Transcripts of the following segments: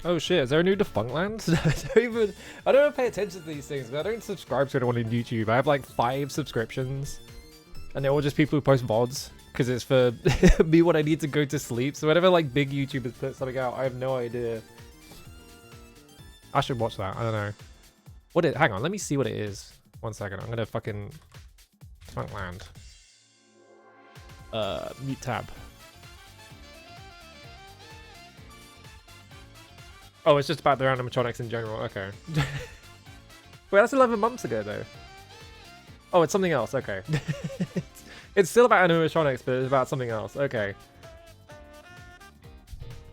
Oh shit, is there a new Defunctland? I don't even pay attention to these things. I don't subscribe to anyone on YouTube. I have like 5 subscriptions. And they're all just people who post VODs. Because it's for me when I need to go to sleep. So whenever like big YouTubers put something out, I have no idea. I should watch that. I don't know. Hang on, let me see what it is. 1 second. I'm gonna fucking Defunctland. Mute tab. Oh, it's just about the animatronics in general. Okay. Wait, that's 11 months ago, though. Oh, it's something else. Okay. It's still about animatronics, but it's about something else. Okay.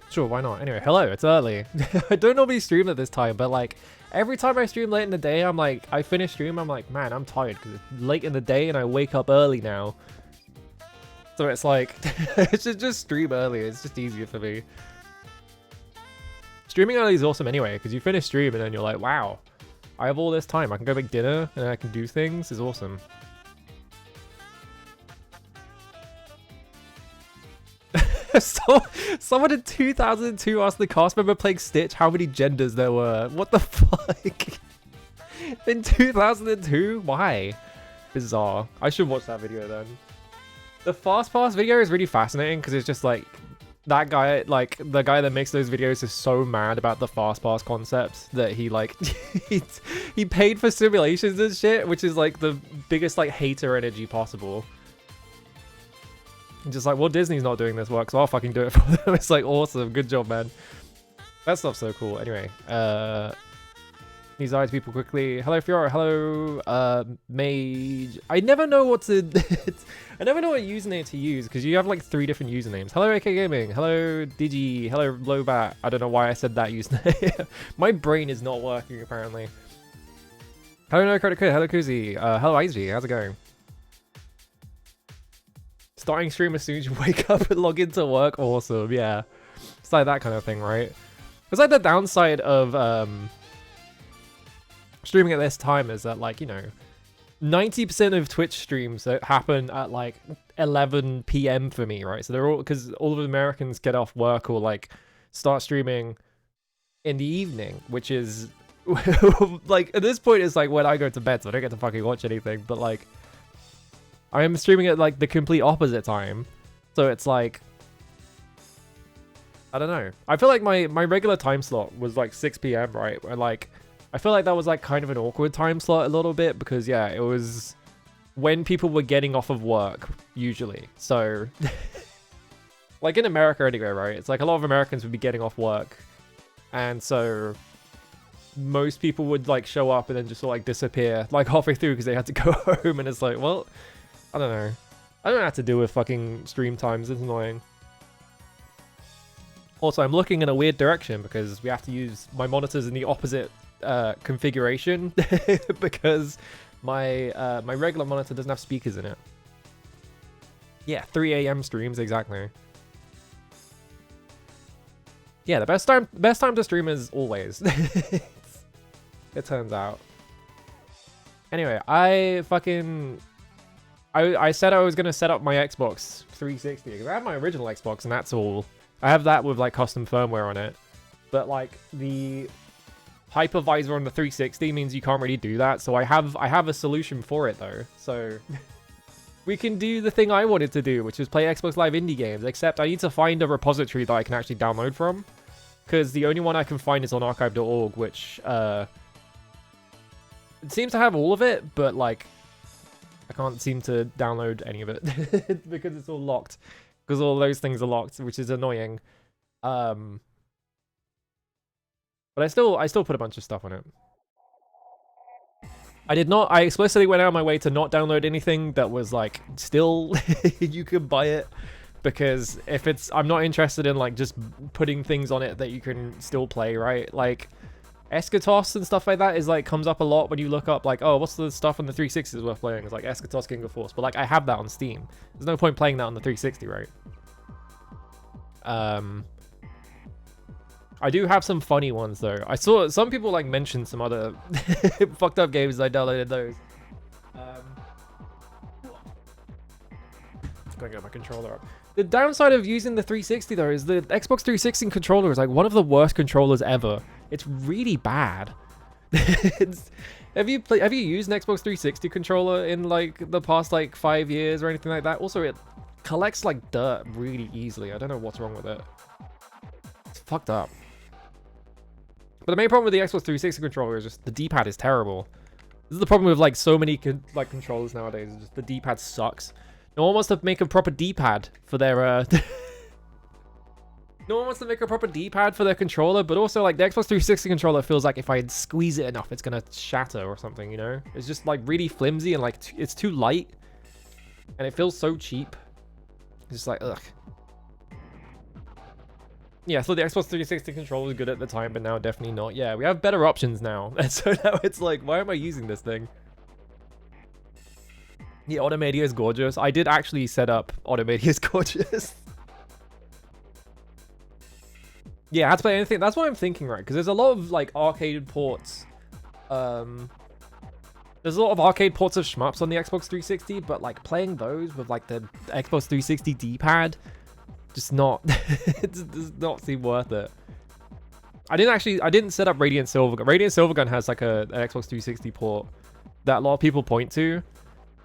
Sure, why not? Anyway, hello, it's early. I don't normally stream at this time, but like, every time I stream late in the day, I'm like, I finish stream, I'm like, man, I'm tired because it's late in the day and I wake up early now. So it's like, it's just stream early. It's just easier for me. Streaming early is awesome anyway, because you finish stream and then you're like, wow, I have all this time. I can go make dinner and I can do things. It's awesome. So, someone in 2002 asked the cast member playing Stitch how many genders there were. What the fuck? In 2002? Why? Bizarre. I should watch that video then. The Fast Pass video is really fascinating because it's just like, that guy, like, the guy that makes those videos is so mad about the Fast Pass concept that he, like, he paid for simulations and shit, which is, like, the biggest, like, hater energy possible. Just like, well, Disney's not doing this work, so I'll fucking do it for them. It's, like, awesome. Good job, man. That stuff's so cool. Anyway, these eyes people quickly. Hello, Fiora. Hello, Mage. I never know what to... I never know what username to use, because you have, like, 3 different usernames. Hello, AK Gaming. Hello, Digi. Hello, Lobat. I don't know why I said that username. My brain is not working, apparently. Hello, No Credit Kid. Hello, Kuzi. Hello, Izzy. How's it going? Starting stream as soon as you wake up and log into work. Awesome, yeah. It's like that kind of thing, right? It's like the downside of streaming at this time is that, like, you know, 90% of Twitch streams that happen at like 11 p.m. for me, right? So they're all, because all of the Americans get off work or like start streaming in the evening, which is like, at this point it's like when I go to bed, so I don't get to fucking watch anything, but like I am streaming at like the complete opposite time. So it's like, I don't know. I feel like my regular time slot was like 6 p.m, right? And like, I feel like that was like kind of an awkward time slot a little bit because yeah, it was when people were getting off of work usually. So like in America anyway, right? It's like a lot of Americans would be getting off work. And so most people would like show up and then just like disappear like halfway through because they had to go home. And it's like, well, I don't know. I don't have to deal with fucking stream times. It's annoying. Also, I'm looking in a weird direction because we have to use my monitors in the opposite configuration because my my regular monitor doesn't have speakers in it. Yeah, 3 a.m. streams, exactly. Yeah, the best time to stream is always. It turns out. Anyway, I said I was gonna set up my Xbox 360 because I have my original Xbox and that's all. I have that with like custom firmware on it, but like the hypervisor on the 360 means you can't really do that. So I have a solution for it though. So we can do the thing I wanted to do, which is play Xbox Live indie games. Except I need to find a repository that I can actually download from, because the only one I can find is on archive.org, which it seems to have all of it, but like I can't seem to download any of it because it's all locked. Because all those things are locked, which is annoying. But I still put a bunch of stuff on it. I explicitly went out of my way to not download anything that was like still you could buy it, because if I'm not interested in like just putting things on it that you can still play, right? Like Eschatos and stuff like that is like comes up a lot when you look up like, oh, what's the stuff on the 360 worth playing? It's like Eschatos King of Force, but like I have that on Steam. There's no point playing that on the 360, right? I do have some funny ones though. I saw some people like mention some other fucked up games. I downloaded those. Gonna get my controller up. The downside of using the 360 though is the Xbox 360 controller is like one of the worst controllers ever. It's really bad. Have you used an Xbox 360 controller in like the past like 5 years or anything like that? Also, it collects like dirt really easily. I don't know what's wrong with it. It's fucked up. But the main problem with the Xbox 360 controller is just the D-pad is terrible. This is the problem with like so many controllers nowadays. Just the D-pad sucks. No one wants to make a proper D-pad for their no one wants to make a proper D-pad for their controller, but also like the Xbox 360 controller feels like if I squeeze it enough, it's gonna shatter or something, you know? It's just like really flimsy and like it's too light, and it feels so cheap. It's just like ugh. Yeah, so the Xbox 360 controller was good at the time, but now definitely not. Yeah, we have better options now, and so now it's like, why am I using this thing? Yeah, Automadia is gorgeous. I did actually set up Automadia is gorgeous. Yeah, I had to play anything. That's what I'm thinking, right? Because there's a lot of like arcade ports. There's a lot of arcade ports of shmups on the Xbox 360, but like playing those with like the Xbox 360 D-pad, just not. It does not seem worth it. I didn't set up Radiant Silvergun. Radiant Silvergun has like an Xbox 360 port that a lot of people point to.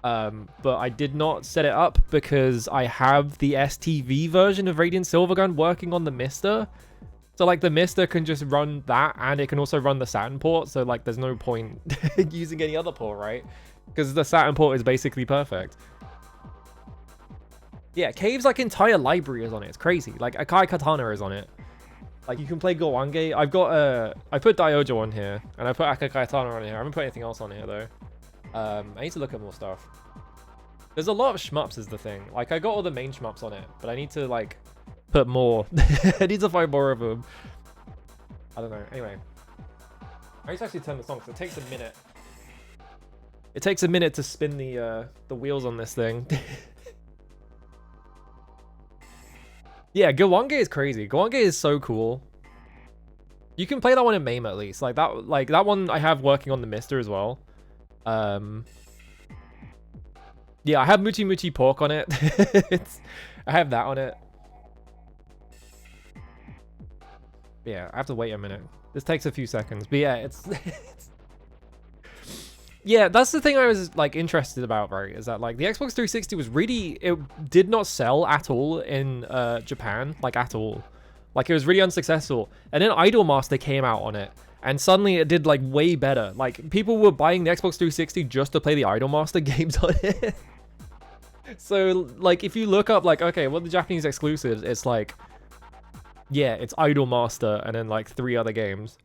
But I did not set it up because I have the STV version of Radiant Silvergun working on the Mister. So like the Mister can just run that, and it can also run the Saturn port. So like there's no point using any other port, right? Because the Saturn port is basically perfect. Yeah, Cave's like entire library is on it. It's crazy. Like Akai Katana is on it. Like you can play Gowange. I put Diojo on here, and I put Akai Katana on here. I haven't put anything else on here though. I need to look at more stuff. There's a lot of shmups is the thing. Like I got all the main shmups on it, but I need to like put more. I need to find more of them. I don't know. Anyway, I need to actually turn this on because it takes a minute. It takes a minute to spin the wheels on this thing. Yeah, Gowange is crazy. Gowange is so cool. You can play that one in MAME at least. Like that one I have working on the Mister as well. Yeah, I have Muchi Muchi Pork on it. I have that on it. Yeah, I have to wait a minute. This takes a few seconds. But yeah, it's yeah, that's the thing I was like interested about, right? Is that like the Xbox 360 was really, it did not sell at all in Japan, like at all. Like it was really unsuccessful. And then Idolmaster came out on it, and suddenly it did like way better. Like people were buying the Xbox 360 just to play the Idolmaster games on it. So like if you look up like, okay, what are the Japanese exclusives? It's like, yeah, it's Idolmaster and then like 3 other games.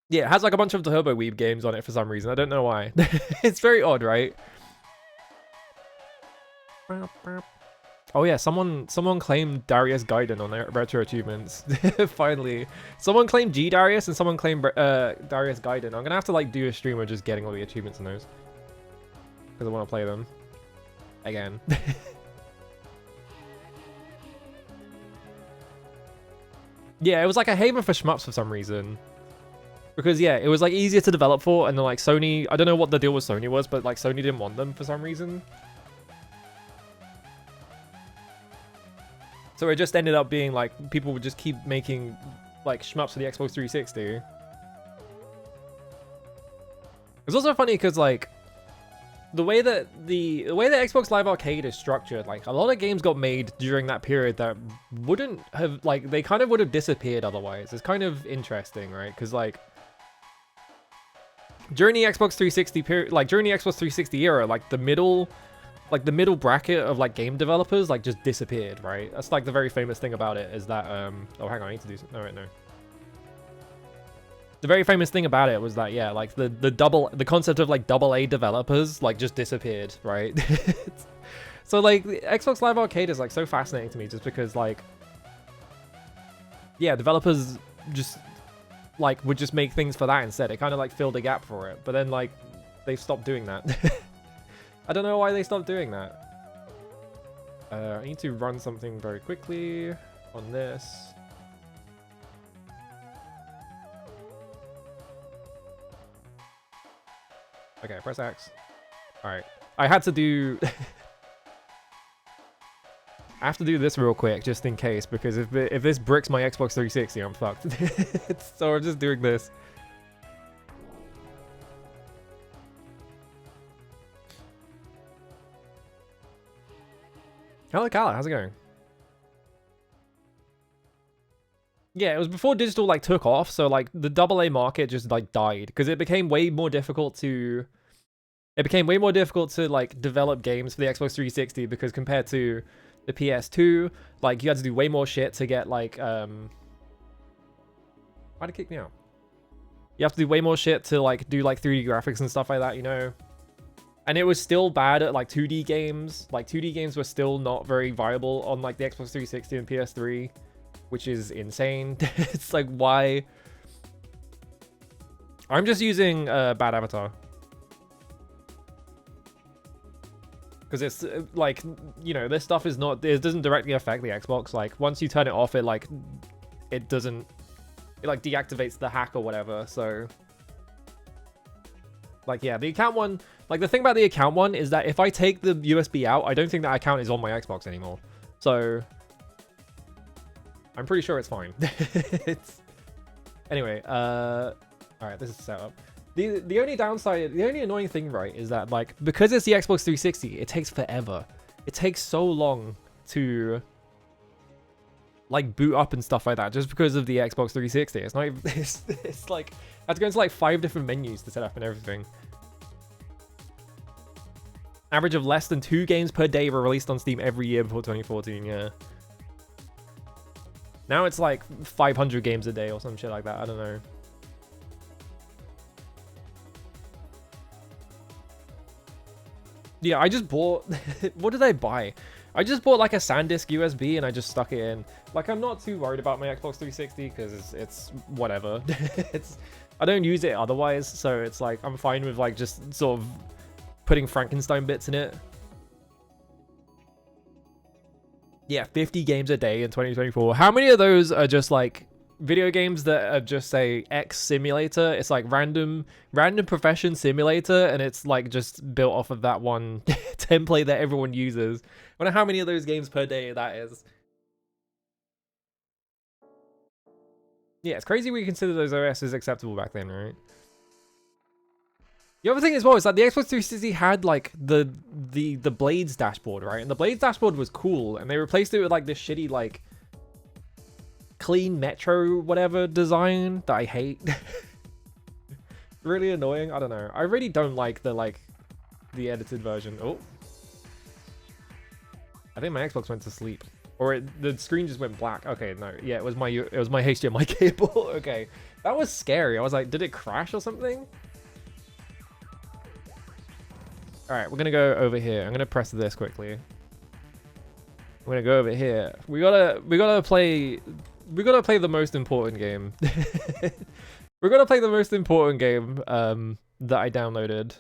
Yeah, it has like a bunch of Turbo Weeb games on it for some reason. I don't know why. It's very odd, right? Oh yeah, someone claimed Darius Gaiden on their retro achievements. Finally. Someone claimed G Darius and someone claimed Darius Gaiden. I'm gonna have to like do a stream of just getting all the achievements in those. Because I want to play them. Again. Yeah, it was like a haven for shmups for some reason. Because yeah, it was like easier to develop for, and then like Sony, I don't know what the deal with Sony was, but like Sony didn't want them for some reason. So it just ended up being like people would just keep making like shmups for the Xbox 360. It's also funny because like the way that Xbox Live Arcade is structured, like a lot of games got made during that period that wouldn't have, like they kind of would have disappeared otherwise. It's kind of interesting, right? Because like during the Xbox 360 period, like during the Xbox 360 era, like the middle bracket of like game developers like just disappeared, right? That's like the very famous thing about it is that oh hang on, I need to do something. No, wait, no. The very famous thing about it was that yeah, like the concept of like AA developers like just disappeared, right? So like the Xbox Live Arcade is like so fascinating to me just because like yeah, developers just like would just make things for that instead. It kind of like filled a gap for it, but then like they've stopped doing that. I don't know why they stopped doing that. I need to run something very quickly on this. Okay, press X. Alright. I had to do... I have to do this real quick just in case, because if this bricks my Xbox 360, I'm fucked. So I'm just doing this. Hello, Kala. How's it going? Yeah, it was before digital like took off, so like the AA market just like died because it became way more difficult to. It became way more difficult to like develop games for the Xbox 360 because compared to the PS2, like you had to do way more shit to get like why'd it kick me out? You have to do way more shit to like do like 3D graphics and stuff like that, you know? And it was still bad at like 2D games. Like 2D games were still not very viable on like the Xbox 360 and PS3, which is insane. It's like, why? I'm just using bad avatar. Because it's like, you know, this stuff is not, it doesn't directly affect the Xbox. Like once you turn it off, it like, it doesn't, it like deactivates the hack or whatever. So like, yeah, the account one, like the thing about the account one is that if I take the USB out, I don't think that account is on my Xbox anymore. So I'm pretty sure it's fine. It's anyway, all right, this is set up. The only downside, the only annoying thing, right, is that like because it's the Xbox 360, it takes forever. It takes so long to like boot up and stuff like that, just because of the Xbox 360. It's not even, it's like I have to go into like 5 different menus to set up and everything. Average of less than 2 games per day were released on Steam every year before 2014. Yeah. Now it's like 500 games a day or some shit like that. I don't know. Yeah, I just bought... What did I buy? I just bought like a SanDisk USB and I just stuck it in. Like, I'm not too worried about my Xbox 360 because it's whatever. I don't use it otherwise, so it's like I'm fine with like just sort of putting Frankenstein bits in it. Yeah, 50 games a day in 2024. How many of those are just like video games that are just say X simulator? It's like random profession simulator, and it's like just built off of that one template that everyone uses. I wonder how many of those games per day that is. Yeah, it's crazy we consider those OSs acceptable back then, right? The other thing as well is that the Xbox 360 had like the Blades dashboard, right? And the Blades dashboard was cool, and they replaced it with like this shitty like clean Metro whatever design that I hate. Really annoying. I don't know. I really don't like the edited version. Oh, I think my Xbox went to sleep, or the screen just went black. Okay, no, yeah, it was my HDMI cable. Okay, that was scary. I was like, did it crash or something? All right, we're gonna go over here. I'm gonna press this quickly. I'm gonna go over here. We gotta play the most important game. We're gonna play the most important game that I downloaded.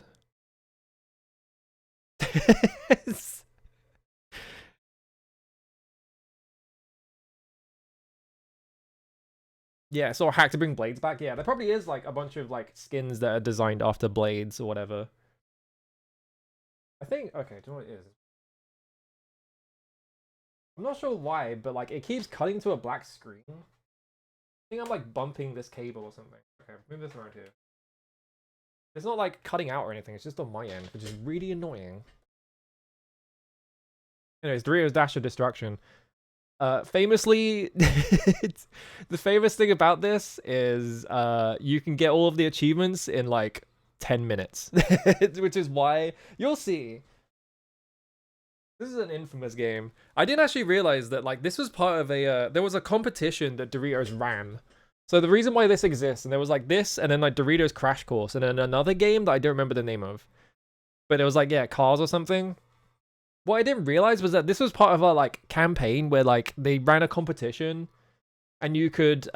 Yeah, so hack to bring Blades back. Yeah, there probably is like a bunch of like skins that are designed after Blades or whatever. I think, okay, do you know what it is? I'm not sure why, but like it keeps cutting to a black screen. I think I'm like bumping this cable or something. Okay, move this around here. It's not like cutting out or anything, it's just on my end, which is really annoying. Anyways, Doritos Dash of Destruction. Famously, the famous thing about this is you can get all of the achievements in like 10 minutes, which is why you'll see. This is an infamous game. I didn't actually realize that like this was part of a there was a competition that Doritos ran. So the reason why this exists, and there was like this, and then like Doritos Crash Course, and then another game that I don't remember the name of, but it was like, yeah, cars or something. What I didn't realize was that this was part of a like campaign where like they ran a competition, and you could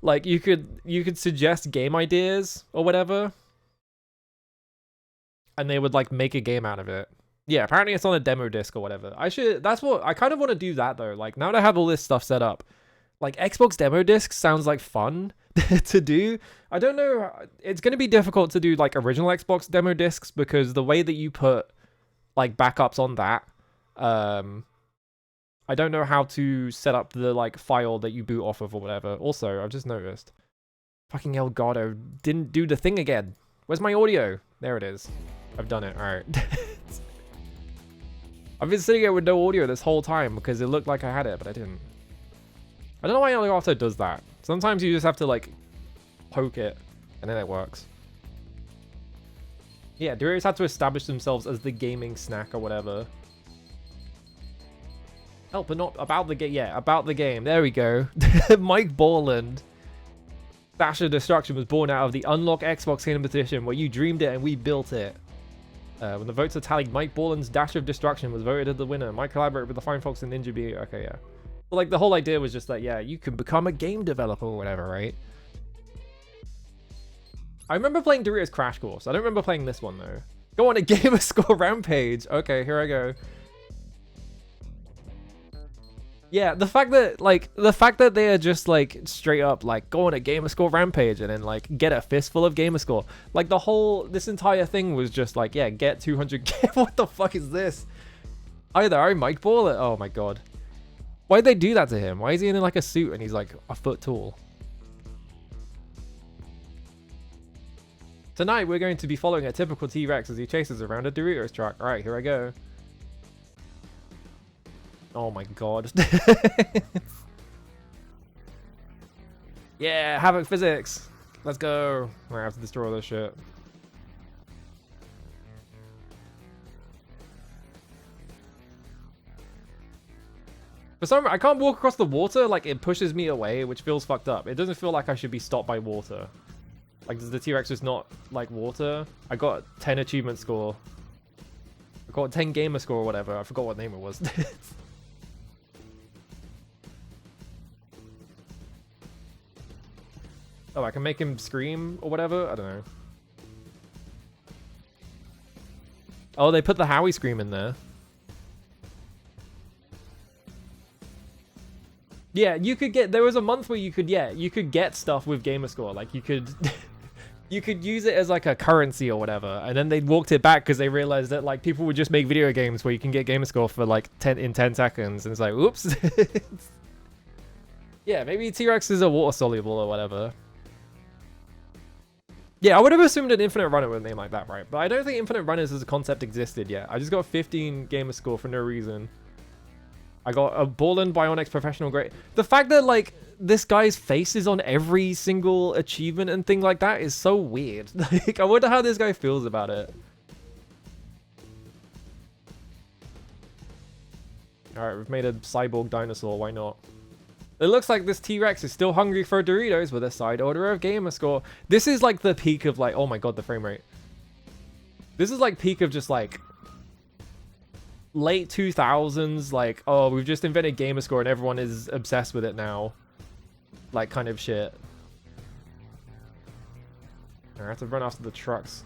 like you could suggest game ideas or whatever, and they would like make a game out of it. Yeah, apparently it's on a demo disc or whatever. That's what I kind of want to do that though. Like now that I have all this stuff set up, like Xbox demo disc sounds like fun to do. I don't know, it's going to be difficult to do like original Xbox demo discs because the way that you put like backups on that I don't know how to set up the like file that you boot off of or whatever. Also, I've just noticed. Fucking Elgato didn't do the thing again. Where's my audio? There it is. I've done it. Alright. I've been sitting here with no audio this whole time because it looked like I had it, but I didn't. I don't know why Elgato does that. Sometimes you just have to like poke it and then it works. Yeah, Doritos had to establish themselves as the gaming snack or whatever. Help, but not about the game. Yeah, about the game. There we go. Mike Borland. Dash of Destruction was born out of the Unlock Xbox competition where you dreamed it and we built it. When the votes are tallied, Mike Borland's Dash of Destruction was voted as the winner. Mike collaborated with the Fine Folks and Ninja B. Okay, yeah. But like the whole idea was just that, yeah, you can become a game developer or whatever, right? I remember playing Doritos Crash Course. I don't remember playing this one though. Go on a Gamerscore Rampage. Okay, here I go. Yeah, the fact that they are just like straight up like go on a Gamerscore Rampage and then like get a fistful of Gamerscore. Like this entire thing was just like, yeah, get 200. What the fuck is this? Either I Mike Ball it. Oh my god. Why'd they do that to him? Why is he in like a suit and he's like a foot tall? Tonight we're going to be following a typical T-Rex as he chases around a Doritos truck. Alright, here I go. Oh my god. Yeah, Havoc Physics. Let's go. I have to destroy this shit. For some reason, I can't walk across the water. Like, it pushes me away, which feels fucked up. It doesn't feel like I should be stopped by water. Like, does the T-Rex just not like water? I got 10 achievement score. I got 10 gamer score or whatever. I forgot what name it was. Oh, I can make him scream or whatever? I don't know. Oh, they put the Howie scream in there. Yeah, you could get... There was a month where you could, yeah, you could get stuff with Gamerscore. Like, you could... you could use it as, like, a currency or whatever. And then they walked it back because they realized that, like, people would just make video games where you can get Gamerscore for, like, 10 seconds. And it's like, oops. Yeah, maybe T-Rexes are water-soluble or whatever. Yeah, I would have assumed an Infinite Runner with a name like that, right? But I don't think Infinite Runners as a concept existed yet. I just got 15 Gamerscore for no reason. I got a Borland Bionics Professional Grade. The fact that, like, this guy's face is on every single achievement and thing like that is so weird. Like, I wonder how this guy feels about it. Alright, we've made a cyborg dinosaur. Why not? It looks like this T-Rex is still hungry for Doritos with a side order of Gamerscore. This is like the peak of like, oh my god, the frame rate. This is like peak of just like late 2000s, like, oh, we've just invented Gamerscore and everyone is obsessed with it now. Like kind of shit. I have to run after the trucks.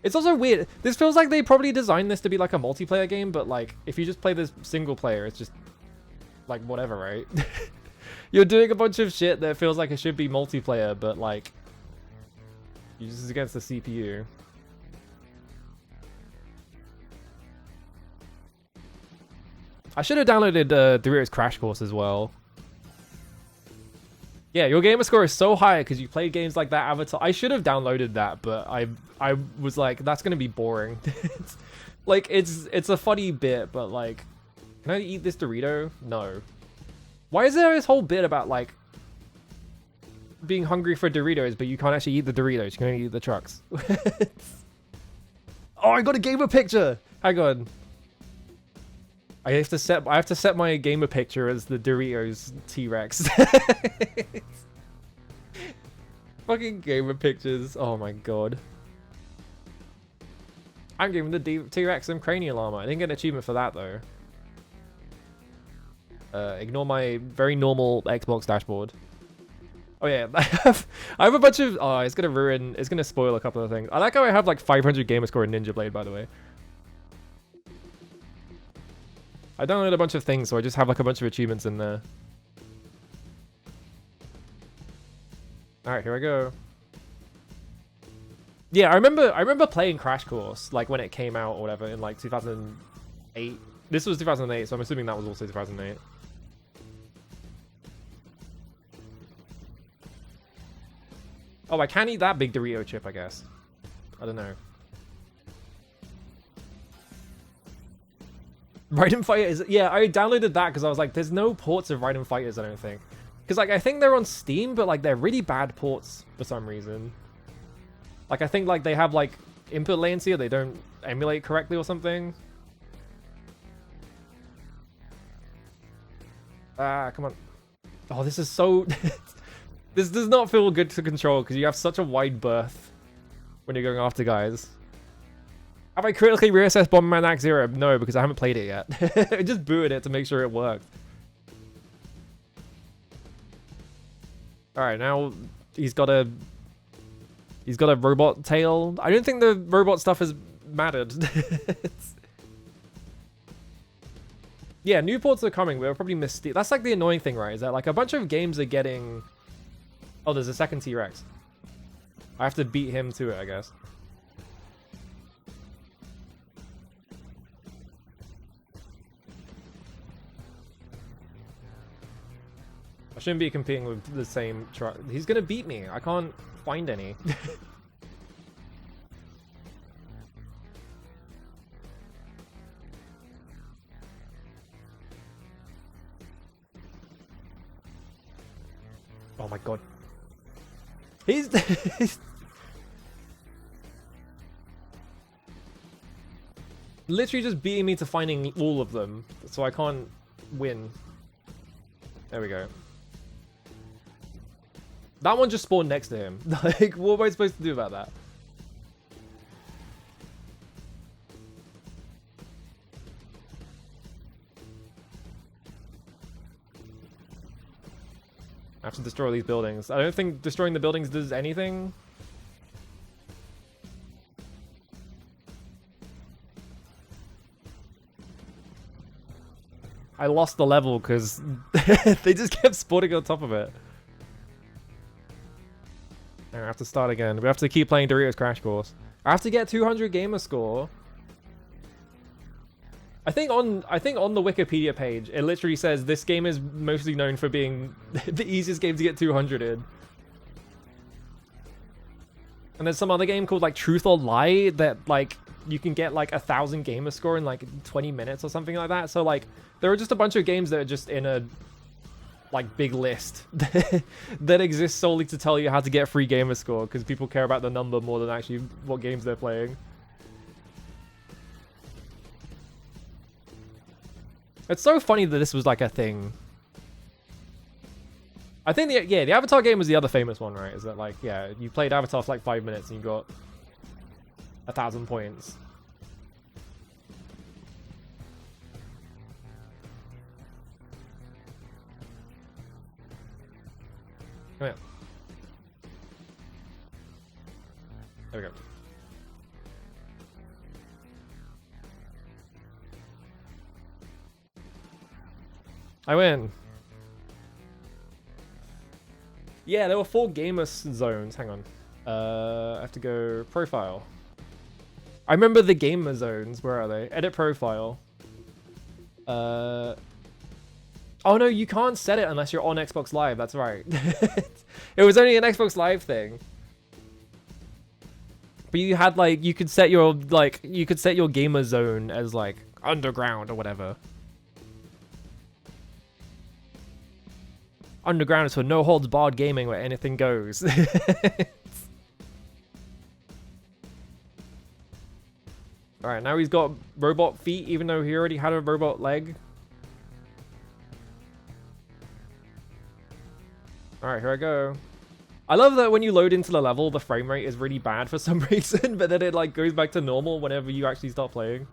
It's also weird. This feels like they probably designed this to be like a multiplayer game, but like if you just play this single player, it's just like whatever, right? You're doing a bunch of shit that feels like it should be multiplayer, but like uses against the CPU. I should have downloaded Doritos Crash Course as well. Yeah, your gamer score is so high because you play games like that Avatar. I should have downloaded that, but I was like, that's gonna be boring. It's, like it's a funny bit, but like, can I eat this Dorito? No. Why is there this whole bit about like being hungry for Doritos, but you can't actually eat the Doritos? You can only eat the trucks. Oh, I got a gamer picture. Hang on. I have to set my gamer picture as the Doritos T-Rex. Fucking gamer pictures. Oh my god. I'm giving the T-Rex some cranial armor. I didn't get an achievement for that though. Ignore my very normal Xbox dashboard. Oh yeah, I have a bunch of... Oh, it's gonna spoil a couple of things. I like how I have like 500 gamerscore in Ninja Blade, by the way. I downloaded a bunch of things, so I just have like a bunch of achievements in there. Alright, here I go. Yeah, I remember playing Crash Course, like when it came out or whatever, in like 2008, This was 2008, so I'm assuming that was also 2008. Oh, I can't eat that big Dorito chip, I guess. I don't know. Raiden Fighters, yeah, I downloaded that because I was like, there's no ports of Raiden Fighters, I don't think. Because, like, I think they're on Steam, but, like, they're really bad ports for some reason. Like, I think, like, they have, like, input latency or they don't emulate correctly or something. Ah, come on. Oh, this is so... This does not feel good to control because you have such a wide berth when you're going after guys. Have I critically reassessed Bomberman Act Zero? No, because I haven't played it yet. I just booted it to make sure it worked. Alright, now he's got a robot tail. I don't think the robot stuff has mattered. Yeah, new ports are coming. We'll probably miss Steve. That's like the annoying thing, right? Is that like a bunch of games are getting... Oh, there's a second T-Rex. I have to beat him to it, I guess. I shouldn't be competing with the same truck. He's gonna beat me. I can't find any. Oh my god. He's literally just beating me to finding all of them, so I can't win. There we go. That one just spawned next to him. Like, what am I supposed to do about that? I have to destroy these buildings. I don't think destroying the buildings does anything. I lost the level because they just kept spawning on top of it. I have to start again. We have to keep playing Doritos Crash Course. I have to get 200 gamer score. I think on the Wikipedia page, it literally says this game is mostly known for being the easiest game to get 200 in. And there's some other game called like Truth or Lie that like you can get like 1,000 gamer score in like 20 minutes or something like that. So like there are just a bunch of games that are just in a like big list that exists solely to tell you how to get free gamer score because people care about the number more than actually what games they're playing. It's so funny that this was like a thing. I think the Avatar game was the other famous one, right? Is that like, yeah, you played Avatar for like 5 minutes and you got 1,000 points. Come here. There we go. I win. Yeah, there were 4 gamer zones. Hang on. I have to go profile. I remember the gamer zones. Where are they? Edit profile. Oh no, you can't set it unless you're on Xbox Live. That's right. It was only an Xbox Live thing. But you had like you could set your gamer zone as like underground or whatever. Underground is for no holds barred gaming where anything goes. Alright, now he's got robot feet even though he already had a robot leg. Alright, here I go. I love that when you load into the level, the frame rate is really bad for some reason, but then it like goes back to normal whenever you actually start playing.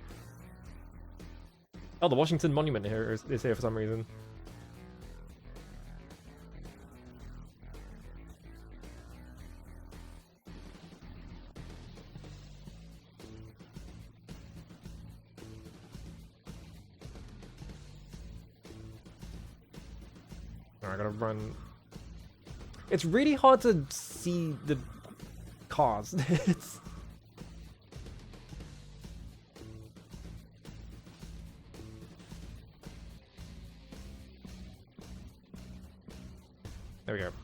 Oh, the Washington Monument here is here for some reason. I gotta run. It's really hard to see the cars. There we go.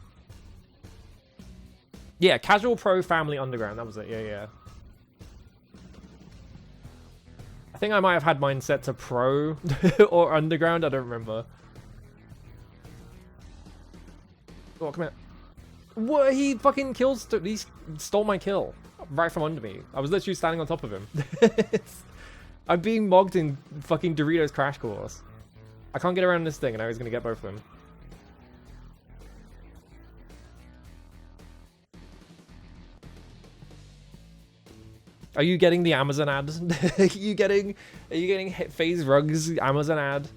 Yeah, Casual Pro Family Underground. That was it. Yeah, yeah. I think I might have had mine set to Pro or Underground. I don't remember. Oh, come here. What? He fucking kills. He stole my kill right from under me. I was literally standing on top of him. I'm being mogged in fucking Doritos Crash Course. I can't get around this thing, and now he's gonna get both of them. Are you getting the Amazon ad? Are you getting FaZe Rug's Amazon ad?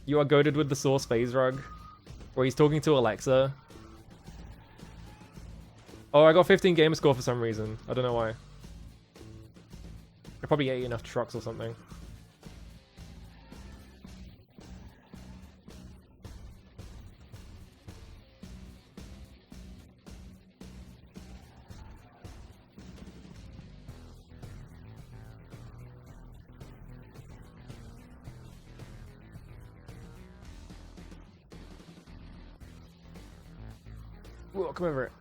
You are goated with the source FaZe Rug, where he's talking to Alexa. Oh, I got 15 gamer score for some reason. I don't know why. I probably ate enough trucks or something. Whoa, come over it.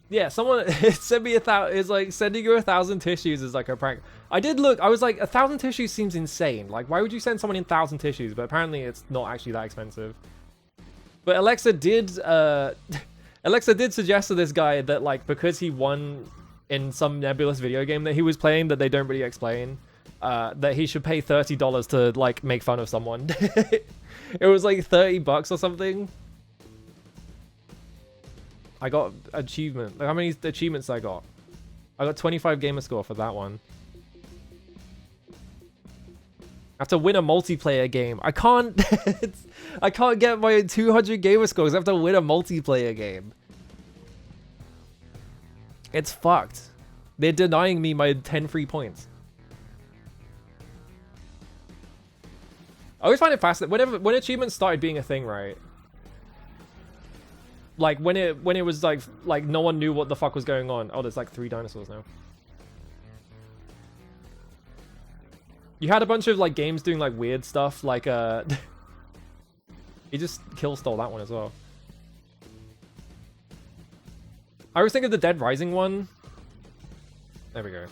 Yeah, someone sent me it's like sending you 1,000 tissues is like a prank. I did look, I was like, 1,000 tissues seems insane. Like, why would you send someone in 1,000 tissues? But apparently it's not actually that expensive. But Alexa did suggest to this guy that like, because he won in some nebulous video game that he was playing that they don't really explain, that he should pay $30 to like make fun of someone. It was like $30 or something. I got achievement. Like, how many achievements I got? I got 25 gamer score for that one. I have to win a multiplayer game. I can't. I can't get my 200 gamer scores. I have to win a multiplayer game. It's fucked. They're denying me my 10 free points. I always find it fascinating. When achievements started being a thing, right? Like when it was like no one knew what the fuck was going on. Oh, there's like 3 dinosaurs now. You had a bunch of like games doing like weird stuff, like he just kill stole that one as well. I always think of the Dead Rising one. There we go.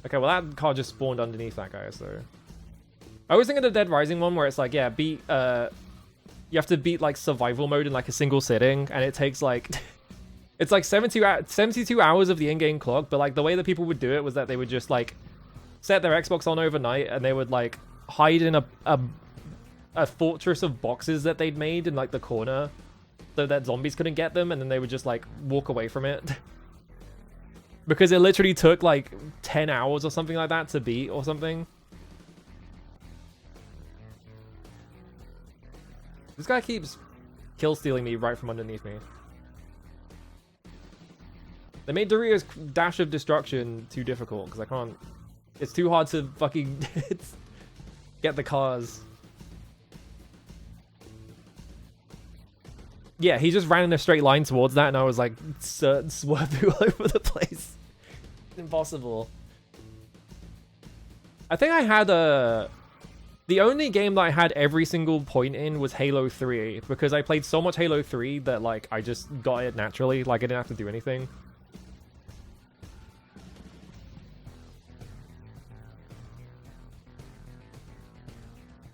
Okay, well that car just spawned underneath that guy, so... I always think of the Dead Rising one where it's like, yeah, you have to beat like survival mode in like a single sitting, and it takes like... it's like 72 hours of the in-game clock, but like the way that people would do it was that they would just like set their Xbox on overnight, and they would like hide in a fortress of boxes that they'd made in like the corner so that zombies couldn't get them, and then they would just like walk away from it. Because it literally took like 10 hours or something like that to beat or something. This guy keeps kill stealing me right from underneath me. They made Doritos Dash of Destruction too difficult because I can't... It's too hard to fucking get the cars. Yeah, he just ran in a straight line towards that, and I was like swerving all over the place. Impossible. I think I had the only game that I had every single point in was Halo 3, because I played so much Halo 3 that like I just got it naturally, like I didn't have to do anything.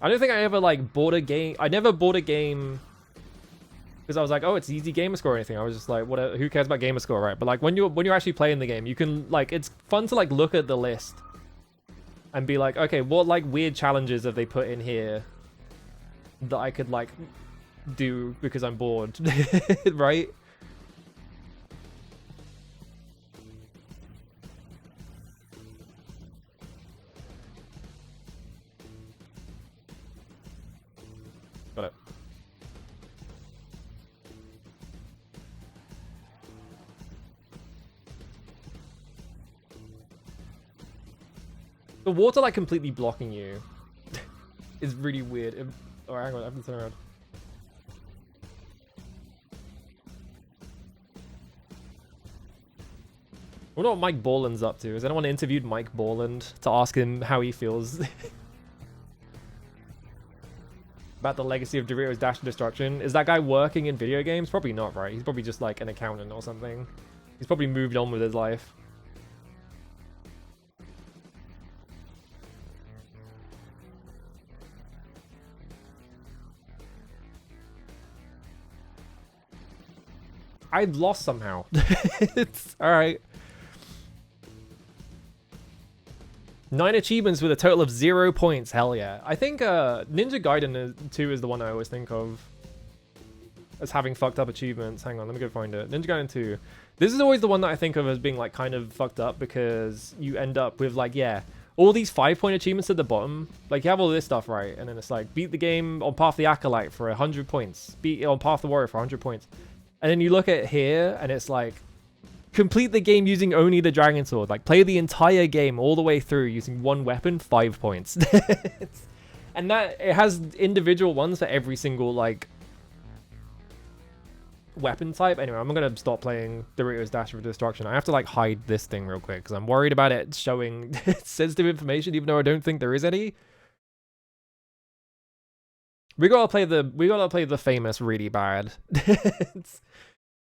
I don't think I ever like bought a game. I never bought a game because I was like, oh, it's easy gamer score or anything. I was just like, whatever, who cares about gamer score, right? But like when you're actually playing the game, you can like, it's fun to like look at the list and be like, okay, what like weird challenges have they put in here that I could like do because I'm bored, right? Got it. The water like completely blocking you is really weird. Oh, hang on, I have to turn around. I wonder what Mike Borland's up to. Has anyone interviewed Mike Borland to ask him how he feels about the legacy of Doritos Dash Destruction? Is that guy working in video games? Probably not, right? He's probably just like an accountant or something. He's probably moved on with his life. I lost somehow. It's alright. 9 achievements with a total of 0 points. Hell yeah. I think Ninja Gaiden 2 is the one I always think of as having fucked up achievements. Hang on, let me go find it. Ninja Gaiden 2. This is always the one that I think of as being like kind of fucked up because you end up with like, yeah, all these 5-point achievements at the bottom. Like you have all this stuff, right? And then it's like beat the game on Path of the Acolyte for 100 points. Beat it on Path of the Warrior for 100 points. And then you look at here and it's like, complete the game using only the Dragon Sword. Like, play the entire game all the way through using one weapon, 5 points. And that, it has individual ones for every single, like, weapon type. Anyway, I'm gonna stop playing Doritos Dash of Destruction. I have to, like, hide this thing real quick, because I'm worried about it showing sensitive information, even though I don't think there is any. We gotta play the famous really bad. It's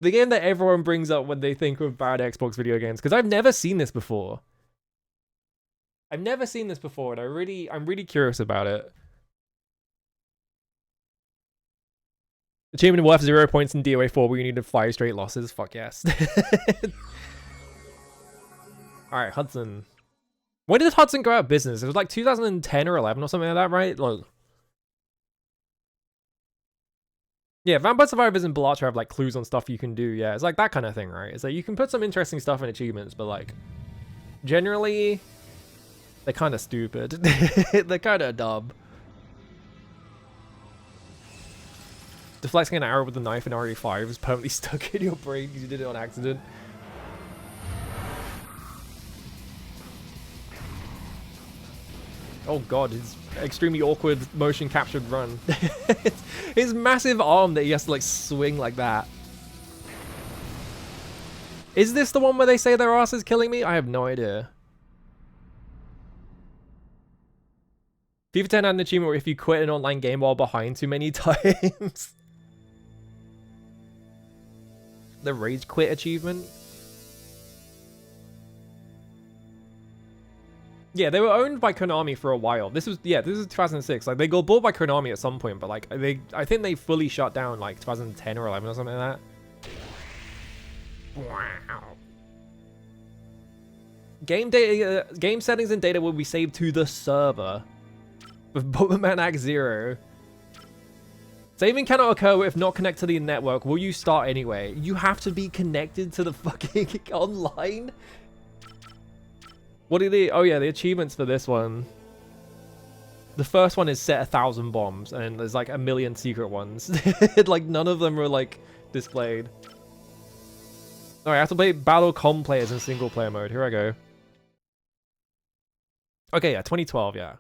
the game that everyone brings up when they think of bad Xbox video games, because I've never seen this before. I've never seen this before, and I'm really curious about it. Achievement worth 0 points in DOA 4 where you needed 5 straight losses. Fuck yes. Alright, Hudson. When did Hudson go out of business? It was like 2010 or 11 or something like that, right? Like, yeah, Vampire Survivors and Balatro have like clues on stuff you can do. Yeah, it's like that kind of thing, right? It's like you can put some interesting stuff in achievements, but like generally they're kind of stupid. They're kind of dumb. Deflecting an arrow with a knife in RE5 is permanently stuck in your brain because you did it on accident. Oh god, his extremely awkward motion captured run. His massive arm that he has to like swing like that. Is this the one where they say their ass is killing me? I have no idea. FIFA 10 had an achievement where if you quit an online game while behind too many times. The rage quit achievement. Yeah, they were owned by Konami for a while. This is 2006. Like they got bought by Konami at some point, but like I think they fully shut down like 2010 or 11 or something like that. Wow. Game settings and data will be saved to the server. With Bomberman Act 0. Saving cannot occur if not connected to the network. Will you start anyway? You have to be connected to the fucking online. What are the... Oh yeah, the achievements for this one. The first one is set 1,000 bombs, and there's like 1,000,000 secret ones. Like none of them are like displayed. Alright, I have to play battle com players in single player mode. Here I go. Okay, yeah, 2012, yeah.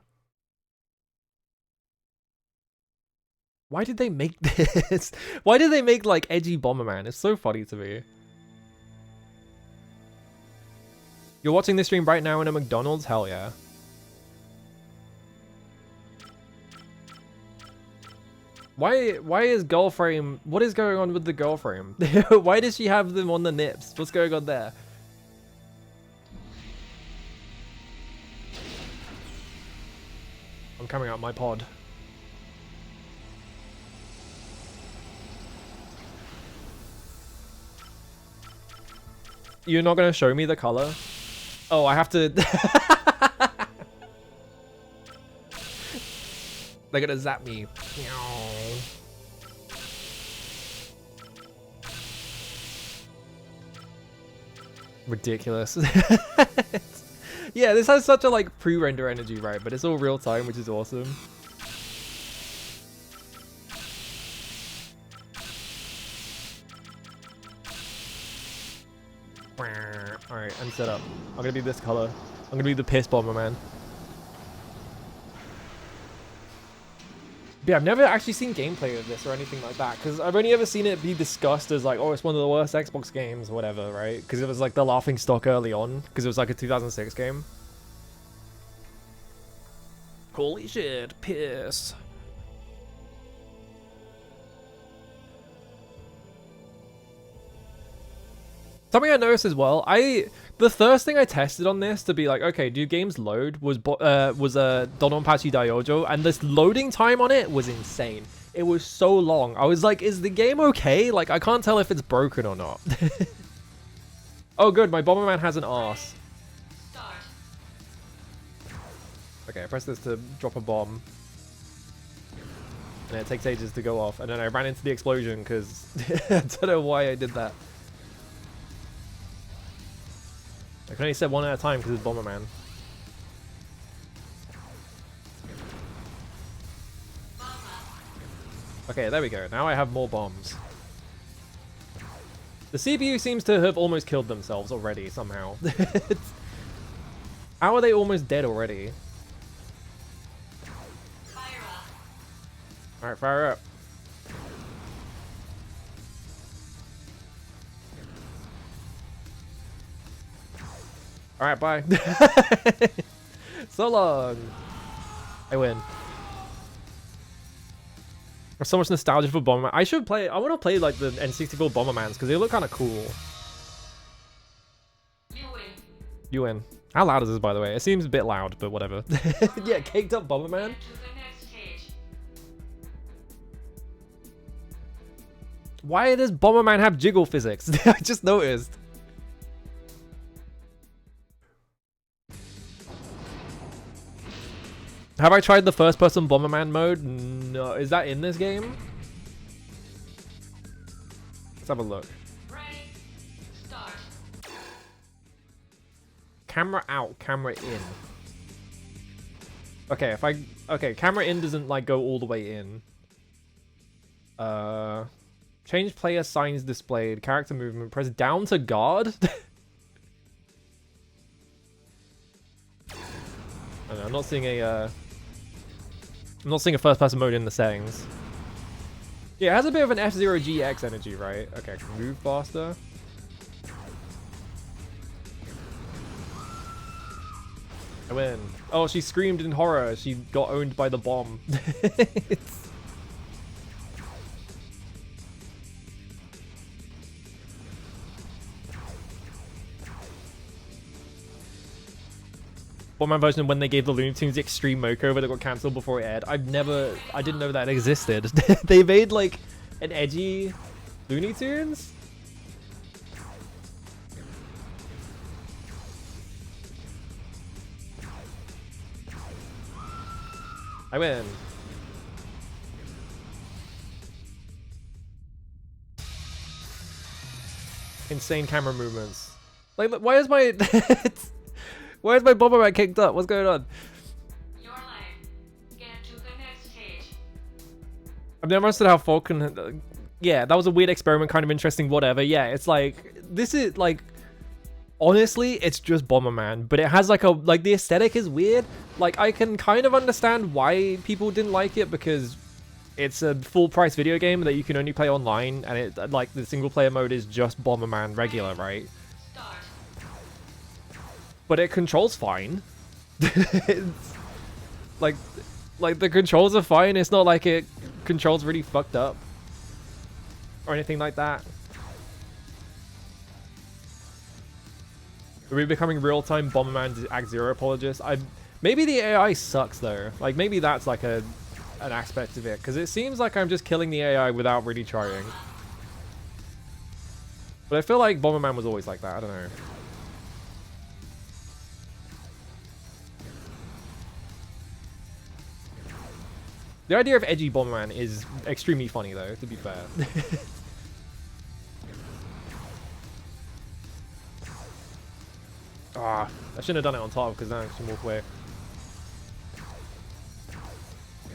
Why did they make this? Why did they make like edgy Bomberman? It's so funny to me. You're watching this stream right now in a McDonald's? Hell yeah. Why is girl frame... What is going on with the girl frame? Why does she have them on the nips? What's going on there? I'm coming out my pod. You're not going to show me the color? Oh, I have to... They're gonna zap me. Ridiculous. Yeah, this has such a like pre-render energy, right? But it's all real time, which is awesome. Alright, I'm set up. I'm gonna be this color. I'm gonna be the piss bomber, man. Yeah, I've never actually seen gameplay of this or anything like that, because I've only ever seen it be discussed as like, oh, it's one of the worst Xbox games or whatever, right? Because it was like the laughing stock early on, because it was like a 2006 game. Holy shit, piss. Something I noticed as well, the first thing I tested on this to be like, okay, do games load was Dononpachi Daiojo, and this loading time on it was insane. It was so long. I was like, is the game okay? Like, I can't tell if it's broken or not. Oh, good, my Bomberman has an arse. Okay, I press this to drop a bomb. And it takes ages to go off, and then I ran into the explosion because I don't know why I did that. I can only set one at a time because it's Bomberman. Okay, there we go. Now I have more bombs. The CPU seems to have almost killed themselves already, somehow. How are they almost dead already? Alright, fire up. Alright, bye. So long. I win. There's so much nostalgia for Bomberman. I should play. I want to play like the N64 Bombermans because they look kind of cool. You win. How loud is this, by the way? It seems a bit loud, but whatever. Yeah, caked up Bomberman. Why does Bomberman have jiggle physics? I just noticed. Have I tried the first-person Bomberman mode? No. Is that in this game? Let's have a look. Ready, start. Camera out, camera in. Okay, if I... Okay, camera in doesn't, like, go all the way in. Change player signs displayed. Character movement. Press down to guard? I don't know, I'm not seeing a, I'm not seeing a first-person mode in the settings. Yeah, it has a bit of an F-Zero GX energy, right? Okay, I can move faster. I win. Oh, she screamed in horror. She got owned by the bomb. Bomberman version when they gave the Looney Tunes the Extreme Makeover that got cancelled before it aired. I didn't know that existed. They made like an edgy Looney Tunes? I win. Insane camera movements. Like, why is my... Why is my Bomberman kicked up? What's going on? Your lane. Get to the next stage. I've never understood how Falcon... yeah, that was a weird experiment, kind of interesting, whatever. Yeah, it's like... This is, like... Honestly, it's just Bomberman, but it has, like, a... Like, the aesthetic is weird. Like, I can kind of understand why people didn't like it, because it's a full-price video game that you can only play online, and it, like, the single-player mode is just Bomberman regular, right? Start. But it controls fine. It's like the controls are fine. It's not like it controls really fucked up or anything like that. Are we becoming real-time Bomberman Act Zero apologists? Maybe the AI sucks though. Like maybe that's like an aspect of it, because it seems like I'm just killing the AI without really trying. But I feel like Bomberman was always like that. I don't know. The idea of edgy Bomberman is extremely funny, though, to be fair. Ah, I shouldn't have done it on top, because then I can walk away.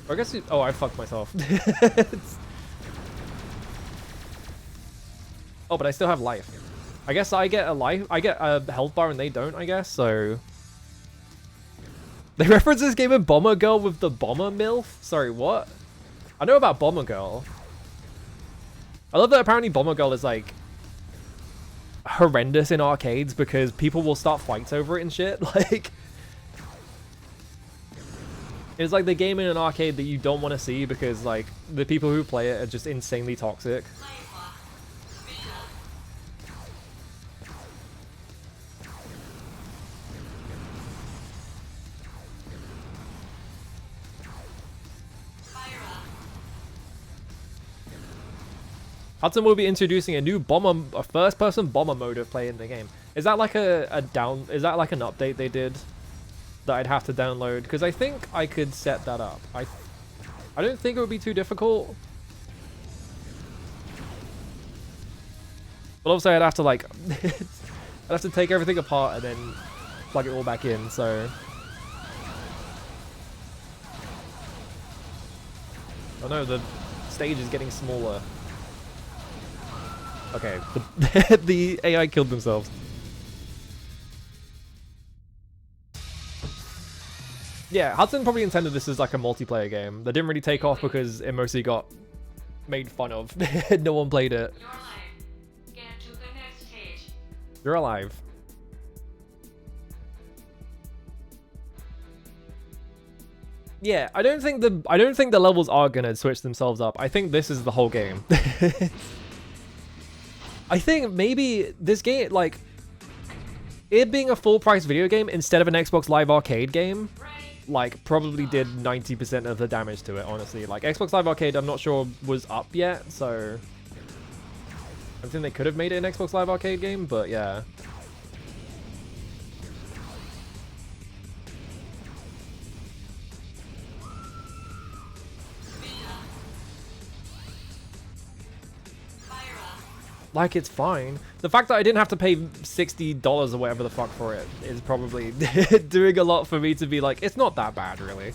Or I guess it, oh, I fucked myself. Oh, but I still have life. I guess I get a life. I get a health bar and they don't, I guess, so... They reference this game in Bomber Girl with the Bomber MILF? Sorry, what? I know about Bomber Girl. I love that apparently Bomber Girl is like horrendous in arcades because people will start fights over it and shit. Like, it's like the game in an arcade that you don't want to see because like the people who play it are just insanely toxic. Hudson will be introducing a new a first-person bomber mode of play in the game. Is that like is that like an update they did that I'd have to download? Because I think I could set that up. I don't think it would be too difficult. But obviously I'd have to like I'd have to take everything apart and then plug it all back in, so. Oh no, the stage is getting smaller. Okay, the AI killed themselves. Yeah, Hudson probably intended this as like a multiplayer game. That didn't really take off because it mostly got made fun of. No one played it. You're alive. Get to the next stage. You're alive. Yeah, I don't think the levels are gonna switch themselves up. I think this is the whole game. I think maybe this game, like, it being a full-price video game instead of an Xbox Live Arcade game, like, probably did 90% of the damage to it, honestly. Like, Xbox Live Arcade, I'm not sure was up yet, so I think they could have made it an Xbox Live Arcade game, but yeah. Like, it's fine. The fact that I didn't have to pay $60 or whatever the fuck for it is probably doing a lot for me to be like, it's not that bad, really.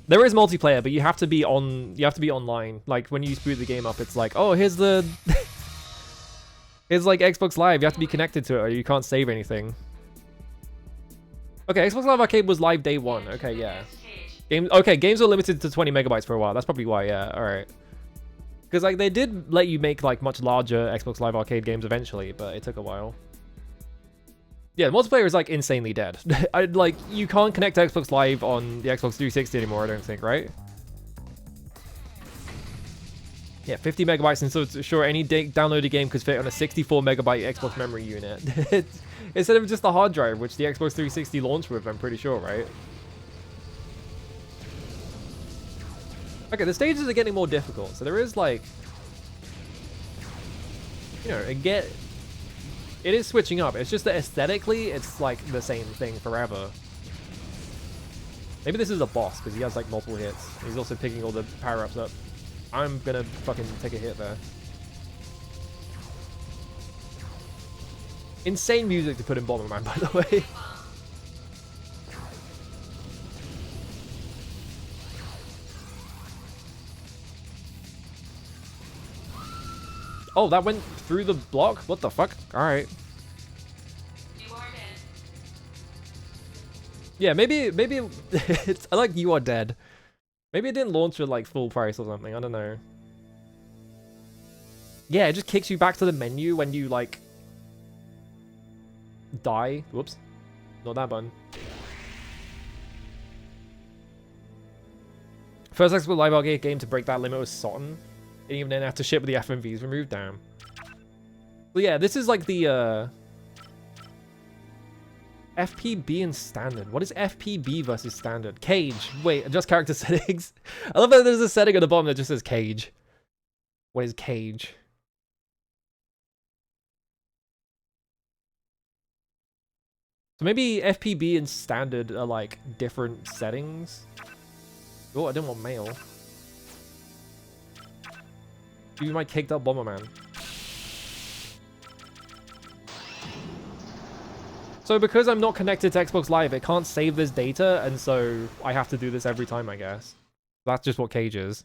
There is multiplayer, but you have to be online. Like, when you boot the game up, it's like, oh, here's the... It's like Xbox Live. You have to be connected to it or you can't save anything. Okay, Xbox Live Arcade was live day one. Okay, yeah. Games were limited to 20 megabytes for a while. That's probably why, yeah. Alright. Because, like, they did let you make, like, much larger Xbox Live Arcade games eventually, but it took a while. Yeah, multiplayer is, like, insanely dead. Like, you can't connect to Xbox Live on the Xbox 360 anymore, I don't think, right? Yeah, 50 megabytes, and so sure, any downloaded game could fit on a 64 megabyte Xbox memory unit. Instead of just the hard drive, which the Xbox 360 launched with, I'm pretty sure, right? Okay, the stages are getting more difficult, so there is like, you know, it is switching up. It's just that aesthetically, it's like the same thing forever. Maybe this is a boss because he has like multiple hits. He's also picking all the power-ups up. I'm gonna fucking take a hit there. Insane music to put in Bomberman, by the way. Oh, that went through the block? What the fuck? Alright. You are dead. Yeah, maybe it's, I like You Are Dead. Maybe it didn't launch with like full price or something, I don't know. Yeah, it just kicks you back to the menu when you like die. Whoops. Not that button. First Xbox Live Arcade game to break that limit was Sotten. And even then have to ship with the FMVs removed, damn. Well, yeah, this is like the FPB and standard. What is FPB versus standard? Cage. Wait, adjust character settings. I love that there's a setting at the bottom that just says cage. What is cage? So maybe FPB and standard are like different settings. Oh, I didn't want mail. You might kicked up Bomberman. So because I'm not connected to Xbox Live, it can't save this data, and so I have to do this every time, I guess. That's just what Cage is.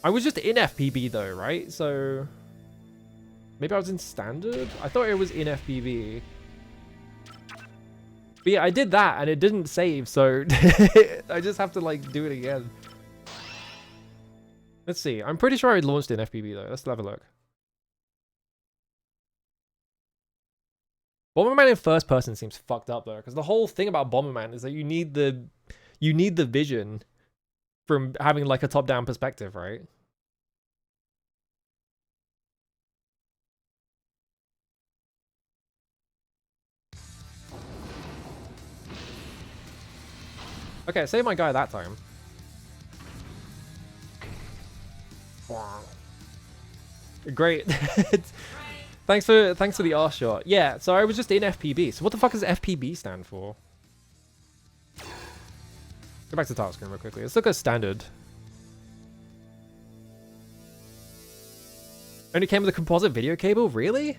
I was just in FPB though, right? So maybe I was in standard? I thought it was in FPB. But yeah, I did that and it didn't save, so I just have to like do it again. Let's see. I'm pretty sure I launched in FPV though. Let's have a look. Bomberman in first person seems fucked up though, because the whole thing about Bomberman is that you need the vision from having like a top-down perspective, right? Okay, save my guy that time. Great. Thanks for the R shot. Yeah, so I was just in FPB. So what the fuck does FPB stand for? Go back to the title screen real quickly. Let's look at standard. Only came with a composite video cable? Really?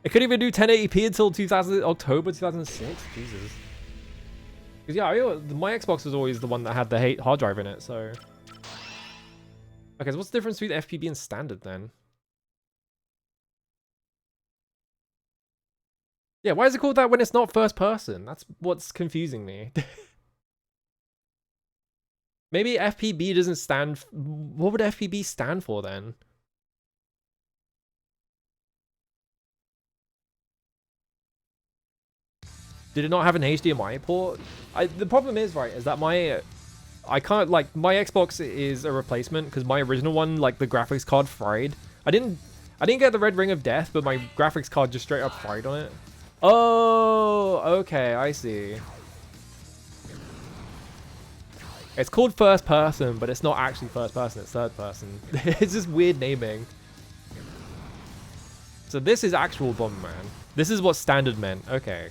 It couldn't even do 1080p until October 2006? Jesus. Because yeah, my Xbox was always the one that had the hard drive in it, so... Okay, so what's the difference between FPB and standard then? Yeah, why is it called that when it's not first person? That's what's confusing me. Maybe FPB doesn't stand... What would FPB stand for then? Did it not have an HDMI port? The problem is, right, is that I can't, like, my Xbox is a replacement because my original one, like, the graphics card fried. I didn't get the Red Ring of Death, but my graphics card just straight up fried on it. Oh, okay, I see. It's called first person, but it's not actually first person, it's third person. It's just weird naming. So this is actual Bomberman. This is what standard meant. Okay.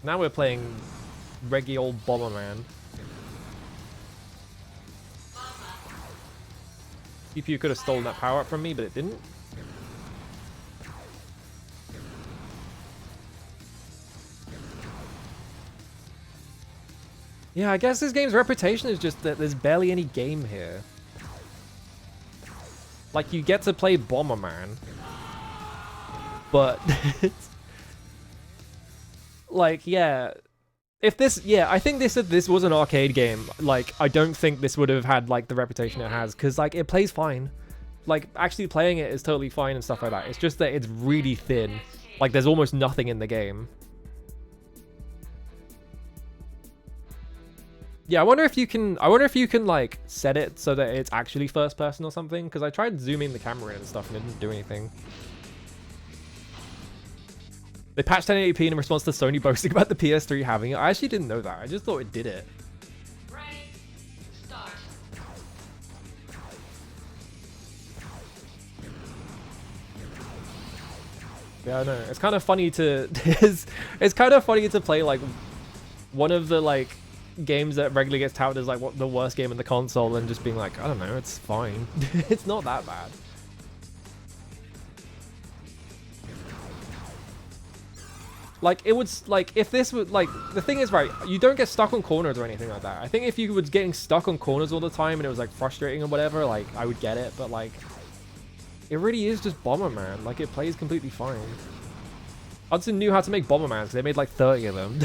Now we're playing reggae old Bomberman. CPU could have stolen that power up from me, but it didn't. Yeah, I guess this game's reputation is just that there's barely any game here. Like, you get to play Bomberman, but like, yeah, if this, yeah, I think if this was an arcade game, like, I don't think this would have had like the reputation it has, because like it plays fine. Like, actually playing it is totally fine and stuff like that. It's just that it's really thin. Like, there's almost nothing in the game. Yeah, I wonder if you can like set it so that it's actually first person or something, because I tried zooming the camera in and stuff and it didn't do anything. They patched 1080p in response to Sony boasting about the PS3 having it. I actually didn't know that. I just thought it did it. Ready, start. Yeah, I know. It's kind of funny to it's kind of funny to play like one of the like games that regularly gets touted as like what the worst game in the console and just being like, I don't know, it's fine. It's not that bad. Like, it would, like, if this would, like, the thing is, right, you don't get stuck on corners or anything like that. I think if you was getting stuck on corners all the time and it was, like, frustrating or whatever, like, I would get it. But, like, it really is just Bomberman. Like, it plays completely fine. Hudson knew how to make Bomberman, so they made, like, 30 of them.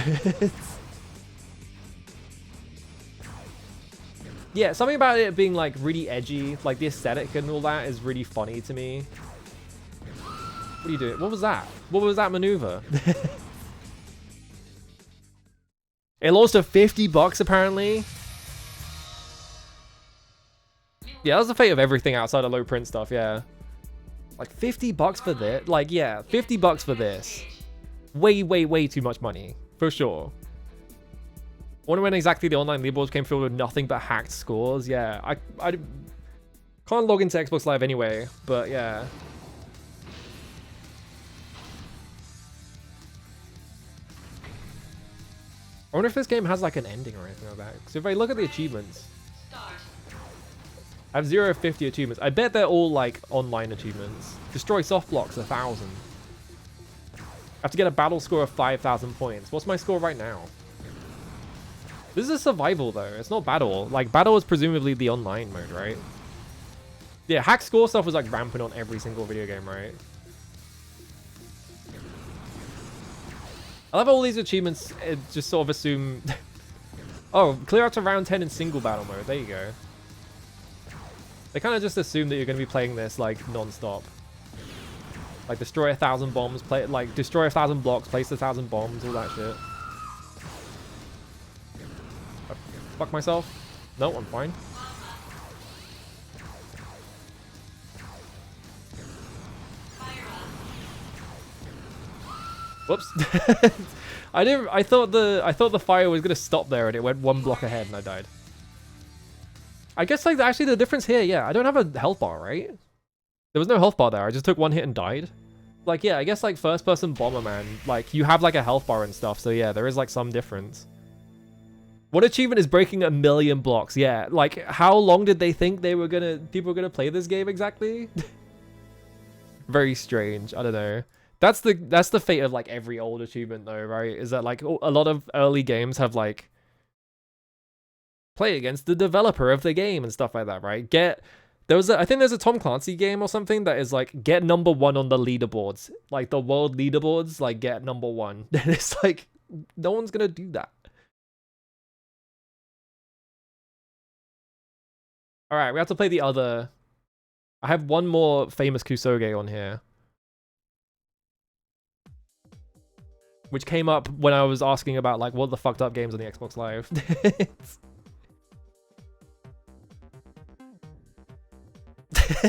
Yeah, something about it being, like, really edgy, like, the aesthetic and all that is really funny to me. What are you doing? What was that? What was that maneuver? It lost to $50 apparently. Yeah, that's the fate of everything outside of low print stuff, yeah. Like $50 for this? Like, yeah, $50 for this. Way, way, way too much money. For sure. I wonder when exactly the online leaderboards came filled with nothing but hacked scores. Yeah, I can't log into Xbox Live anyway, but yeah. I wonder if this game has like an ending or anything like that. Because if I look at the achievements, I have 0 of 50 achievements. I bet they're all like online achievements. Destroy soft blocks, 1,000. I have to get a battle score of 5,000 points. What's my score right now? This is survival though. It's not battle. Like battle is presumably the online mode, right? Yeah, hack score stuff was like rampant on every single video game, right? I love all these achievements. It just sort of assume. Oh, clear out to round 10 in single battle mode. There you go. They kind of just assume that you're going to be playing this like non-stop. Like destroy 1,000 bombs, destroy 1,000 blocks, place 1,000 bombs, all that shit. Fuck myself. No, I'm fine. Whoops. I thought the fire was gonna stop there and it went one block ahead and I died. I guess like actually the difference here, yeah, I don't have a health bar, right? There was no health bar there. I just took one hit and died. Like yeah, I guess like first person Bomberman, like you have like a health bar and stuff, so yeah, there is like some difference. What achievement is breaking 1,000,000 blocks? Yeah, like how long did they think people were gonna play this game exactly? Very strange. I don't know. That's the fate of like every old achievement though, right? Is that like a lot of early games have like play against the developer of the game and stuff like that, right? I think there's a Tom Clancy game or something that is like get #1 on the leaderboards, like the world leaderboards, like get #1. And it's like no one's gonna do that. All right, we have to play the other. I have one more famous Kusoge on here, which came up when I was asking about like what the fucked up games on the Xbox Live.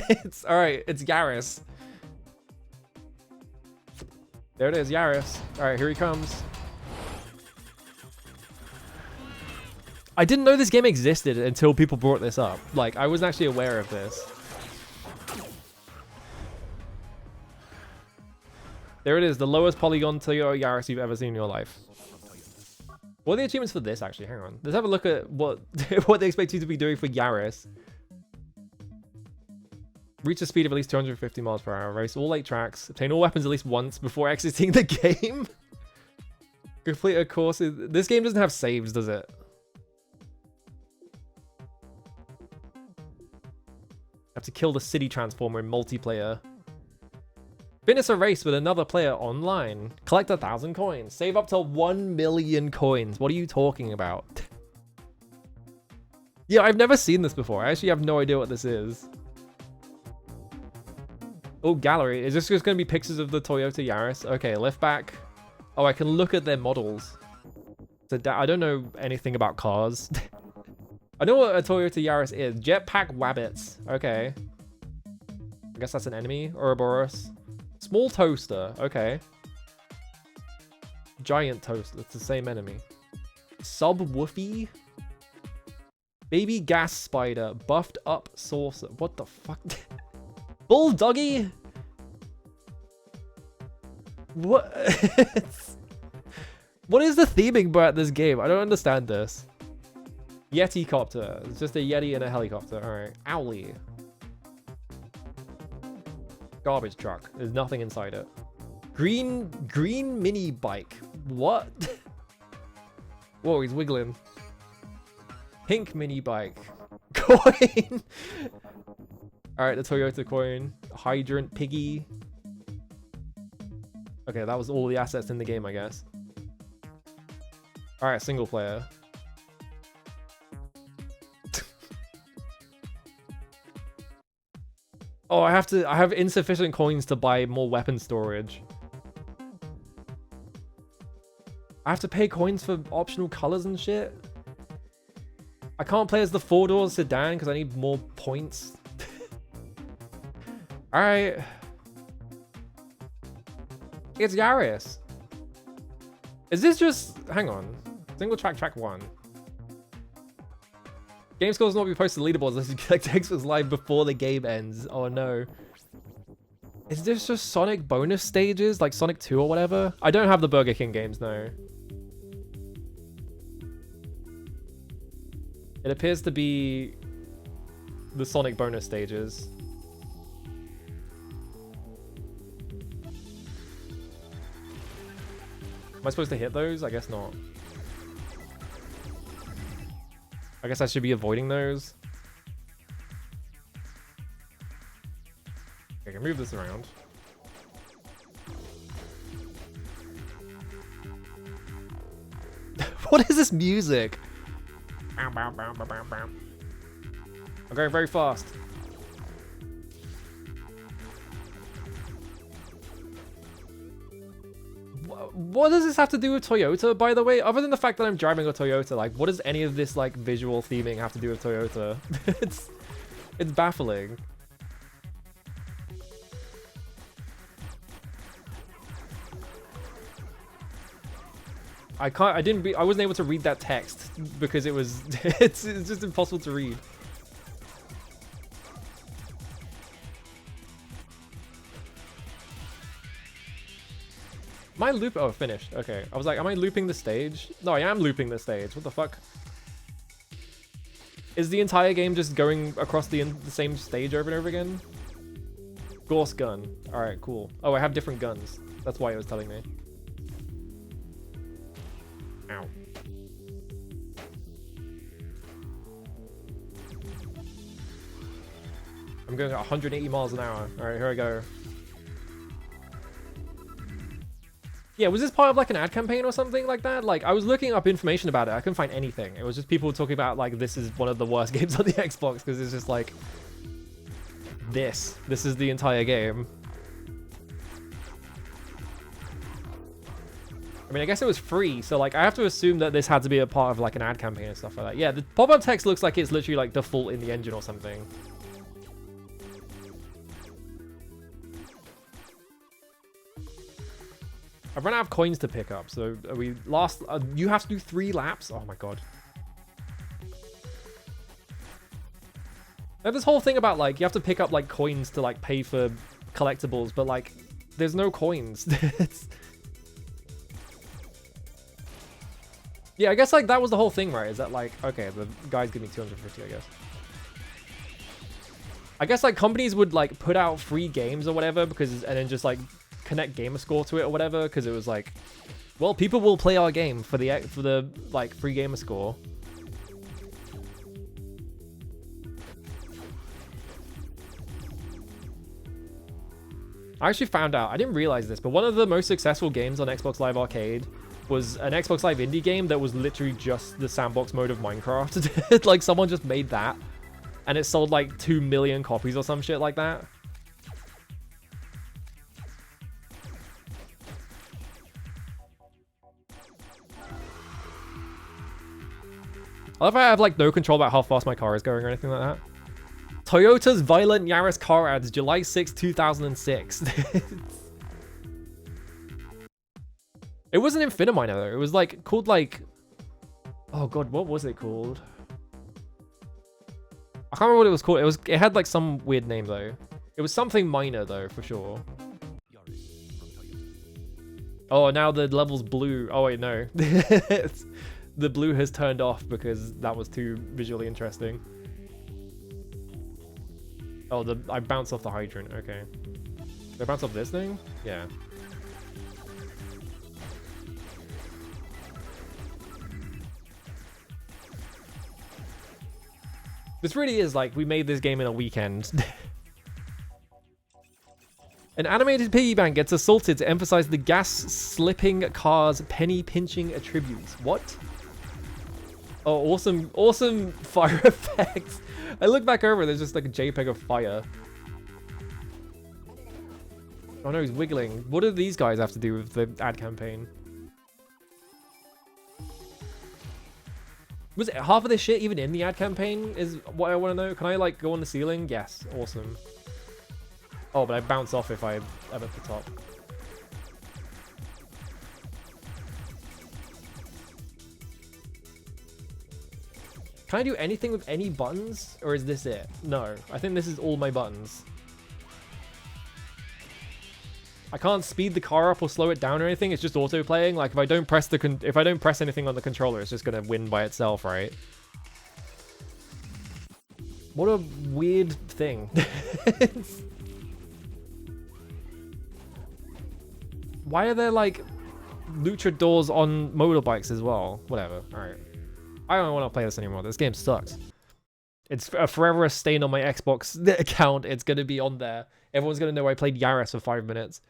It's all right. It's Yaris. There it is, Yaris. All right, here he comes. I didn't know this game existed until people brought this up. Like, I wasn't actually aware of this. There it is, the lowest polygon Toyota Yaris you've ever seen in your life. What are the achievements for this, actually? Hang on. Let's have a look at what they expect you to be doing for Yaris. Reach a speed of at least 250 miles per hour. Race all 8 tracks. Obtain all weapons at least once before exiting the game. Complete a course. This game doesn't have saves, does it? Have to kill the city transformer in multiplayer. Finish a race with another player online. Collect 1,000 coins. Save up to 1,000,000 coins. What are you talking about? Yeah, I've never seen this before. I actually have no idea what this is. Oh, gallery. Is this just going to be pictures of the Toyota Yaris? Okay, lift back. Oh, I can look at their models. So I don't know anything about cars. I know what a Toyota Yaris is. Jetpack Wabbits. Okay. I guess that's an enemy. Ouroboros. Small toaster. Okay. Giant toaster. It's the same enemy. Subwoofy. Baby gas spider. Buffed up saucer. What the fuck? Bulldoggy? What? What is the theming about this game? I don't understand this. Yeti copter. It's just a Yeti and a helicopter. Alright. Owly. Garbage truck. There's nothing inside it. Green mini bike. What? Whoa, he's wiggling. Pink mini bike. Coin. Alright, the Toyota coin. Hydrant piggy. Okay, that was all the assets in the game, I guess. Alright, single player. Oh, I have insufficient coins to buy more weapon storage. I have to pay coins for optional colors and shit. I can't play as the 4-door sedan because I need more points. Alright. It's Yaris. Is this just... Hang on. Single track 1. Game scores will not be posted to leaderboards unless you collect Xbox Live before the game ends. Oh no. Is this just Sonic bonus stages? Like Sonic 2 or whatever? I don't have the Burger King games, no. It appears to be the Sonic bonus stages. Am I supposed to hit those? I guess not. I guess I should be avoiding those. I can move this around. What is this music? I'm going very fast. What does this have to do with Toyota, by the way? Other than the fact that I'm driving a Toyota, like, what does any of this, like, visual theming have to do with Toyota? It's baffling. I wasn't able to read that text because it was, it's just impossible to read. Am I loop? Oh, finished. Okay. I was like, am I looping the stage? No, I am looping the stage. What the fuck? Is the entire game just going across the same stage over and over again? Gorse gun. Alright, cool. Oh, I have different guns. That's why it was telling me. Ow. I'm going at 180 miles an hour. Alright, here I go. Yeah, was this part of like an ad campaign or something like that? Like, I was looking up information about it. I couldn't find anything. It was just people talking about like, this is one of the worst games on the Xbox because it's just like, this is the entire game. I mean, I guess it was free, so like, I have to assume that this had to be a part of like an ad campaign and stuff like that. Yeah, the pop-up text looks like it's literally like default in the engine or something. I've run out of coins to pick up, so we lost. You have to do 3 laps. Oh my god. There's this whole thing about like you have to pick up like coins to like pay for collectibles, but like there's no coins. Yeah, I guess like that was the whole thing, right? Is that like, okay, the guys give me 250, I guess. I guess like companies would like put out free games or whatever because, and then just like connect gamerscore to it or whatever, because it was like, well, people will play our game for the like free gamerscore. I actually found out, I didn't realize this, but one of the most successful games on Xbox Live Arcade was an Xbox Live indie game that was literally just the sandbox mode of Minecraft. Like someone just made that and it sold like 2 million copies or some shit like that. I love how I have like no control about how fast my car is going or anything like that. Toyota's violent Yaris car ads, July 6, 2006. It wasn't Infiniminer though. It was like called like, oh god, what was it called? I can't remember what it was called. It had like some weird name though. It was something minor though, for sure. Oh, now the level's blue. Oh wait, no. The blue has turned off because that was too visually interesting. Oh, I bounced off the hydrant. Okay. Did I bounce off this thing? Yeah. This really is like, we made this game in a weekend. An animated piggy bank gets assaulted to emphasize the gas-slipping car's penny-pinching attributes. What? Oh, awesome fire effects. I look back over, there's just like a JPEG of fire. Oh no, he's wiggling. What do these guys have to do with the ad campaign? Was it half of this shit even in the ad campaign is what I want to know? Can I like go on the ceiling? Yes, awesome. Oh, but I bounce off if I'm at the top. Can I do anything with any buttons? Or is this it? No, I think this is all my buttons. I can't speed the car up or slow it down or anything. It's just auto playing. Like if I don't press anything on the controller, it's just gonna win by itself, right? What a weird thing. Why are there like luchadors on motorbikes as well? Whatever. All right. I don't want to play this anymore. This game sucks. It's forever a stain on my Xbox account. It's gonna be on there. Everyone's gonna know I played Yaris for 5 minutes.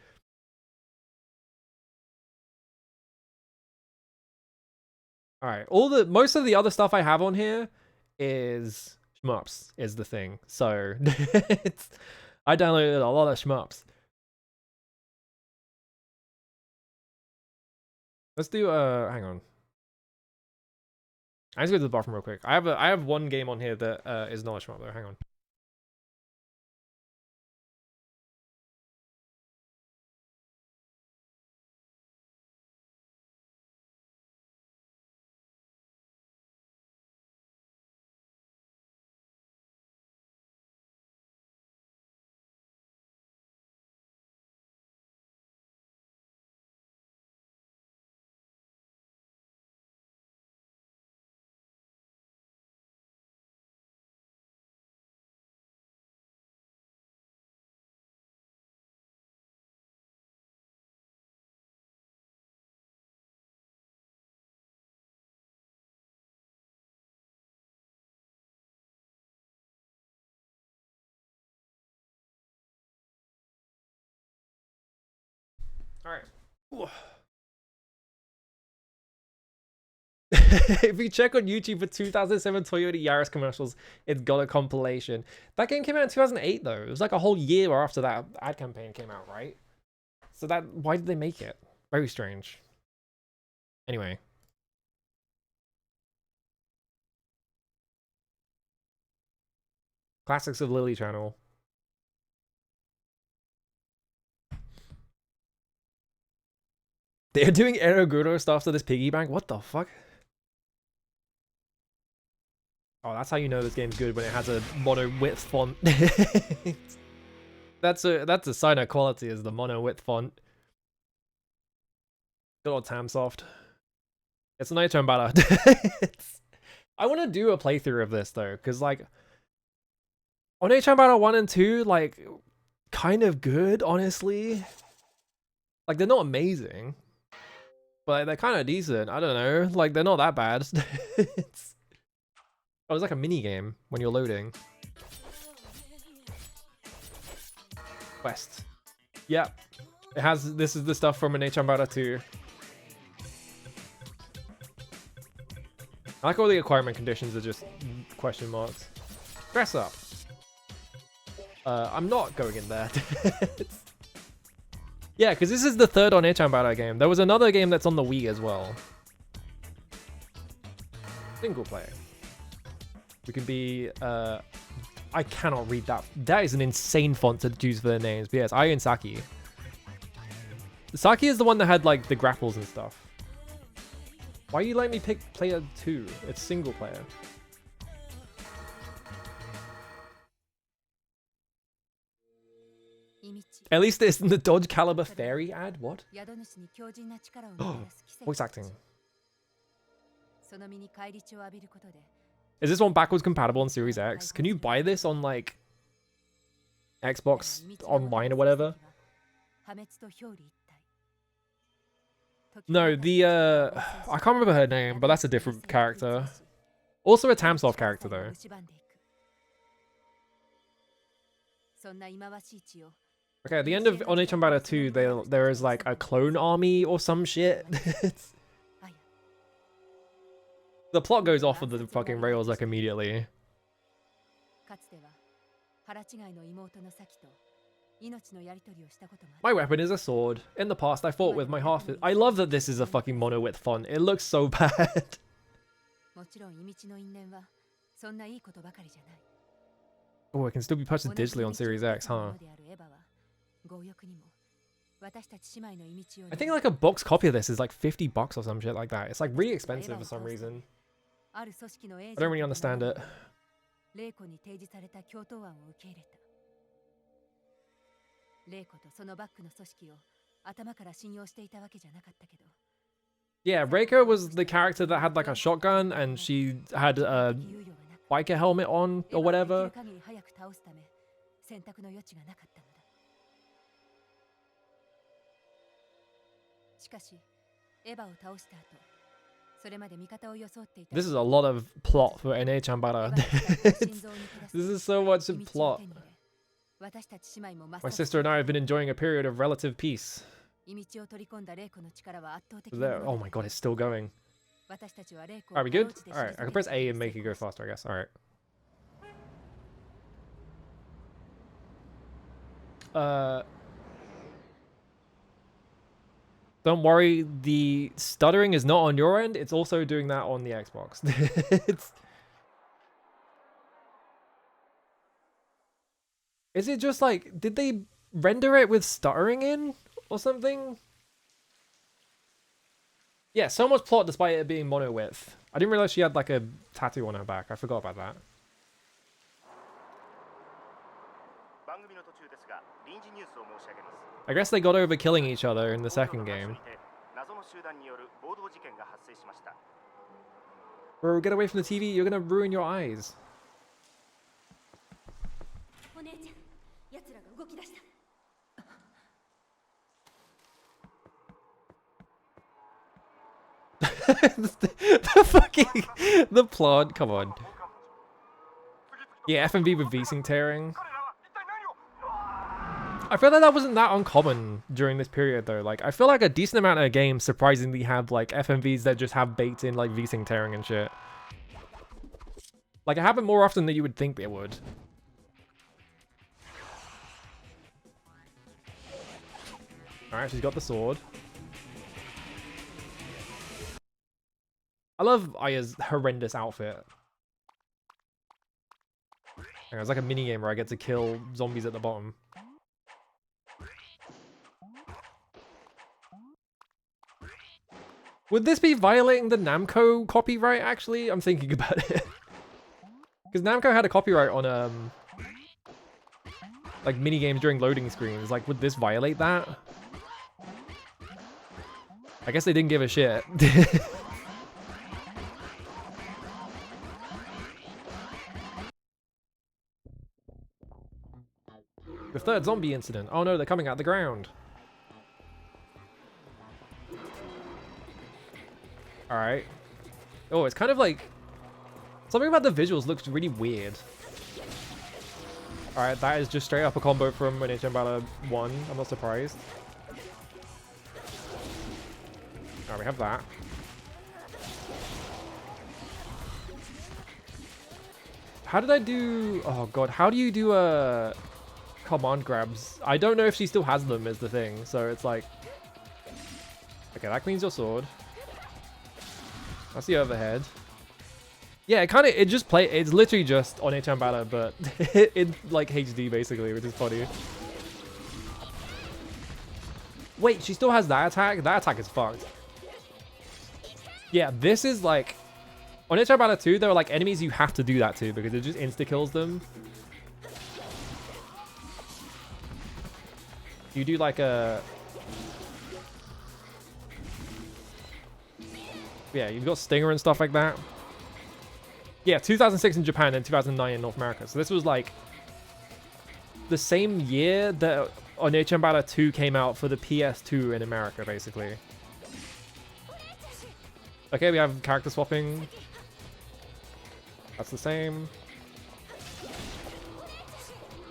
All right, most of the other stuff I have on here is shmups is the thing. So I downloaded a lot of shmups. Let's do hang on. I just go to the bathroom real quick. I have one game on here that is not a shmup though. Hang on. All right. If you check on YouTube for 2007 Toyota Yaris commercials, it's got a compilation. That game came out in 2008 though. It was like a whole year after that ad campaign came out, right? So why did they make it? Very strange. Anyway. Classics of Lily Channel. They're doing Eroguro stuff to this piggy bank? What the fuck? Oh, that's how you know this game's good, when it has a mono width font. That's a sign of quality, is the mono width font. Good old Tamsoft. It's a night-term battle. I want to do a playthrough of this though, because like on H-Time Battle 1 and 2, like kind of good, honestly. Like they're not amazing, but they're kind of decent. I don't know, like they're not that bad. Oh, it's like a mini game when you're loading. Quest. Yep. It has, this is the stuff from an H-Time Battle 2. I like all the acquirement conditions are just question marks. Dress up. I'm not going in there. Yeah, because this is the third on H-Time Battle game. There was another game that's on the Wii as well. Single player. We can be, I cannot read that. That is an insane font to choose for their names. But yes, Ai and Saki. Saki is the one that had like the grapples and stuff. Why you let me pick player 2? It's single player. At least it's in the Dodge Caliber Fairy ad? What? Voice acting. Is this one backwards compatible on Series X? Can you buy this on like Xbox Online or whatever? No, the I can't remember her name, but that's a different character. Also a Tamsoft character though. Okay, at the end of On H-Time Battle 2, there is like a clone army or some shit. The plot goes off of the fucking rails like immediately. My weapon is a sword. In the past, I fought with my half. I love that this is a fucking mono width font. It looks so bad. Oh, it can still be purchased digitally on Series X, huh? I think like a box copy of this is like $50 or some shit like that. It's like really expensive for some reason. I don't really understand it. Yeah, Reiko was the character that had like a shotgun and she had a biker helmet on or whatever. This is a lot of plot for NA Chambara. This is so much plot. My sister and I have been enjoying a period of relative peace. There. Oh my god, it's still going. Are we good? Alright, I can press A and make it go faster, I guess. Alright. Don't worry, the stuttering is not on your end, it's also doing that on the Xbox. Is it just like, did they render it with stuttering in or something? Yeah, so much plot despite it being mono width. I didn't realize she had like a tattoo on her back. I forgot about that. I guess they got over killing each other in the second game. Bro, get away from the TV, you're gonna ruin your eyes. the fucking... the plot, come on. Yeah, FMV with V-Sync tearing. I feel like that wasn't that uncommon during this period though. Like, I feel like a decent amount of games surprisingly have like FMVs that just have baked in like V-Sync tearing and shit. Like, it happened more often than you would think it would. Alright, she's got the sword. I love Aya's horrendous outfit. It's like a minigame where I get to kill zombies at the bottom. Would this be violating the Namco copyright, actually? I'm thinking about it. Because Namco had a copyright on, like, minigames during loading screens. Like, would this violate that? I guess they didn't give a shit. The third zombie incident. Oh no, they're coming out the ground. Alright. Oh, it's kind of like... something about the visuals looks really weird. Alright, that is just straight up a combo from NA Chambara 1. I'm not surprised. Alright, we have that. How did I do... oh god, how do you do a... command grabs? I don't know if she still has them is the thing, so it's like... okay, that cleans your sword. That's the overhead. Yeah, it just it's literally just on Chambara, but in like HD basically, which is funny. Wait, she still has that attack? That attack is fucked. Yeah, this is like... on Chambara 2, there are like enemies you have to do that to because it just insta-kills them. You do like a... yeah, you've got Stinger and stuff like that. Yeah, 2006 in Japan and 2009 in North America. So this was like the same year that NA Chambara 2 came out for the PS2 in America, basically. Okay, we have character swapping. That's the same.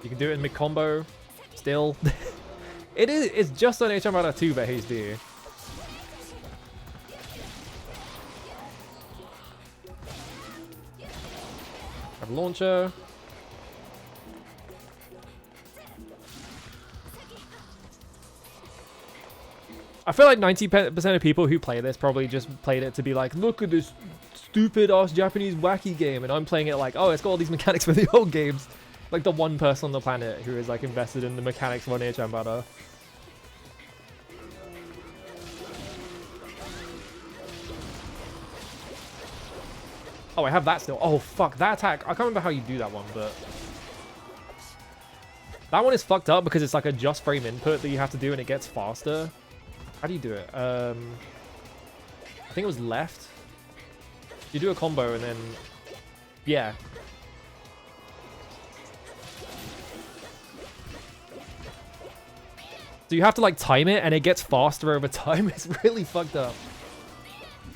You can do it in mid-combo. Still. It's just on Chambara 2 but HD. Have launcher. I feel like 90% of people who play this probably just played it to be like, look at this stupid ass Japanese wacky game, and I'm playing it like, oh, it's got all these mechanics from the old games. Like the one person on the planet who is like invested in the mechanics of NA Chambara. Oh, I have that still. Oh, fuck. That attack. I can't remember how you do that one, but... that one is fucked up because it's like a just frame input that you have to do and it gets faster. How do you do it? I think it was left. You do a combo and then... yeah. So you have to like time it and it gets faster over time. It's really fucked up.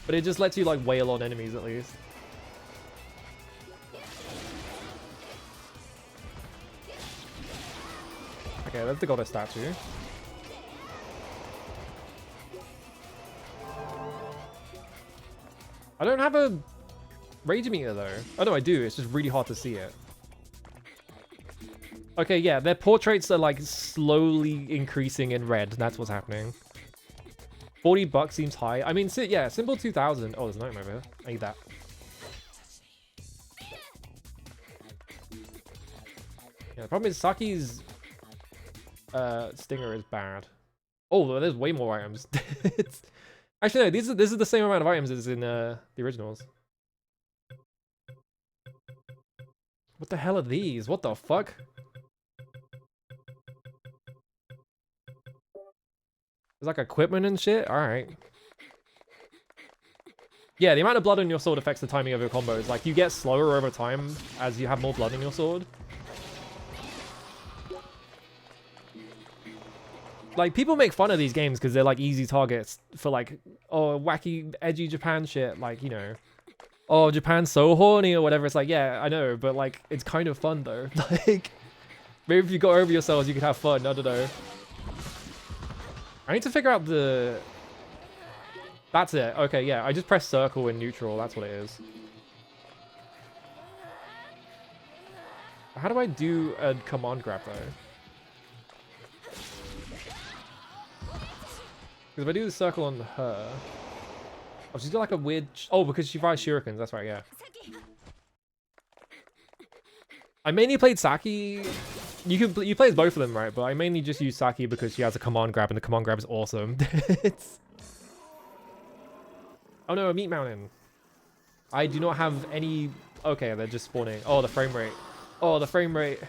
But it just lets you like wail on enemies at least. Okay, that's the goddess statue. I don't have a rage meter though. Oh no, I do. It's just really hard to see it. Okay, yeah, their portraits are like slowly increasing in red. That's what's happening. $40 seems high. I mean, yeah, Symbol 2000. Oh, there's a nightmare over here. I need that. Yeah, the problem is Saki's stinger is bad. Oh, there's way more items. Actually, no, this is the same amount of items as in the originals. What the hell are these? What the fuck? There's like equipment and shit? Alright. Yeah, the amount of blood on your sword affects the timing of your combos. Like, you get slower over time as you have more blood on your sword. Like, people make fun of these games because they're like easy targets for like, oh, wacky, edgy Japan shit. Like, you know, oh, Japan's so horny or whatever. It's like, yeah, I know, but like, it's kind of fun though. Like, maybe if you got over yourselves, you could have fun. I don't know. I need to figure out the... That's it. Okay, yeah. I just press circle in neutral. That's what it is. How do I do a command grab, though? Because if I do the circle on her... Oh, she's got like a weird... Oh, because she fires shurikens. That's right, yeah. I mainly played Saki... You play as both of them, right? But I mainly just use Saki because she has a command grab, and the command grab is awesome. It's... Oh no, a meat mountain. I do not have any... Okay, they're just spawning. Oh, the frame rate. Oh, the frame rate.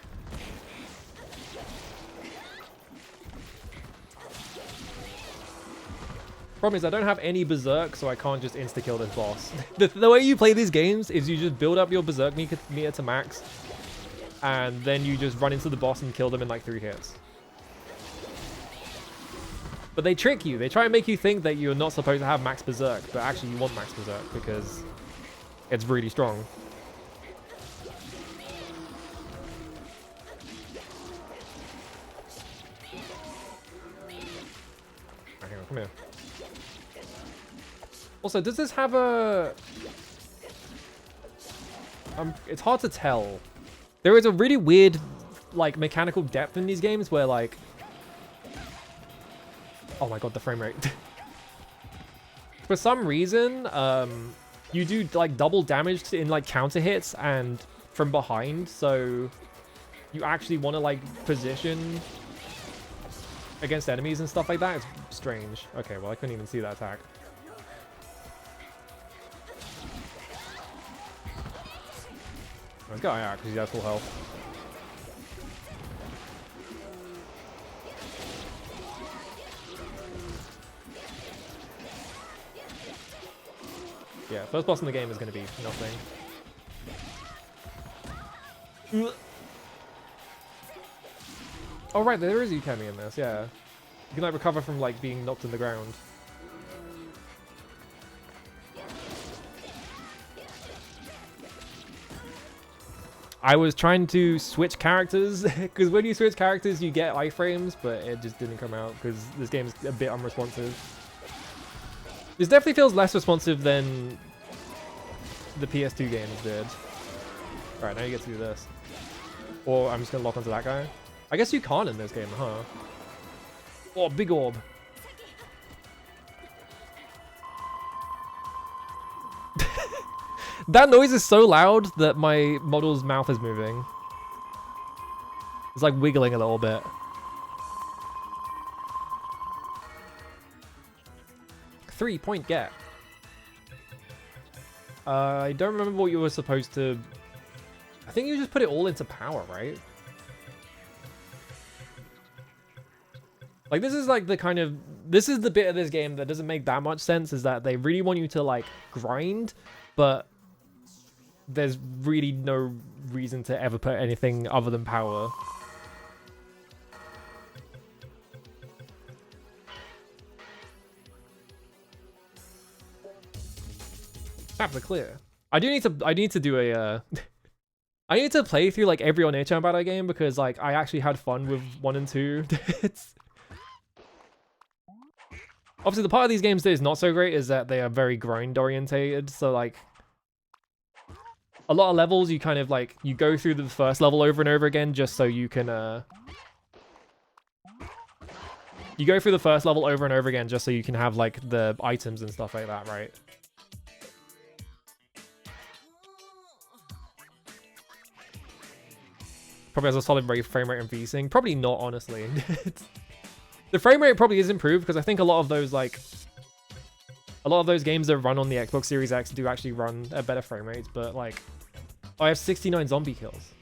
Problem is I don't have any berserk, so I can't just insta-kill this boss. The way you play these games is you just build up your berserk meter to max, and then you just run into the boss and kill them in like 3 hits. But they trick you. They try and make you think that you're not supposed to have max berserk, but actually you want max berserk because it's really strong. Hang on, come here. Also, does this have a... it's hard to tell. There is a really weird, like, mechanical depth in these games where, like... Oh my god, the frame rate. For some reason, you do, like, double damage in, like, counter hits and from behind, so you actually want to, like, position against enemies and stuff like that. It's strange. Okay, well, I couldn't even see that attack. Let's go, yeah, because he has full health. Yeah, first boss in the game is going to be nothing. Oh right, there is Ukemi in this, yeah. You can like recover from like being knocked in the ground. I was trying to switch characters, because when you switch characters you get iframes, but it just didn't come out because this game's a bit unresponsive. This definitely feels less responsive than the PS2 games did. Alright, now you get to do this. Or I'm just going to lock onto that guy. I guess you can't in this game, huh? Oh, big orb. That noise is so loud that my model's mouth is moving. It's like wiggling a little bit. Three-point get. I don't remember what you were supposed to... I think you just put it all into power, right? Like, this is like the kind of... This is the bit of this game that doesn't make that much sense, is that they really want you to, like, grind, but there's really no reason to ever put anything other than power. Maps are clear. I need to do a I need to play through like every Onechan Battle game because like I actually had fun with 1 and 2. It's obviously the part of these games that is not so great is that they are very grind orientated. So like a lot of levels you kind of like you go through the first level over and over again just so you can you go through the first level over and over again just so you can have like the items and stuff like that, right? Probably has a solid frame rate and VSync. Probably not, honestly. The frame rate probably is improved because I think a lot of those games that run on the Xbox Series X do actually run at better frame rates. But like, I have 69 zombie kills.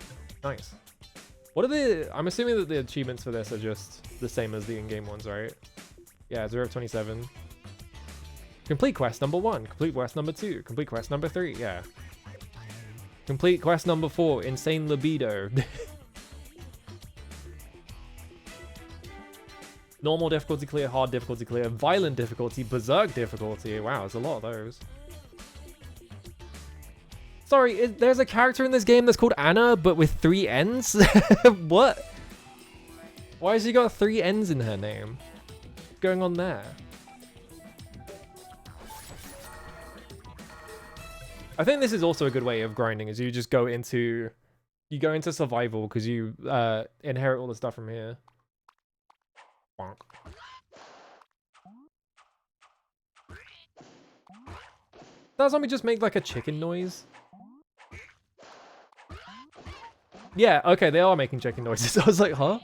Nice. What are the? I'm assuming that the achievements for this are just the same as the in-game ones, right? Yeah, 0 of 27. Complete quest number 1. Complete quest number 2. Complete quest number 3. Yeah. Complete quest number 4. Insane libido. Normal difficulty clear, hard difficulty clear, violent difficulty, berserk difficulty. Wow, there's a lot of those. Sorry, there's a character in this game that's called Anna, but with 3 N's? What? Why has she got 3 N's in her name? What's going on there? I think this is also a good way of grinding, is you just go into survival because you inherit all the stuff from here. Bonk. That zombie just make like a chicken noise? Yeah, okay, they are making chicken noises. I was like, huh?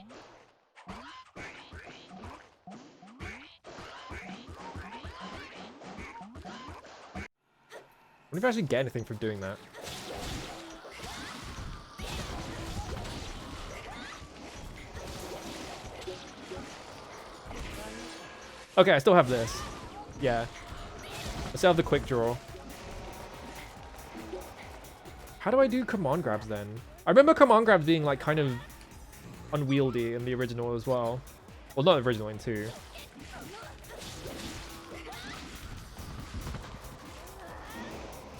I wonder if I actually get anything from doing that. Okay, I still have this. Yeah. I still have the quick draw. How do I do command grabs then? I remember command grabs being like kind of unwieldy in the original as well. Well, not the original, in 2.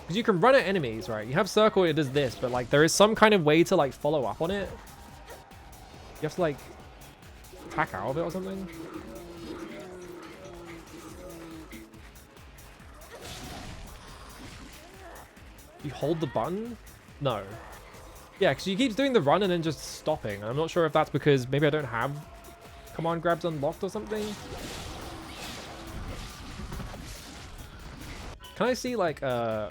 Because you can run at enemies, right? You have circle, it does this, but like there is some kind of way to like follow up on it. You have to like attack out of it or something. You hold the button? No. Yeah, because he keeps doing the run and then just stopping. I'm not sure if that's because maybe I don't have command grabs unlocked or something. Can I see like oh,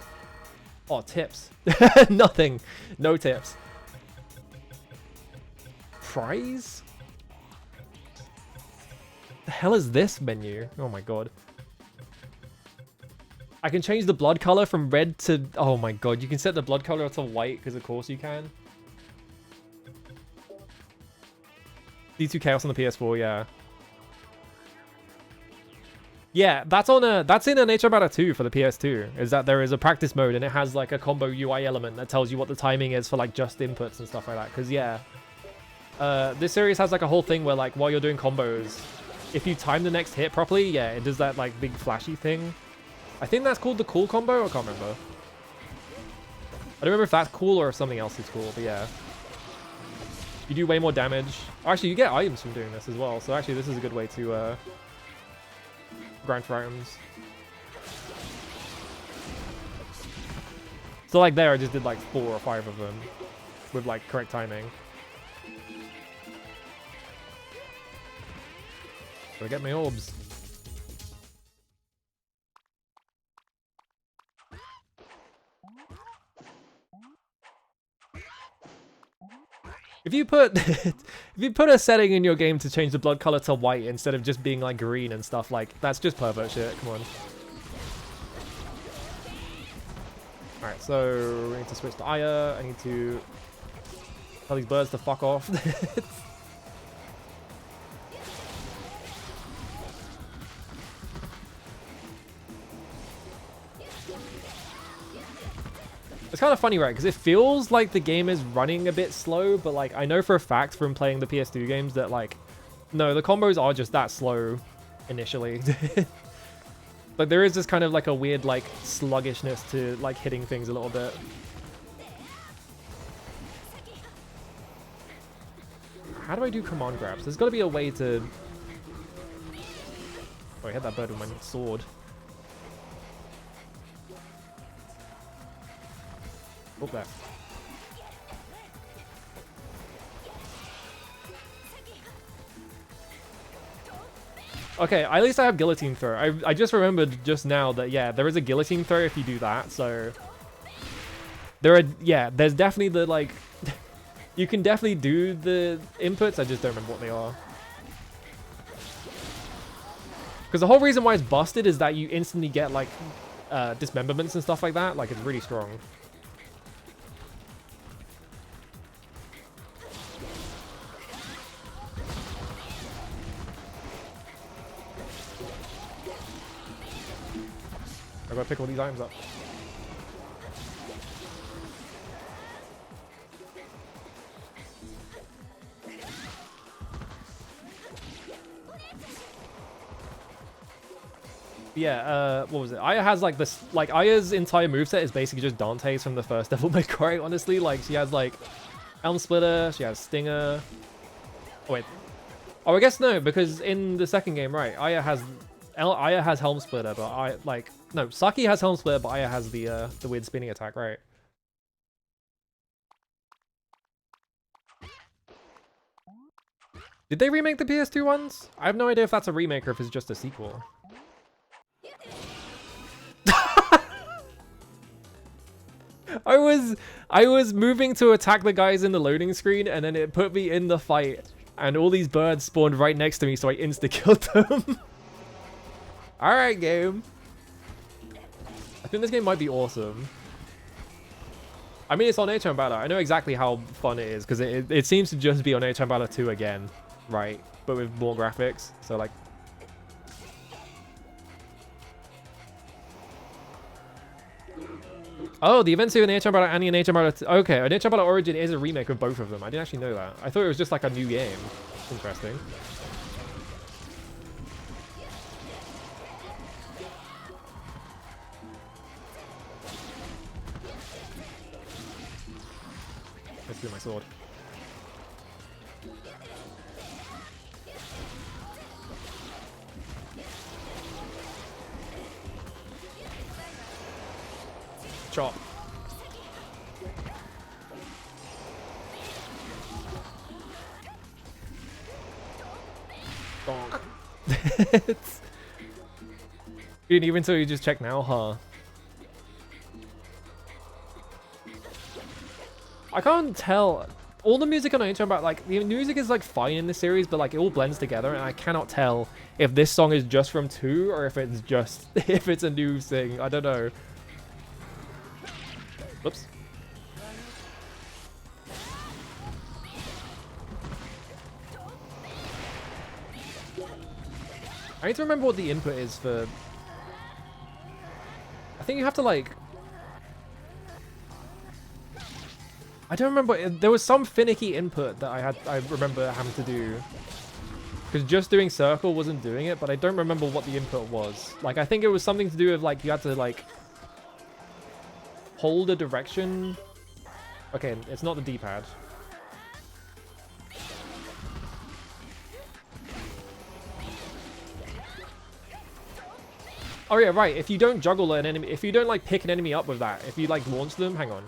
tips? Nothing. No tips. Prize? The hell is this menu? Oh my god. I can change the blood color from red to... Oh my god, you can set the blood color to white, because of course you can. D2 Chaos on the PS4, yeah. Yeah, that's in a Nature Matter 2 for the PS2, is that there is a practice mode and it has like a combo UI element that tells you what the timing is for like just inputs and stuff like that, because yeah. This series has like a whole thing where like while you're doing combos, if you time the next hit properly, yeah, it does that like big flashy thing. I think that's called the cool combo. I can't remember. I don't remember if that's cool or if something else is cool, but yeah. You do way more damage. Actually, you get items from doing this as well. So actually, this is a good way to grind for items. So like there, I just did like 4 or 5 of them with like correct timing. So I get my orbs. If you put a setting in your game to change the blood color to white instead of just being like green and stuff, like that's just pervert shit. Come on. All right, so we need to switch to Aya. I need to tell these birds to fuck off. It's kind of funny, right? Because it feels like the game is running a bit slow, but like I know for a fact from playing the PS2 games that like, no, the combos are just that slow initially. Like there is this kind of like a weird like sluggishness to like hitting things a little bit. How do I do command grabs? There's got to be a way to... Oh, I hit that bird with my sword. Oh, there. Okay, at least I have guillotine throw. I just remembered just now that, yeah, there is a guillotine throw if you do that, so... There are... Yeah, there's definitely the, like... You can definitely do the inputs, I just don't remember what they are. Because the whole reason why it's busted is that you instantly get, like, dismemberments and stuff like that. Like, it's really strong. I gotta pick all these items up. Yeah, what was it? Aya has like this, like Aya's entire moveset is basically just Dante's from the first Devil May Cry, honestly. Like she has like Elm Splitter, she has Stinger. Oh, wait. Oh, I guess no, because in the second game, right, Aya has Helm Splitter, but Saki has Helm Splitter, but Aya has the weird spinning attack, right? Did they remake the PS2 ones? I have no idea if that's a remake or if it's just a sequel. I was moving to attack the guys in the loading screen, and then it put me in the fight, and all these birds spawned right next to me, so I insta-killed them. Alright, game. I think this game might be awesome. I mean, it's on H-Time Battle. I know exactly how fun it is, because it seems to just be on H-Time Battle 2 again, right? But with more graphics, so like... Oh, the events in H-Time Battle and in H-Time Battle 2. Okay, an H-Time Battle Origin is a remake of both of them. I didn't actually know that. I thought it was just like a new game. Interesting. Let's do my sword. Chop. Donk. You didn't even so you just check now, huh? I can't tell. All the music on H-Time Battle, like, the music is, like, fine in this series, but, like, it all blends together, and I cannot tell if this song is just from 2, or if it's just, if it's a new thing. I don't know. Whoops. I need to remember what the input is for... I think you have to, like... I don't remember. There was some finicky input that I remember having to do. Because just doing circle wasn't doing it, but I don't remember what the input was. Like, I think it was something to do with, like, you had to, like... hold a direction. Okay, it's not the D-pad. Oh yeah, right. If you don't juggle an enemy, if you don't like pick an enemy up with that, if you like launch them, hang on.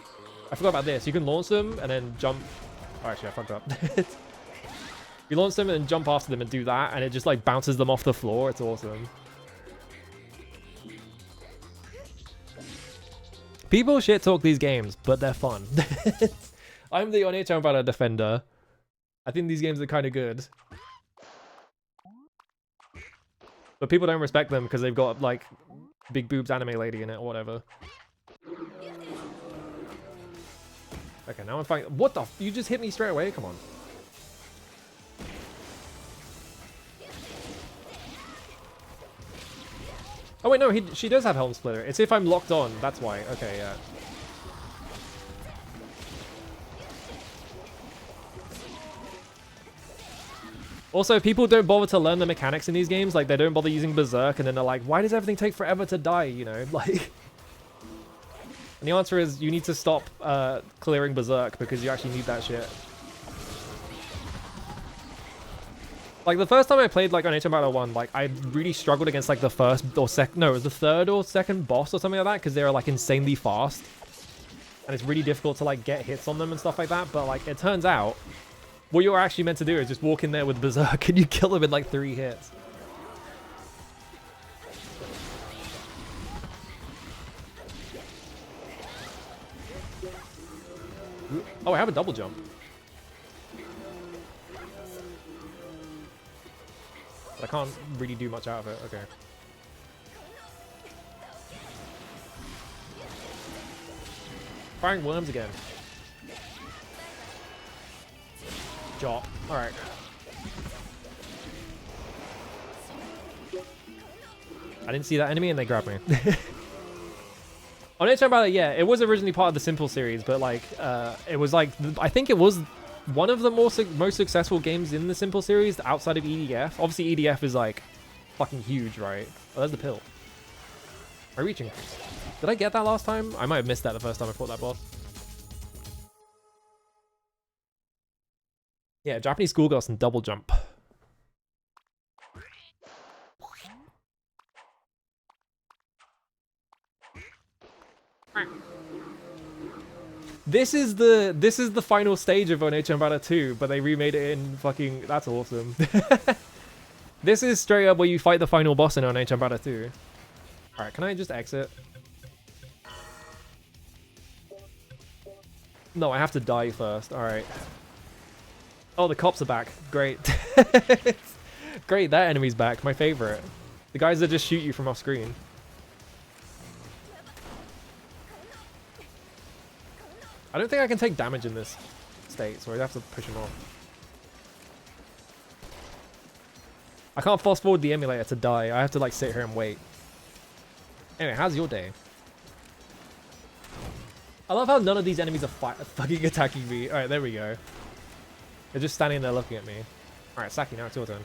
I forgot about this. You can launch them and then jump. Oh, actually, I fucked up. You launch them and then jump after them and do that, and it just like bounces them off the floor. It's awesome. People shit talk these games, but they're fun. I'm the H-Time Battle defender. I think these games are kind of good. But people don't respect them because they've got, like, big boobs anime lady in it or whatever. Okay, now I'm fighting. What the f— you just hit me straight away? Come on. Oh wait, no, she does have Helm Splitter. It's if I'm locked on, that's why. Okay, yeah. Also, people don't bother to learn the mechanics in these games. Like, they don't bother using Berserk, and then they're like, why does everything take forever to die, you know? Like... And the answer is, you need to stop clearing Berserk, because you actually need that shit. Like, the first time I played, like, on HM Battle 1, like, I really struggled against, like, the first or second... No, it was the third or second boss or something like that, because they were, like, insanely fast. And it's really difficult to, like, get hits on them and stuff like that. But, like, it turns out, what you're actually meant to do is just walk in there with Berserk and you kill them in, like, 3 hits. Oh, I have a double jump. But I can't really do much out of it. Okay. Firing worms again. Drop. Alright. I didn't see that enemy and they grabbed me. On HM Battle, yeah, it was originally part of the Simple series, but like, it was like, I think it was one of the most successful games in the Simple series outside of EDF. Obviously, EDF is like fucking huge, right? Oh, there's the pill. Am I reaching? Did I get that last time? I might have missed that the first time I fought that boss. Yeah, Japanese schoolgirls and double jump. This is the final stage of HM Battle 2, but they remade it in fucking... That's awesome. This is straight up where you fight the final boss in HM Battle 2. Alright, can I just exit? No, I have to die first. Alright. Oh, the cops are back. Great. Great, that enemy's back. My favorite. The guys that just shoot you from off screen. I don't think I can take damage in this state, so I have to push him off. I can't fast forward the emulator to die. I have to like sit here and wait. Anyway, how's your day? I love how none of these enemies are fucking attacking me. Alright, there we go. They're just standing there looking at me. Alright, Saki, now it's your turn.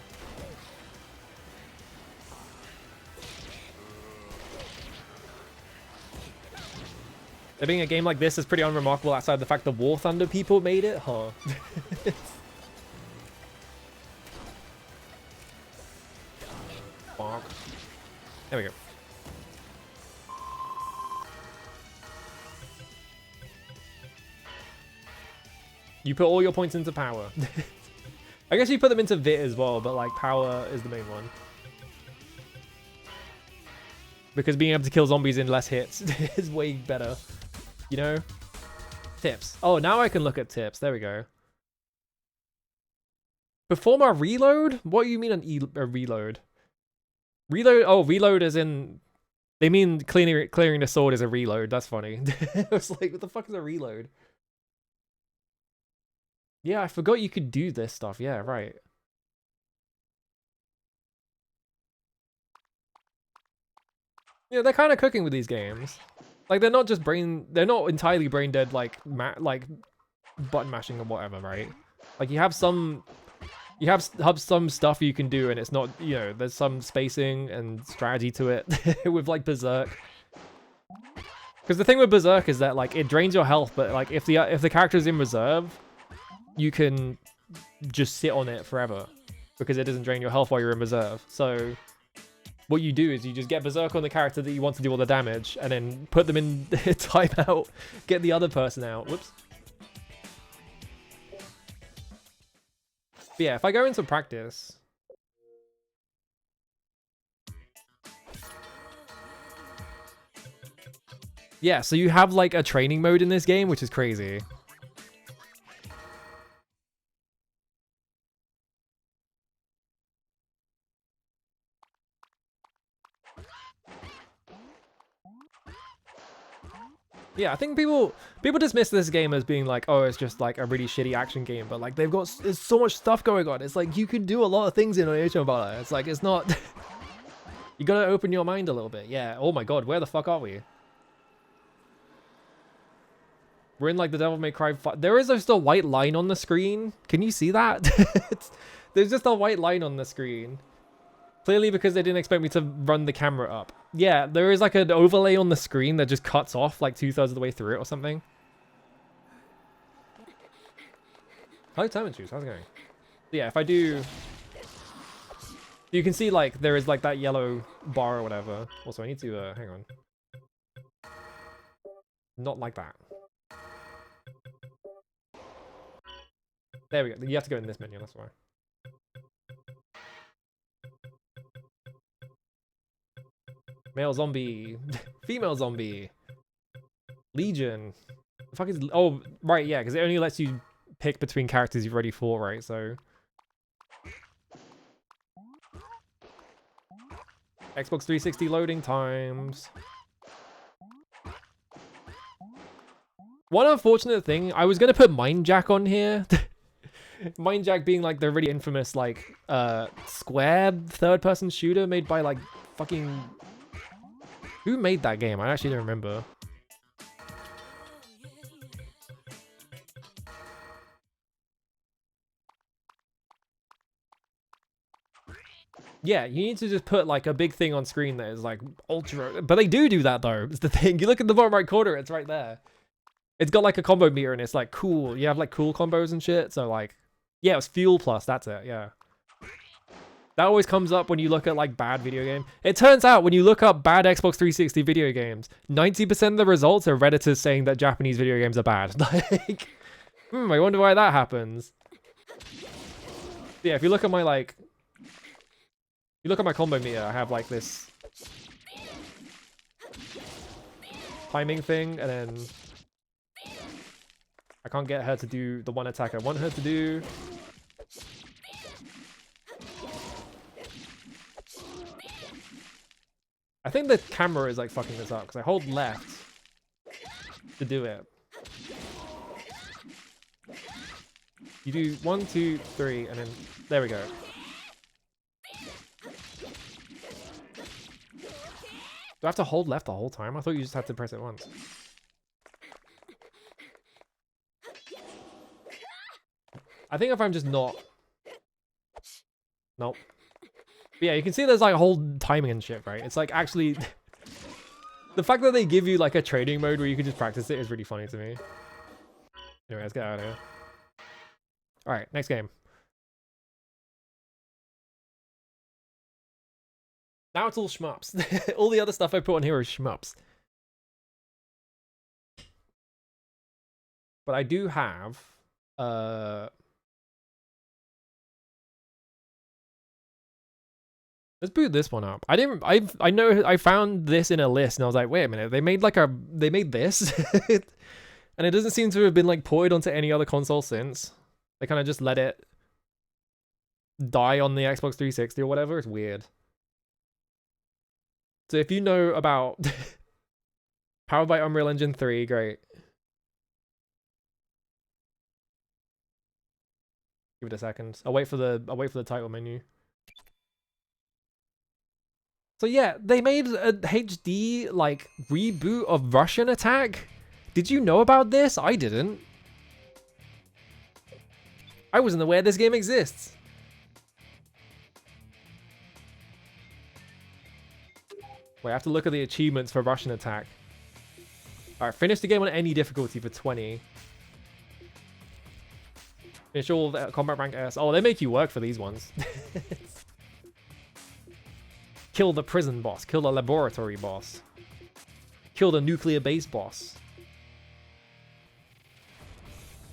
There being a game like this is pretty unremarkable outside the fact the War Thunder people made it, huh? Bonk. There we go. You put all your points into power. I guess you put them into Vit as well, but like power is the main one. Because being able to kill zombies in less hits is way better. You know? Tips. Oh, now I can look at tips. There we go. Perform a reload? What do you mean a reload? Reload? Oh, reload as in... They mean clearing the sword is a reload. That's funny. I was like, what the fuck is a reload? Yeah, I forgot you could do this stuff. Yeah, right. Yeah, they're kind of cooking with these games. Like, they're not entirely brain dead, like button mashing or whatever, right? Like, you have some stuff you can do, and it's not, you know, there's some spacing and strategy to it with like Berserk. Because the thing with Berserk is that like it drains your health, but like if the character's in reserve, you can just sit on it forever because it doesn't drain your health while you're in reserve. So what you do is you just get Berserk on the character that you want to do all the damage, and then put them in timeout, get the other person out. Whoops. But yeah, if I go into practice... Yeah, so you have like a training mode in this game, which is crazy. Yeah, I think people dismiss this game as being like, oh, it's just like a really shitty action game, but like there's so much stuff going on. It's like you can do a lot of things in HM Battle. It's like it's not. You gotta open your mind a little bit. Yeah. Oh my god, where the fuck are we? We're in like the Devil May Cry 5. There is just a white line on the screen. Can you see that? There's just a white line on the screen. Clearly because they didn't expect me to run the camera up. Yeah, there is like an overlay on the screen that just cuts off like 2/3 of the way through it or something. Hello, Termin Shoes. How's it going? Yeah, if I do... You can see like there is like that yellow bar or whatever. Also, I need to... hang on. Not like that. There we go. You have to go in this menu, that's why. Male zombie. Female zombie. Legion. The fuck is... Oh, right, yeah, because it only lets you pick between characters you've already fought, right? So... Xbox 360 loading times. One unfortunate thing, I was going to put Mind Jack on here. Mind Jack being like the really infamous like Square third-person shooter made by like fucking... Who made that game? I actually don't remember. Yeah, you need to just put like a big thing on screen that is like ultra... But they do that though, it's the thing. You look at the bottom right corner, it's right there. It's got like a combo meter and it's like cool. You have like cool combos and shit. So like, yeah, it was Fuel Plus. That's it. Yeah. That always comes up when you look at like bad video game. It turns out when you look up bad Xbox 360 video games, 90% of the results are Redditors saying that Japanese video games are bad. Like, I wonder why that happens. Yeah, if you look at my like, you look at my combo meter, I have like this timing thing and then I can't get her to do the one attack I want her to do. I think the camera is like fucking this up because I hold left to do it. You do 1, 2, 3, and then there we go. Do I have to hold left the whole time? I thought you just had to press it once. I think if I'm just not... Nope. But yeah, you can see there's like a whole timing and shit, right? It's like actually... The fact that they give you like a training mode where you can just practice it is really funny to me. Anyway, let's get out of here. Alright, next game. Now it's all shmups. All the other stuff I put on here is shmups. But I do have... Let's boot this one up. I know I found this in a list and I was like, wait a minute, they made this? And it doesn't seem to have been like ported onto any other console since. They kind of just let it die on the Xbox 360 or whatever. It's weird. So if you know about powered by Unreal Engine 3, great. Give it a second. I'll wait for the title menu. So yeah, they made a HD like reboot of Russian Attack. Did you know about this? I didn't. I wasn't aware this game exists. Wait, I have to look at the achievements for Russian Attack. Alright, finish the game on any difficulty for 20. Finish all the combat rank S. Oh, they make you work for these ones. Kill the prison boss. Kill the laboratory boss. Kill the nuclear base boss.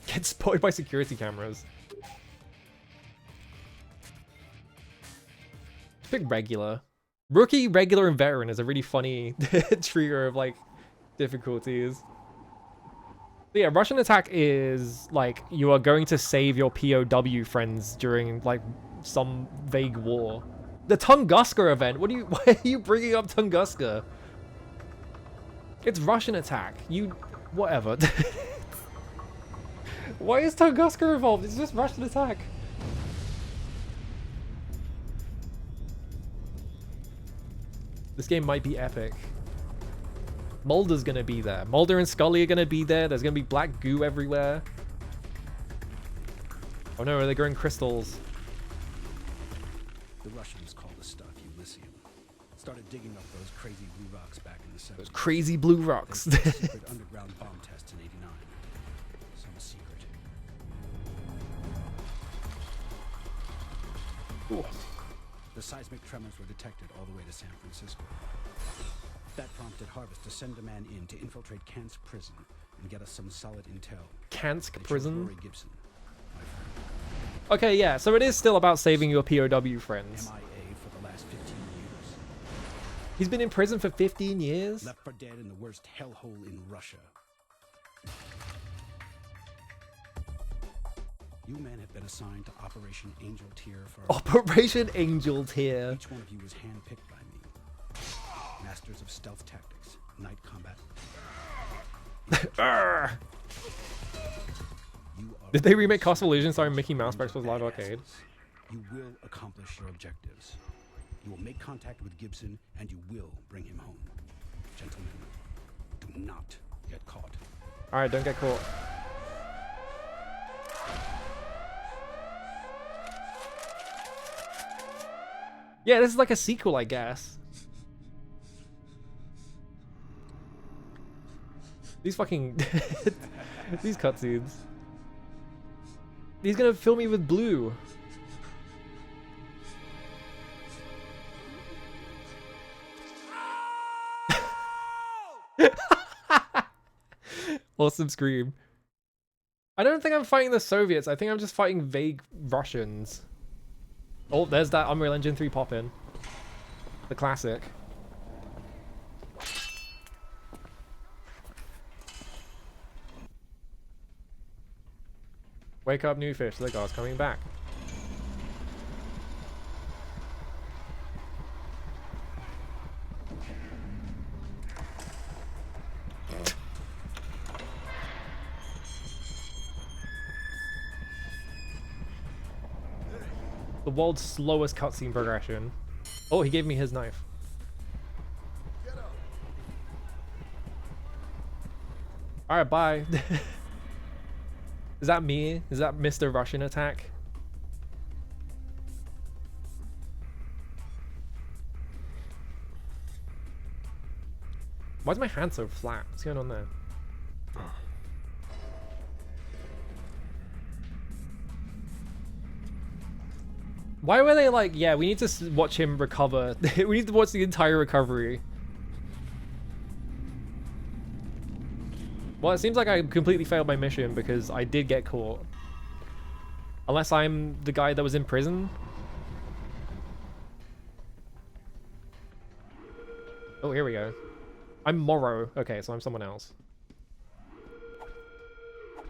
Get spotted by security cameras. Pick regular. Rookie, regular, and veteran is a really funny trio of like difficulties. But yeah, Russian Attack is like you are going to save your POW friends during like some vague war. The Tunguska event. Why are you bringing up Tunguska? It's Russian Attack. Whatever. Why is Tunguska involved? It's just Russian Attack. This game might be epic. Mulder's gonna be there. Mulder and Scully are gonna be there. There's gonna be black goo everywhere. Oh no, are they growing crystals? The Russians call the stuff Elysium. Started digging up those crazy blue rocks back in the 70s. Those crazy blue They rocks. did secret underground bomb tests in '89. Some secret. Ooh. The seismic tremors were detected all the way to San Francisco. That prompted Harvest to send a man in to infiltrate Kant's prison and get us some solid intel. Kansk They chose prison. Rory Gibson, my friend. Okay, yeah, so it is still about saving your POW friends. MIA for the last 15 years. He's been in prison for 15 years? Left for dead in the worst hellhole in Russia. You men have been assigned to Operation Angel Tear for... Operation Angel Tear. Each one of you was handpicked by me. Masters of stealth tactics, night combat. Arrgh. You are Did they remake Castle Illusion starring Mickey Mouse Breakfast Live Arcade? You will accomplish your objectives. You will make contact with Gibson, and you will bring him home. Gentlemen, do not get caught. Alright, don't get caught. Yeah, this is like a sequel, I guess. These fucking... These cutscenes. He's gonna fill me with blue. Awesome scream. I don't think I'm fighting the Soviets. I think I'm just fighting vague Russians. Oh, there's that Unreal Engine 3 pop-in. The classic. Wake up, new fish. The god's coming back. The world's slowest cutscene progression. Oh, he gave me his knife. Alright, bye. Is that me? Is that Mr. Russian attack? Why is my hand so flat? What's going on there? Why were they like, yeah, we need to watch him recover. We need to watch the entire recovery. Well, it seems like I completely failed my mission because I did get caught. Unless I'm the guy that was in prison. Oh, here we go. I'm Morrow. Okay, so I'm someone else.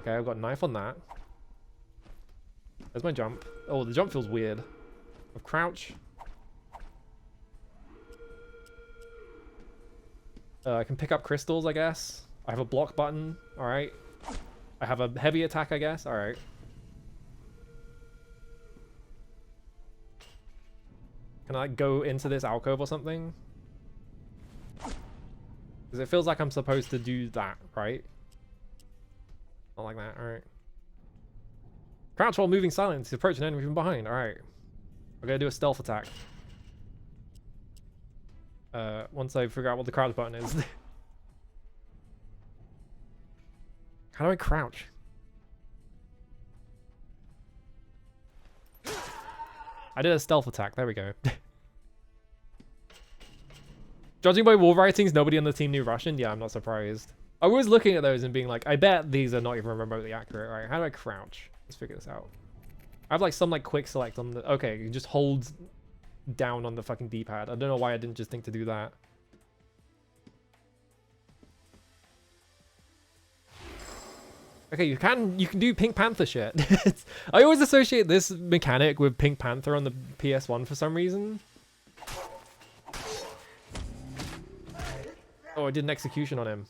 Okay, I've got a knife on that. There's my jump. Oh, the jump feels weird. Of crouch. I can pick up crystals, I guess. I have a block button. Alright. I have a heavy attack, I guess. Alright. Can I go into this alcove or something? Because it feels like I'm supposed to do that, right? Not like that. Alright. Crouch while moving silence. Approach an enemy from behind. Alright. We're gonna do a stealth attack. Once I figure out what the crouch button is. How do I crouch? I did a stealth attack. There we go. Judging by wall writings, nobody on the team knew Russian. Yeah, I'm not surprised. I was looking at those and being like, I bet these are not even remotely accurate. All right, how do I crouch? Let's figure this out. I have like some like quick select on the... Okay, you just hold down on the fucking D-pad. I don't know why I didn't just think to do that. Okay, you can do Pink Panther shit. I always associate this mechanic with Pink Panther on the PS1 for some reason. Oh, I did an execution on him.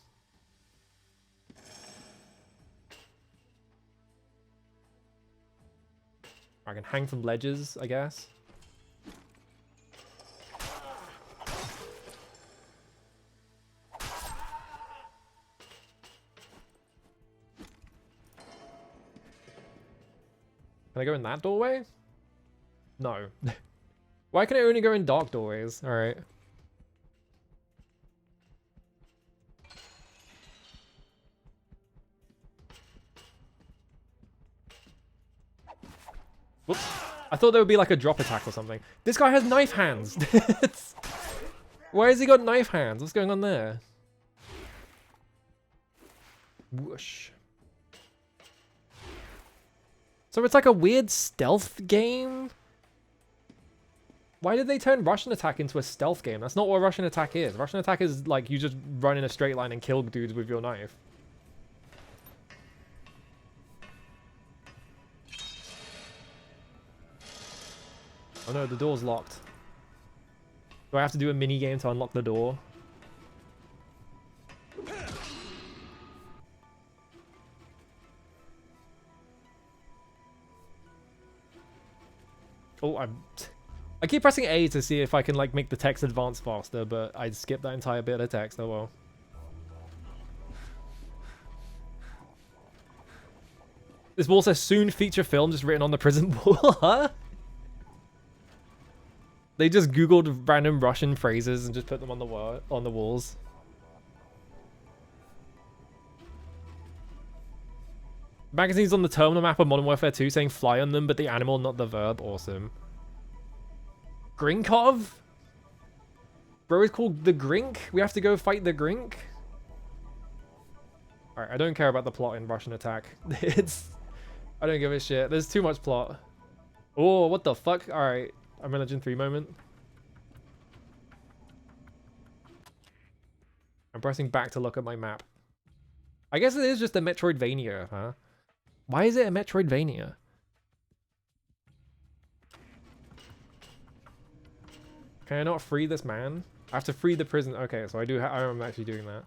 I can hang from ledges, I guess. Can I go in that doorway? No. Why can I only go in dark doorways? Alright. Whoops. I thought there would be like a drop attack or something. This guy has knife hands. Why has he got knife hands? What's going on there? Whoosh. So it's like a weird stealth game? Why did they turn Russian Attack into a stealth game? That's not what Russian Attack is. Russian Attack is like you just run in a straight line and kill dudes with your knife. Oh no, the door's locked. Do I have to do a mini game to unlock the door? Oh, I keep pressing A to see if I can like make the text advance faster, but I skipped that entire bit of text. Oh well. This wall says soon feature film just written on the prison wall. Huh? They just googled random Russian phrases and just put them on the walls. Magazines on the terminal map of Modern Warfare 2 saying fly on them, but the animal, not the verb. Awesome. Grinkov? Bro is called the Grink? We have to go fight the Grink? Alright, I don't care about the plot in Russian Attack. I don't give a shit. There's too much plot. Oh, what the fuck? Alright. I'm in Legend 3 moment. I'm pressing back to look at my map. I guess it is just a Metroidvania, huh? Why is it a Metroidvania? Can I not free this man? I have to free the prison. Okay, so I'm actually doing that.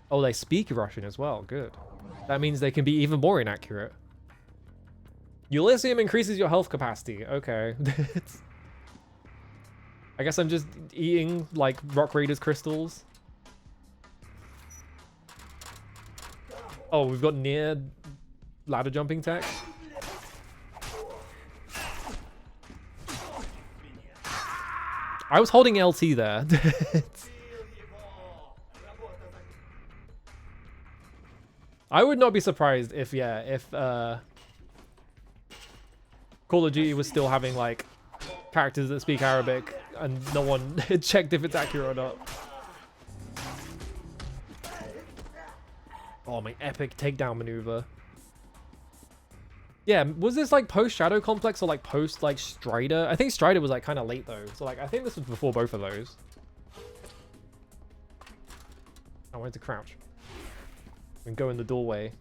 Oh, they speak Russian as well. Good. That means they can be even more inaccurate. Ulysses increases your health capacity. Okay. I guess I'm just eating, like, Rock Raiders crystals. Oh, we've got near ladder jumping tech. I was holding LT there. I would not be surprised if, Call of Duty was still having, like, characters that speak Arabic and no one checked if it's accurate or not. Oh, my epic takedown maneuver. Yeah, was this like post Shadow Complex or like post like Strider? I think Strider was like kind of late though. So like I think this was before both of those. I wanted to crouch and go in the doorway.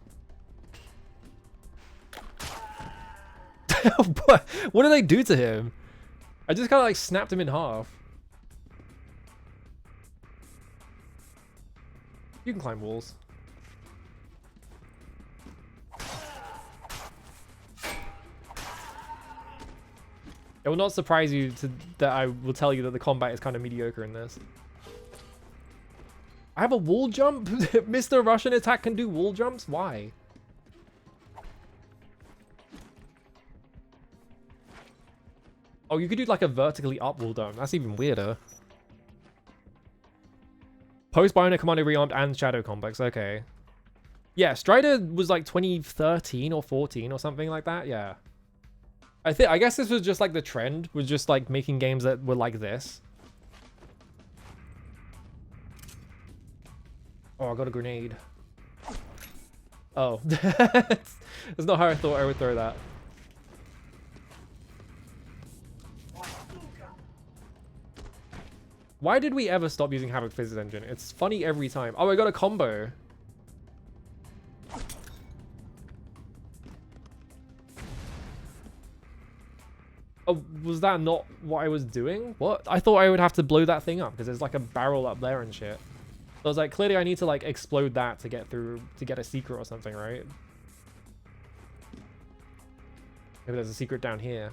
What did they do to him? I just kind of like snapped him in half. You can climb walls. It will not surprise you that I will tell you that the combat is kind of mediocre in this. I have a wall jump? Mr. Russian Attack can do wall jumps? Why? Oh, you could do like a vertically up wall jump. That's even weirder. Post Bionic Commando Rearmed and Shadow Complex. Okay. Yeah, Strider was like 2013 or 14 or something like that. Yeah. I guess this was just like the trend, was just like making games that were like this. Oh, I got a grenade. Oh. That's not how I thought I would throw that. Why did we ever stop using Havoc Physics Engine? It's funny every time. Oh, I got a combo. Oh, was that not what I was doing? What? I thought I would have to blow that thing up because there's like a barrel up there and shit. So I was like, clearly I need to like explode that to get through, to get a secret or something, right? Maybe there's a secret down here.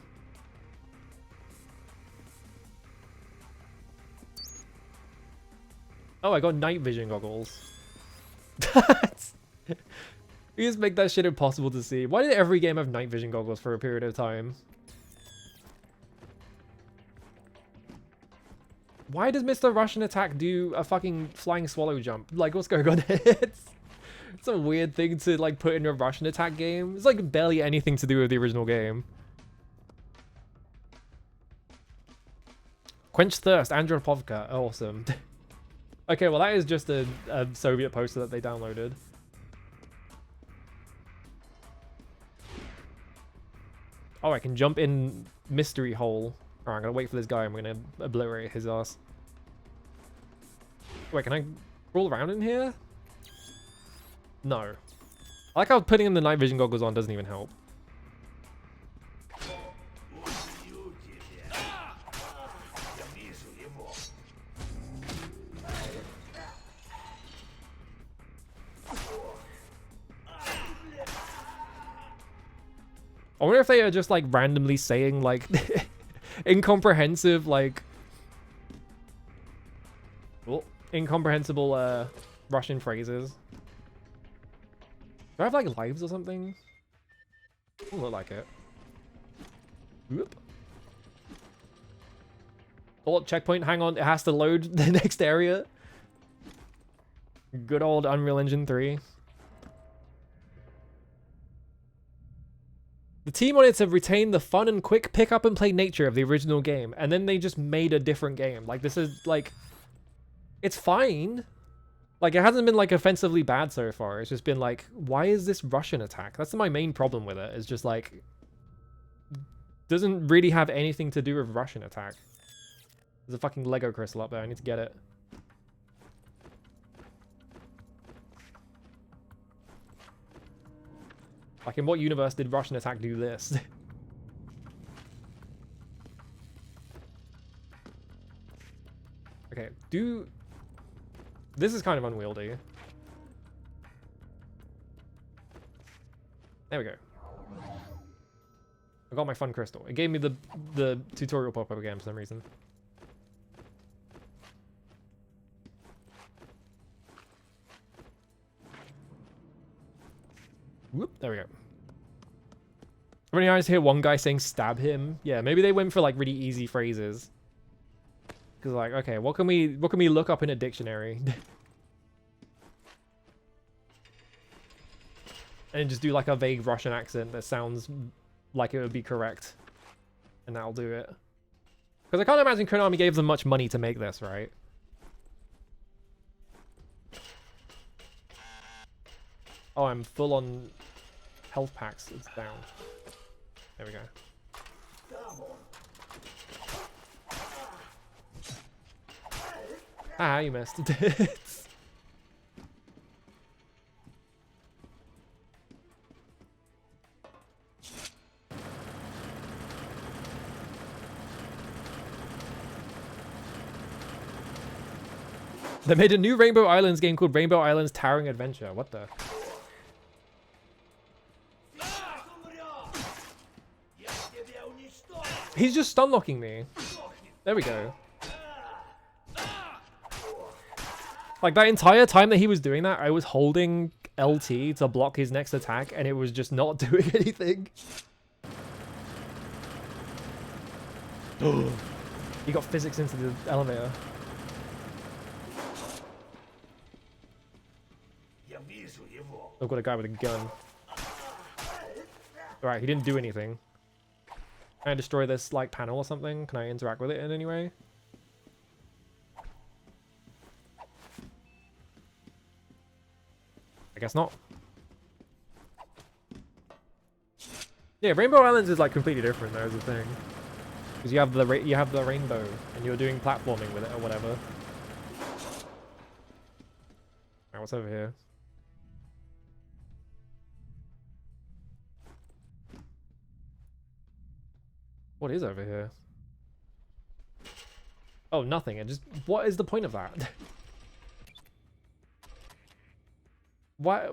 Oh, I got night vision goggles. You just make that shit impossible to see. Why did every game have night vision goggles for a period of time? Why does Mr. Russian Attack do a fucking flying swallow jump? Like, what's going on here? It's a weird thing to, like, put in a Russian Attack game. It's, like, barely anything to do with the original game. Quench Thirst, Andropovka. Awesome. Okay, well, that is just a Soviet poster that they downloaded. Oh, I can jump in Mystery Hole. Alright, I'm gonna wait for this guy. I'm gonna obliterate his ass. Wait, can I crawl around in here? No. I like how putting in the night vision goggles on doesn't even help. I wonder if they are just like randomly saying like incomprehensive like incomprehensible Russian phrases. Do I have like lives or something? Doesn't look like it. Whoop. Oh, checkpoint, hang on, it has to load the next area. Good old Unreal Engine 3. The team wanted to retain the fun and quick pick up and play nature of the original game, and then they just made a different game. Like, this is, like, it's fine. Like, it hasn't been, like, offensively bad so far. It's just been, like, why is this Russian Attack? That's my main problem with it. It's just, like, doesn't really have anything to do with Russian Attack. There's a fucking Lego crystal up there. I need to get it. Like, in what universe did Russian Attack do this? Okay, this is kind of unwieldy. There we go. I got my fun crystal. It gave me the tutorial pop-up again for some reason. Whoop, there we go. Really nice to hear one guy saying stab him. Yeah, maybe they went for like really easy phrases. Cause like, okay, what can we look up in a dictionary? And just do like a vague Russian accent that sounds like it would be correct. And that'll do it. Because I can't imagine Konami gave them much money to make this, right? Oh, I'm full on health packs. It's down. There we go. Ah, you missed. They made a new Rainbow Islands game called Rainbow Islands Towering Adventure. What the? He's just stun locking me. There we go. Like, that entire time that he was doing that, I was holding LT to block his next attack, and it was just not doing anything. He got physics into the elevator. I've got a guy with a gun. Alright, he didn't do anything. Can I destroy this, like, panel or something? Can I interact with it in any way? I guess not. Yeah, Rainbow Islands is, like, completely different, though, is the thing. Because you have the rainbow, and you're doing platforming with it or whatever. Alright, what's over here? What is over here? Oh, nothing. It just... What is the point of that? Why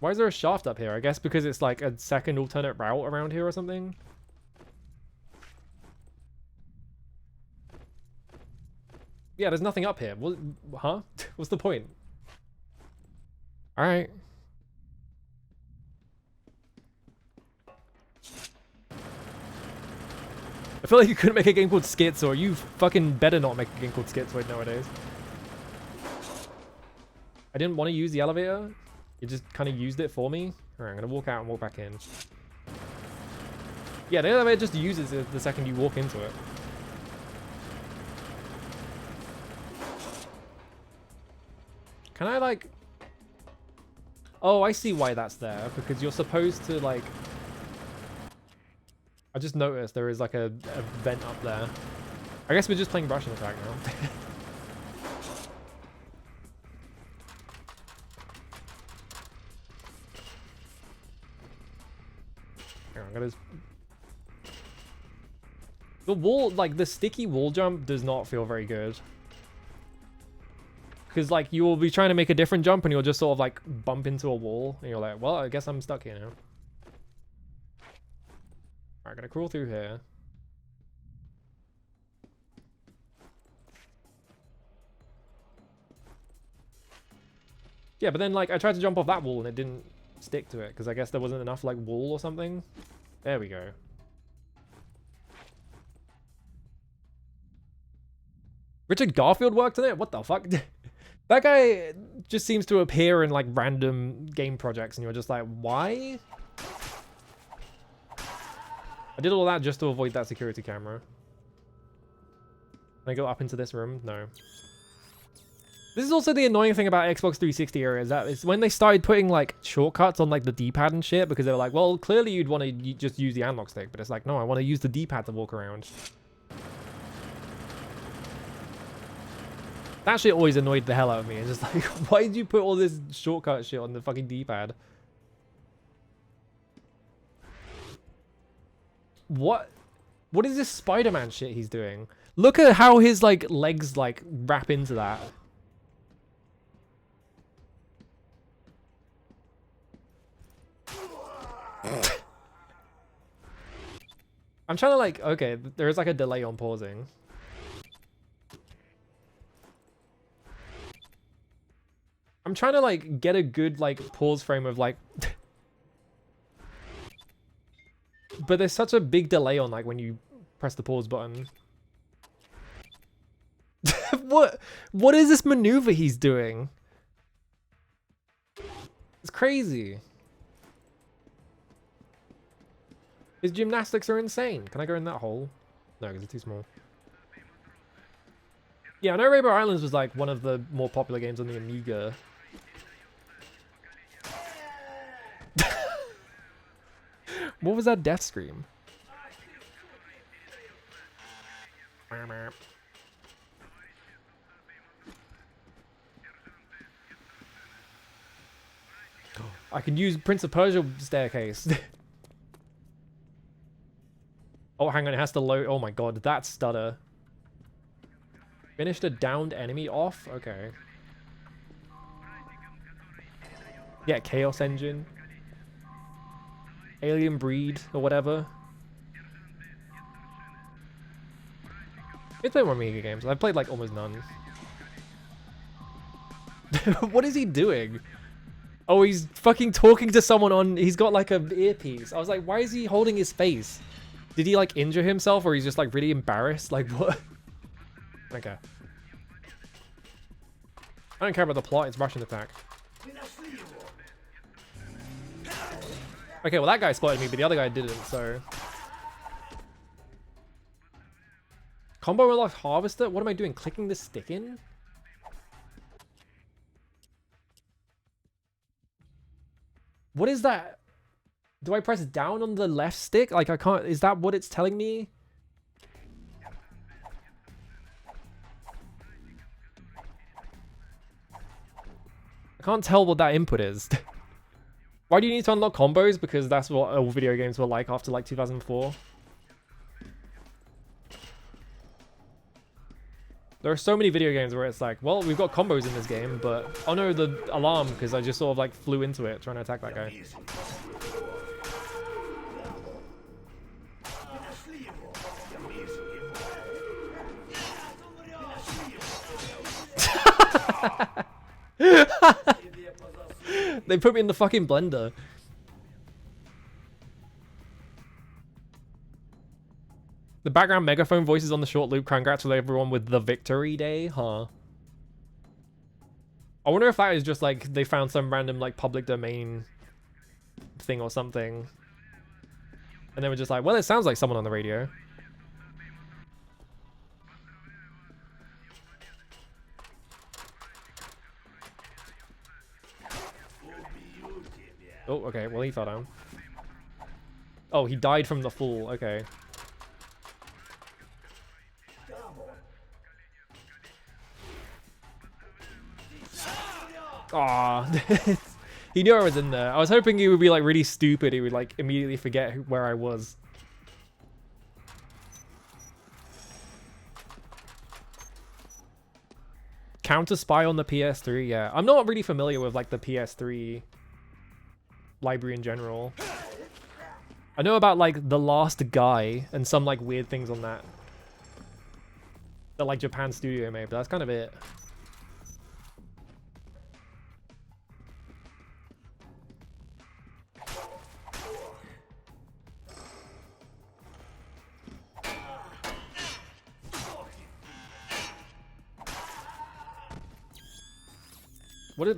is there a shaft up here? I guess because it's like a second alternate route around here or something? Yeah, there's nothing up here. What, huh? What's the point? Alright. I feel like you couldn't make a game called Schizoid. You fucking better not make a game called Schizoid nowadays. I didn't want to use the elevator. It just kind of used it for me. Alright, I'm gonna walk out and walk back in. Yeah, the elevator just uses it the second you walk into it. Can I, like... Oh, I see why that's there. Because you're supposed to, like... I just noticed there is, like, a vent up there. I guess we're just playing Russian attack now. Here, I'm gonna... The wall, like, the sticky wall jump does not feel very good. Because, like, you will be trying to make a different jump and you'll just sort of, like, bump into a wall. And you're like, well, I guess I'm stuck here now. Alright, gonna crawl through here. Yeah, but then, like, I tried to jump off that wall and it didn't stick to it. Because I guess there wasn't enough, like, wall or something. There we go. Richard Garfield worked on it? What the fuck? That guy just seems to appear in, like, random game projects, and you're just like, why? I did all that just to avoid that security camera. Can I go up into this room? No. This is also the annoying thing about Xbox 360 era, is that it's when they started putting, like, shortcuts on, like, the D-pad and shit, because they were like, well, clearly you'd want to just use the analog stick, but it's like, no, I want to use the D-pad to walk around. That shit always annoyed the hell out of me. It's just like, why did you put all this shortcut shit on the fucking D-pad? What is this Spider-Man shit he's doing? Look at how his, like, legs, like, wrap into that. I'm trying to, like, okay, there is, like, a delay on pausing. I'm trying to, like, get a good, like, pause frame of, like... But there's such a big delay on, like, when you press the pause button. What is this maneuver he's doing? It's crazy. His gymnastics are insane. Can I go in that hole? No, because it's too small. Yeah, I know Rainbow Islands was, like, one of the more popular games on the Amiga. What was that death scream? I can use Prince of Persia staircase. Oh, hang on, it has to load. Oh my god, that stutter. Finished a downed enemy off? Okay. Yeah, Chaos Engine. Alien Breed, or whatever. It's played more Amiga games. I've played, like, almost none. What is he doing? Oh, he's fucking talking to someone on... He's got, like, an earpiece. I was like, why is he holding his face? Did he, like, injure himself, or he's just, like, really embarrassed? Like, what? Okay. I don't care about the plot. It's Russian attack. Okay, well, that guy spotted me, but the other guy didn't, so... Combo unlocked Harvester? What am I doing? Clicking the stick in? What is that? Do I press down on the left stick? Like, I can't... Is that what it's telling me? I can't tell what that input is. Why do you need to unlock combos? Because that's what all video games were like after, like, 2004. There are so many video games where it's like, well, we've got combos in this game, but... Oh no, the alarm, because I just sort of, like, flew into it trying to attack that guy. They put me in the fucking blender. The background megaphone voices on the short loop congratulate everyone with the victory day, huh? I wonder if that is just like they found some random like public domain thing or something. And they were just like, well, it sounds like someone on the radio. Oh, okay, well he fell down. Oh, he died from the fall, okay. Aw, he knew I was in there. I was hoping he would be like really stupid. He would like immediately forget where I was. Counter Spy on the PS3, yeah. I'm not really familiar with like the PS3 library in general. I know about like The Last Guy and some like weird things on that. That like Japan Studio made, but that's kind of it.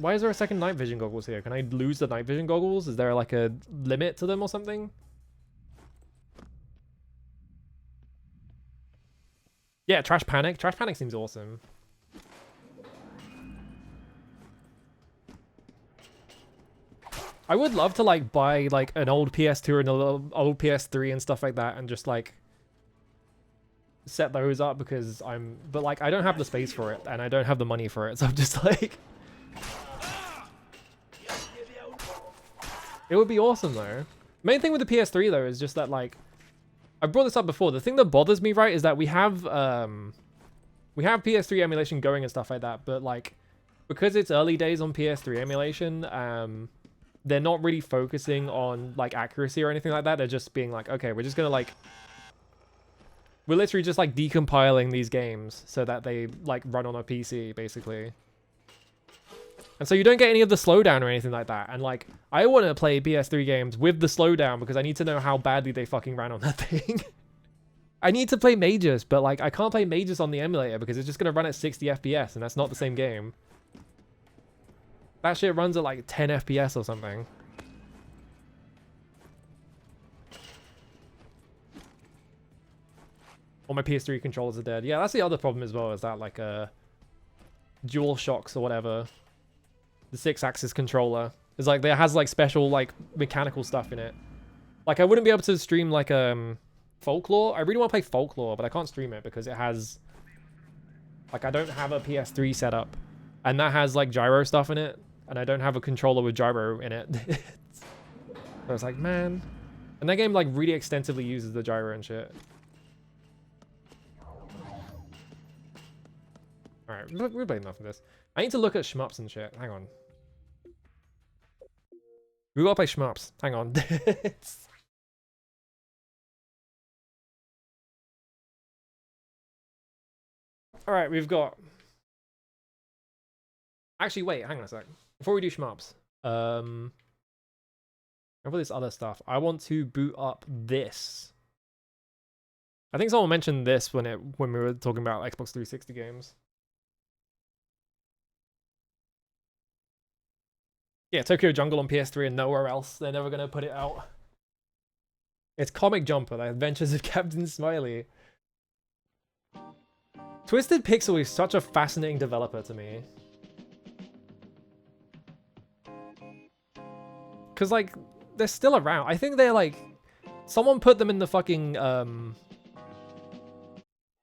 Why is there a second night vision goggles here? Can I lose the night vision goggles? Is there like a limit to them or something? Yeah, Trash Panic. Trash Panic seems awesome. I would love to like buy like an old PS2 and an old PS3 and stuff like that and just like set those up because but like I don't have the space for it and I don't have the money for it, so I'm just like it would be awesome though. Main thing with the PS3 though is just that like I brought this up before. The thing that bothers me, right, is that we have PS3 emulation going and stuff like that, but like because it's early days on PS3 emulation, they're not really focusing on like accuracy or anything like that. They're just being like, okay, we're literally just like decompiling these games so that they like run on a PC basically. And so you don't get any of the slowdown or anything like that. And like, I want to play PS3 games with the slowdown because I need to know how badly they fucking ran on that thing. I need to play Magus, but like, I can't play Magus on the emulator because it's just going to run at 60 FPS and that's not the same game. That shit runs at like 10 FPS or something. All my PS3 controllers are dead. Yeah, that's the other problem as well, is that like DualShocks or whatever. The 6-axis controller is like, there has like special like mechanical stuff in it. Like I wouldn't be able to stream like Folklore. I really want to play Folklore, but I can't stream it because it has like, I don't have a PS3 setup and that has like gyro stuff in it and I don't have a controller with gyro in it. So I was like, man. And that game like really extensively uses the gyro and shit. Alright, we're playing enough of this. I need to look at shmups and shit. Hang on. We gotta play shmups. Hang on. Alright, we've got... Actually, wait, hang on a sec. Before we do shmups, and for this other stuff, I want to boot up this. I think someone mentioned this when we were talking about Xbox 360 games. Yeah, Tokyo Jungle on PS3 and nowhere else. They're never going to put it out. It's Comic Jumper, The Adventures of Captain Smiley. Twisted Pixel is such a fascinating developer to me. Because, like, they're still around. I think they're, like... Someone put them in the fucking,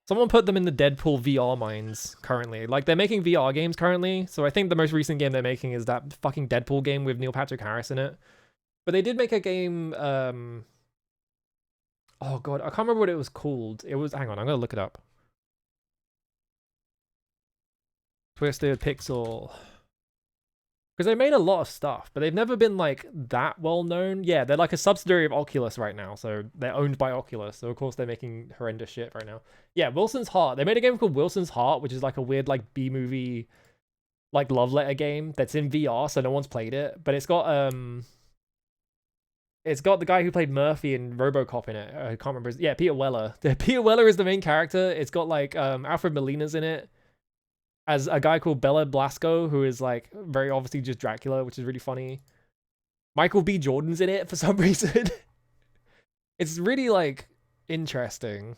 Someone put them in the Deadpool VR mines currently. Like, they're making VR games currently, so I think the most recent game they're making is that fucking Deadpool game with Neil Patrick Harris in it. But they did make a game, oh god, I can't remember what it was called. It was, hang on, I'm gonna look it up. Twisted Pixel. Because they made a lot of stuff, but they've never been, like, that well known. Yeah, they're like a subsidiary of Oculus right now, so they're owned by Oculus, so of course they're making horrendous shit right now. Yeah, Wilson's Heart. They made a game called Wilson's Heart, which is like a weird, like, B-movie, like love letter game that's in VR, so no one's played it, but it's got the guy who played Murphy in RoboCop in it. I can't remember his, yeah, Peter Weller. Peter Weller is the main character. It's got like Alfred Molina's in it as a guy called Bella Blasco, who is like very obviously just Dracula, which is really funny. Michael B. Jordan's in it for some reason. It's really like interesting.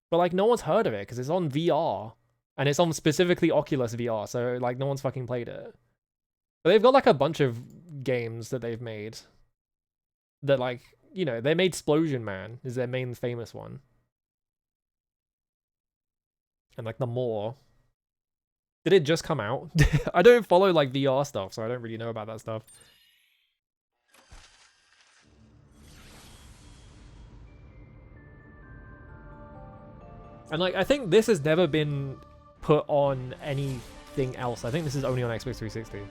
But like no one's heard of it because it's on VR. And it's on specifically Oculus VR, so like no one's fucking played it. But they've got like a bunch of games that they've made. That like, you know, they made Splosion Man is their main famous one. And like the more. Did it just come out? I don't follow like VR stuff, so I don't really know about that stuff. And like I think this has never been put on anything else. I think this is only on Xbox 360.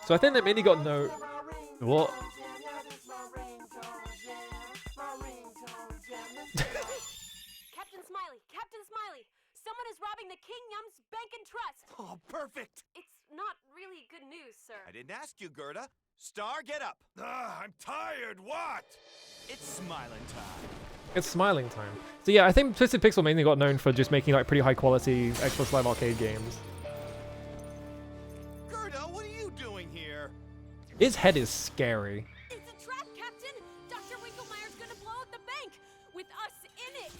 So I think they mainly got no... What? Captain Smiley! Someone is robbing the King Yum's Bank and Trust! Oh, perfect! It's not really good news, sir. I didn't ask you, Gerda. Star, get up! I'm tired, what? It's smiling time. It's smiling time. So yeah, I think Twisted Pixel mainly got known for just making like pretty high quality Xbox Live Arcade games. Gerda, what are you doing here? His head is scary. It's a trap, Captain! Dr. Winkelmeyer's gonna blow up the bank! With us in it!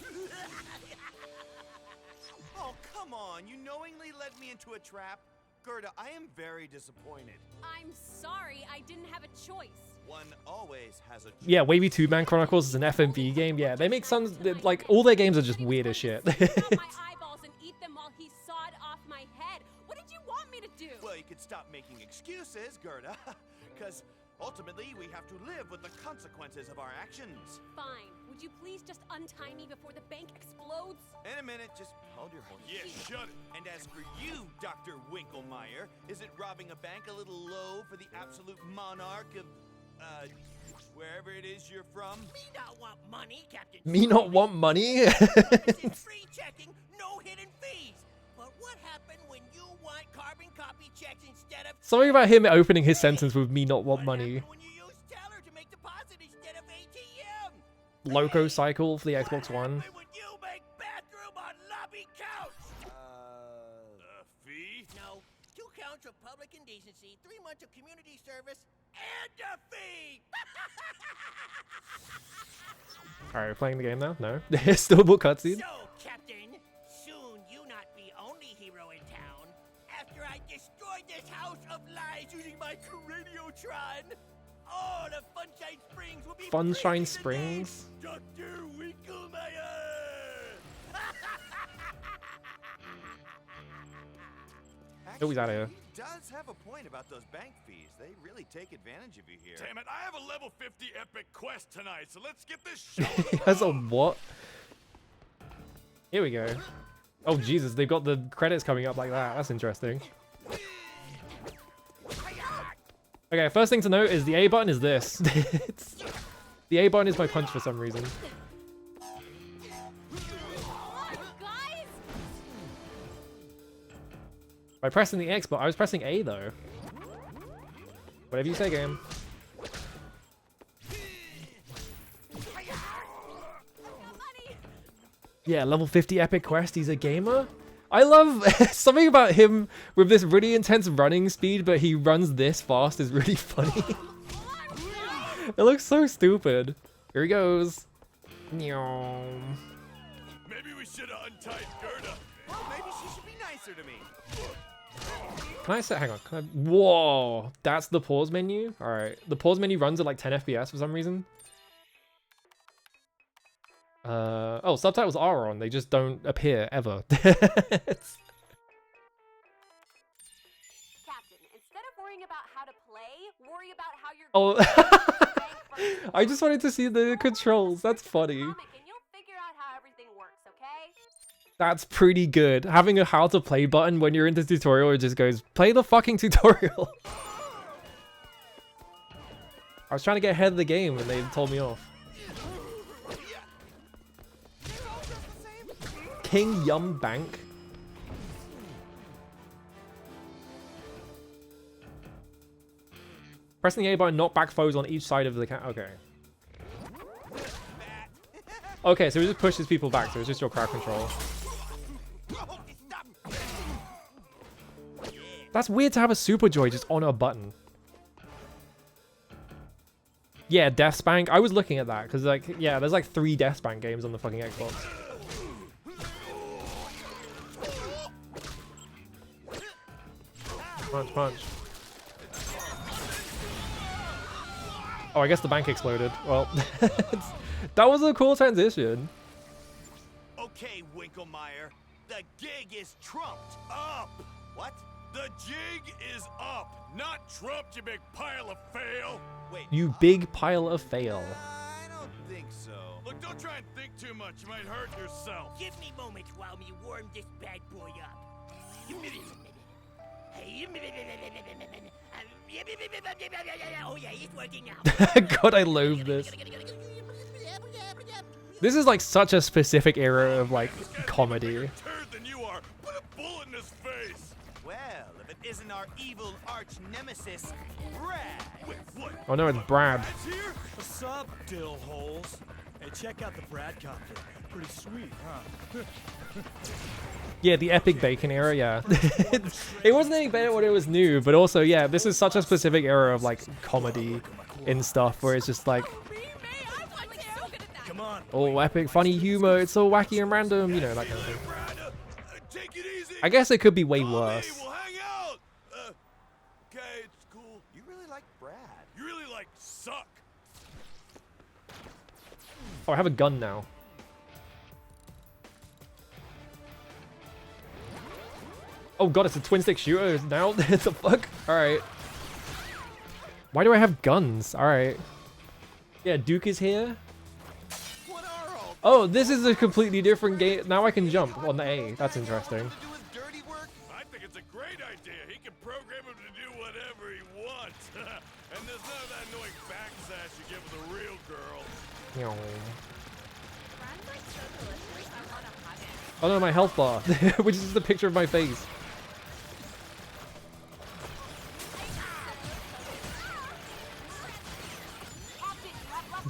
Oh, come on. You knowingly led me into a trap? Gerda, I am very disappointed. I'm sorry, I didn't have a choice. One always has a... Yeah, Wavy Two Man Chronicles is an FMV game. Yeah, they make some, like, all their games are just weird as shit. My eyeballs and eat them while he sawed off my head. What did you want me to do? Well, you could stop making excuses, Gerda. Because ultimately, we have to live with the consequences of our actions. Fine. Would you please just untie me before the bank explodes? In a minute, just hold your horses. Yeah, shut it. And as for you, Dr. Winkelmeyer, is it robbing a bank a little low for the absolute monarch of, wherever it is you're from? Me not want money, Captain. Me not want money? It's free checking, no hidden fees. But what happened when you want carbon copy checks instead of... Something about him opening his sentence with me not want money. What happened when you use teller to make deposit instead of ATM? Loco Cycle for the Xbox What One. happened when you make bathroom on lobby couch? Fee? No, 2 counts of public indecency, 3 months of community service, and a fee! Alright, playing the game now? No. Still more cutscene? So, Captain, soon you not be only hero in town. After I destroyed this house of lies using my Craniotron, all of Funshine Springs will be Funshine free again. Springs? Dr. Winkelmeyer! Oh, he's outta here. He does have a point about those bank fees. They really take advantage of you here. Damn it, I have a level 50 epic quest tonight, so let's get this show. As a what? Here we go. Oh Jesus, they've got the credits coming up like that. That's interesting. Okay, first thing to note is the A button is this. The A button is my punch for some reason. Guys! By pressing the X button, I was pressing A though. Whatever you say, game. Yeah, level 50 epic quest, he's a gamer? I love something about him with this really intense running speed, but he runs this fast is really funny. It looks so stupid. Here he goes. Meow. Maybe we should have untied Gerda. Well, maybe she should be nicer to me. Can I say, hang on, can I, whoa, that's the pause menu? All right, the pause menu runs at like 10 FPS for some reason. Oh, subtitles are on, they just don't appear ever. Captain, instead of worrying about how to play, worry about how you're Oh, I just wanted to see the controls, that's funny. and you'll figure out how everything works, okay? That's pretty good. Having a how to play button when you're in the tutorial, it just goes, play the fucking tutorial. I was trying to get ahead of the game and they told me off. King Yum Bank. Pressing the A button, knock back foes on each side of the okay. Okay, so it just pushes people back, so it's just your crowd control. That's weird to have a Super Joy just on a button. Yeah, Death Spank. I was looking at that, because like, yeah, there's like 3 Death Spank games on the fucking Xbox. Punch, punch. Oh, I guess the bank exploded. Well, that was a cool transition. Okay, Winklemeyer, the gig is trumped up. What? The jig is up, not trumped, you big pile of fail. Wait. You big pile of fail. I don't think so. Look, don't try and think too much. You might hurt yourself. Give me moments while me warm this bad boy up. Oh yeah, it's working now. God, I loathe this. This is like such a specific era of like comedy. Turd than you are. Put a bullet in his face. Well, if it isn't our evil arch nemesis, Brad. Wait, what? Oh no, it's Brad. Brad's here? What's up, dill holes? Hey, check out the Bradcopter. Pretty sweet, huh? Yeah, the epic bacon era, yeah. It wasn't any better when it was new, but also, yeah, this is such a specific era of like comedy and stuff where it's just like, Come on. oh, epic, funny humor, it's so wacky and random, you know, that kind of thing. Brad, take it easy. I guess it could be way Call me, worse. We'll hang out. Okay, it's cool. You really like Brad. You really like suck. Oh, I have a gun now. Oh god, it's a twin stick shooter now? The fuck? Alright. Why do I have guns? Alright. Yeah, Duke is here. What are all Oh, this is a completely different game. Now I can jump on the A. That's interesting. to do with dirty work? I think it's a great idea. He can program him to do whatever he wants. And there's none of that annoying backsash you get with a real girl. Meow. Oh no, my health bar, which is just a picture of my face.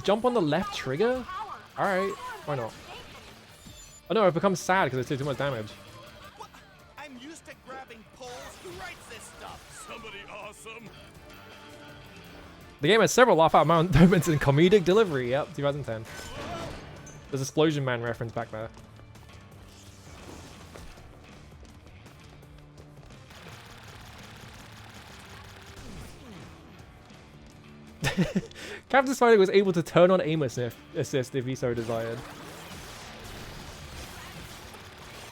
Jump on the left trigger? Alright, why not? Oh no, I've become sad because I did too much damage. What? I'm used to grabbing poles. Who writes this stuff? Somebody awesome. The game has several laugh out moments in comedic delivery. Yep, 2010. There's Explosion Man reference back there. Captain Smiley was able to turn on aim assist if he so desired.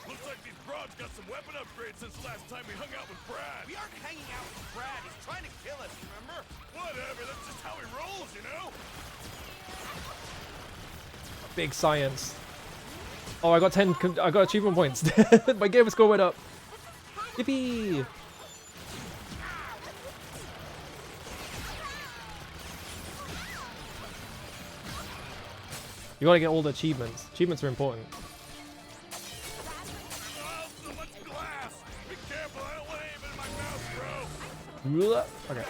Looks like these broads got some weapon upgrades since the last time we hung out with Brad. We aren't hanging out with Brad. He's trying to kill us, remember? Whatever, that's just how he rolls, you know? Big science. Oh, I got 10. I got achievement points. My gamer score went up. Yippee! You gotta get all the achievements. Achievements are important. Oh, so much glass! Be careful, I don't want any of it in my mouth, bro. Okay.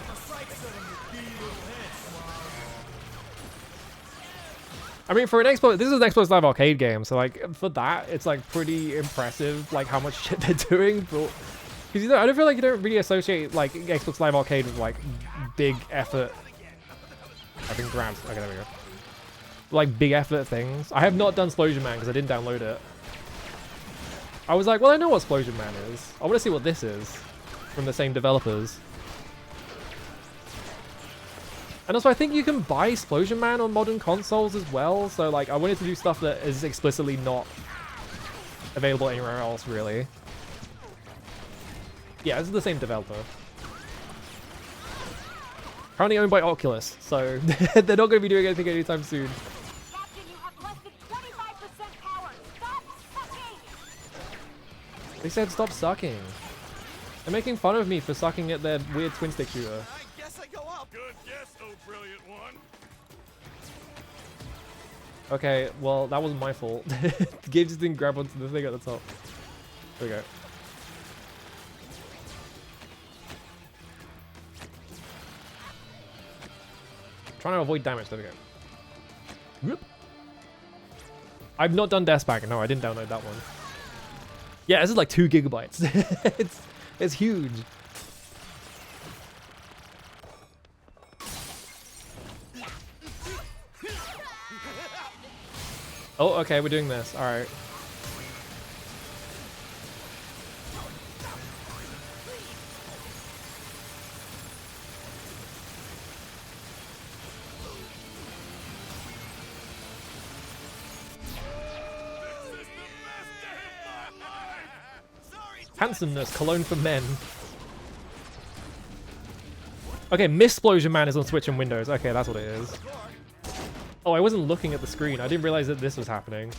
I mean, for an Xbox, this is an Xbox Live Arcade game, so like for that, it's like pretty impressive, like how much shit they're doing. But because you know, I don't feel like you don't really associate like Xbox Live Arcade with like big effort. I've been grabbed. Okay, there we go. Like big effort things. I have not done Splosion Man because I didn't download it. I was like, well, I know what Splosion Man is. I want to see what this is from the same developers. And also, I think you can buy Splosion Man on modern consoles as well. So, like, I wanted to do stuff that is explicitly not available anywhere else, really. Yeah, this is the same developer. Currently owned by Oculus, so they're not going to be doing anything anytime soon. Captain, you have less than 25% power. Stop sucking! They said stop sucking. They're making fun of me for sucking at their weird twin stick shooter. I guess I go up. Good guess, oh brilliant one. Okay, well, that wasn't my fault. Gabe just didn't grab onto the thing at the top. There we go. Trying to avoid damage. There we go. Whoop. I've not done Deathspank. No, I didn't download that one. Yeah, this is like 2 gigabytes. it's huge. Oh, okay, we're doing this. All right. Handsomeness, cologne for men. Okay, Mistplosion Man is on Switch and Windows. Okay, that's what it is. Oh, I wasn't looking at the screen. I didn't realize that this was happening.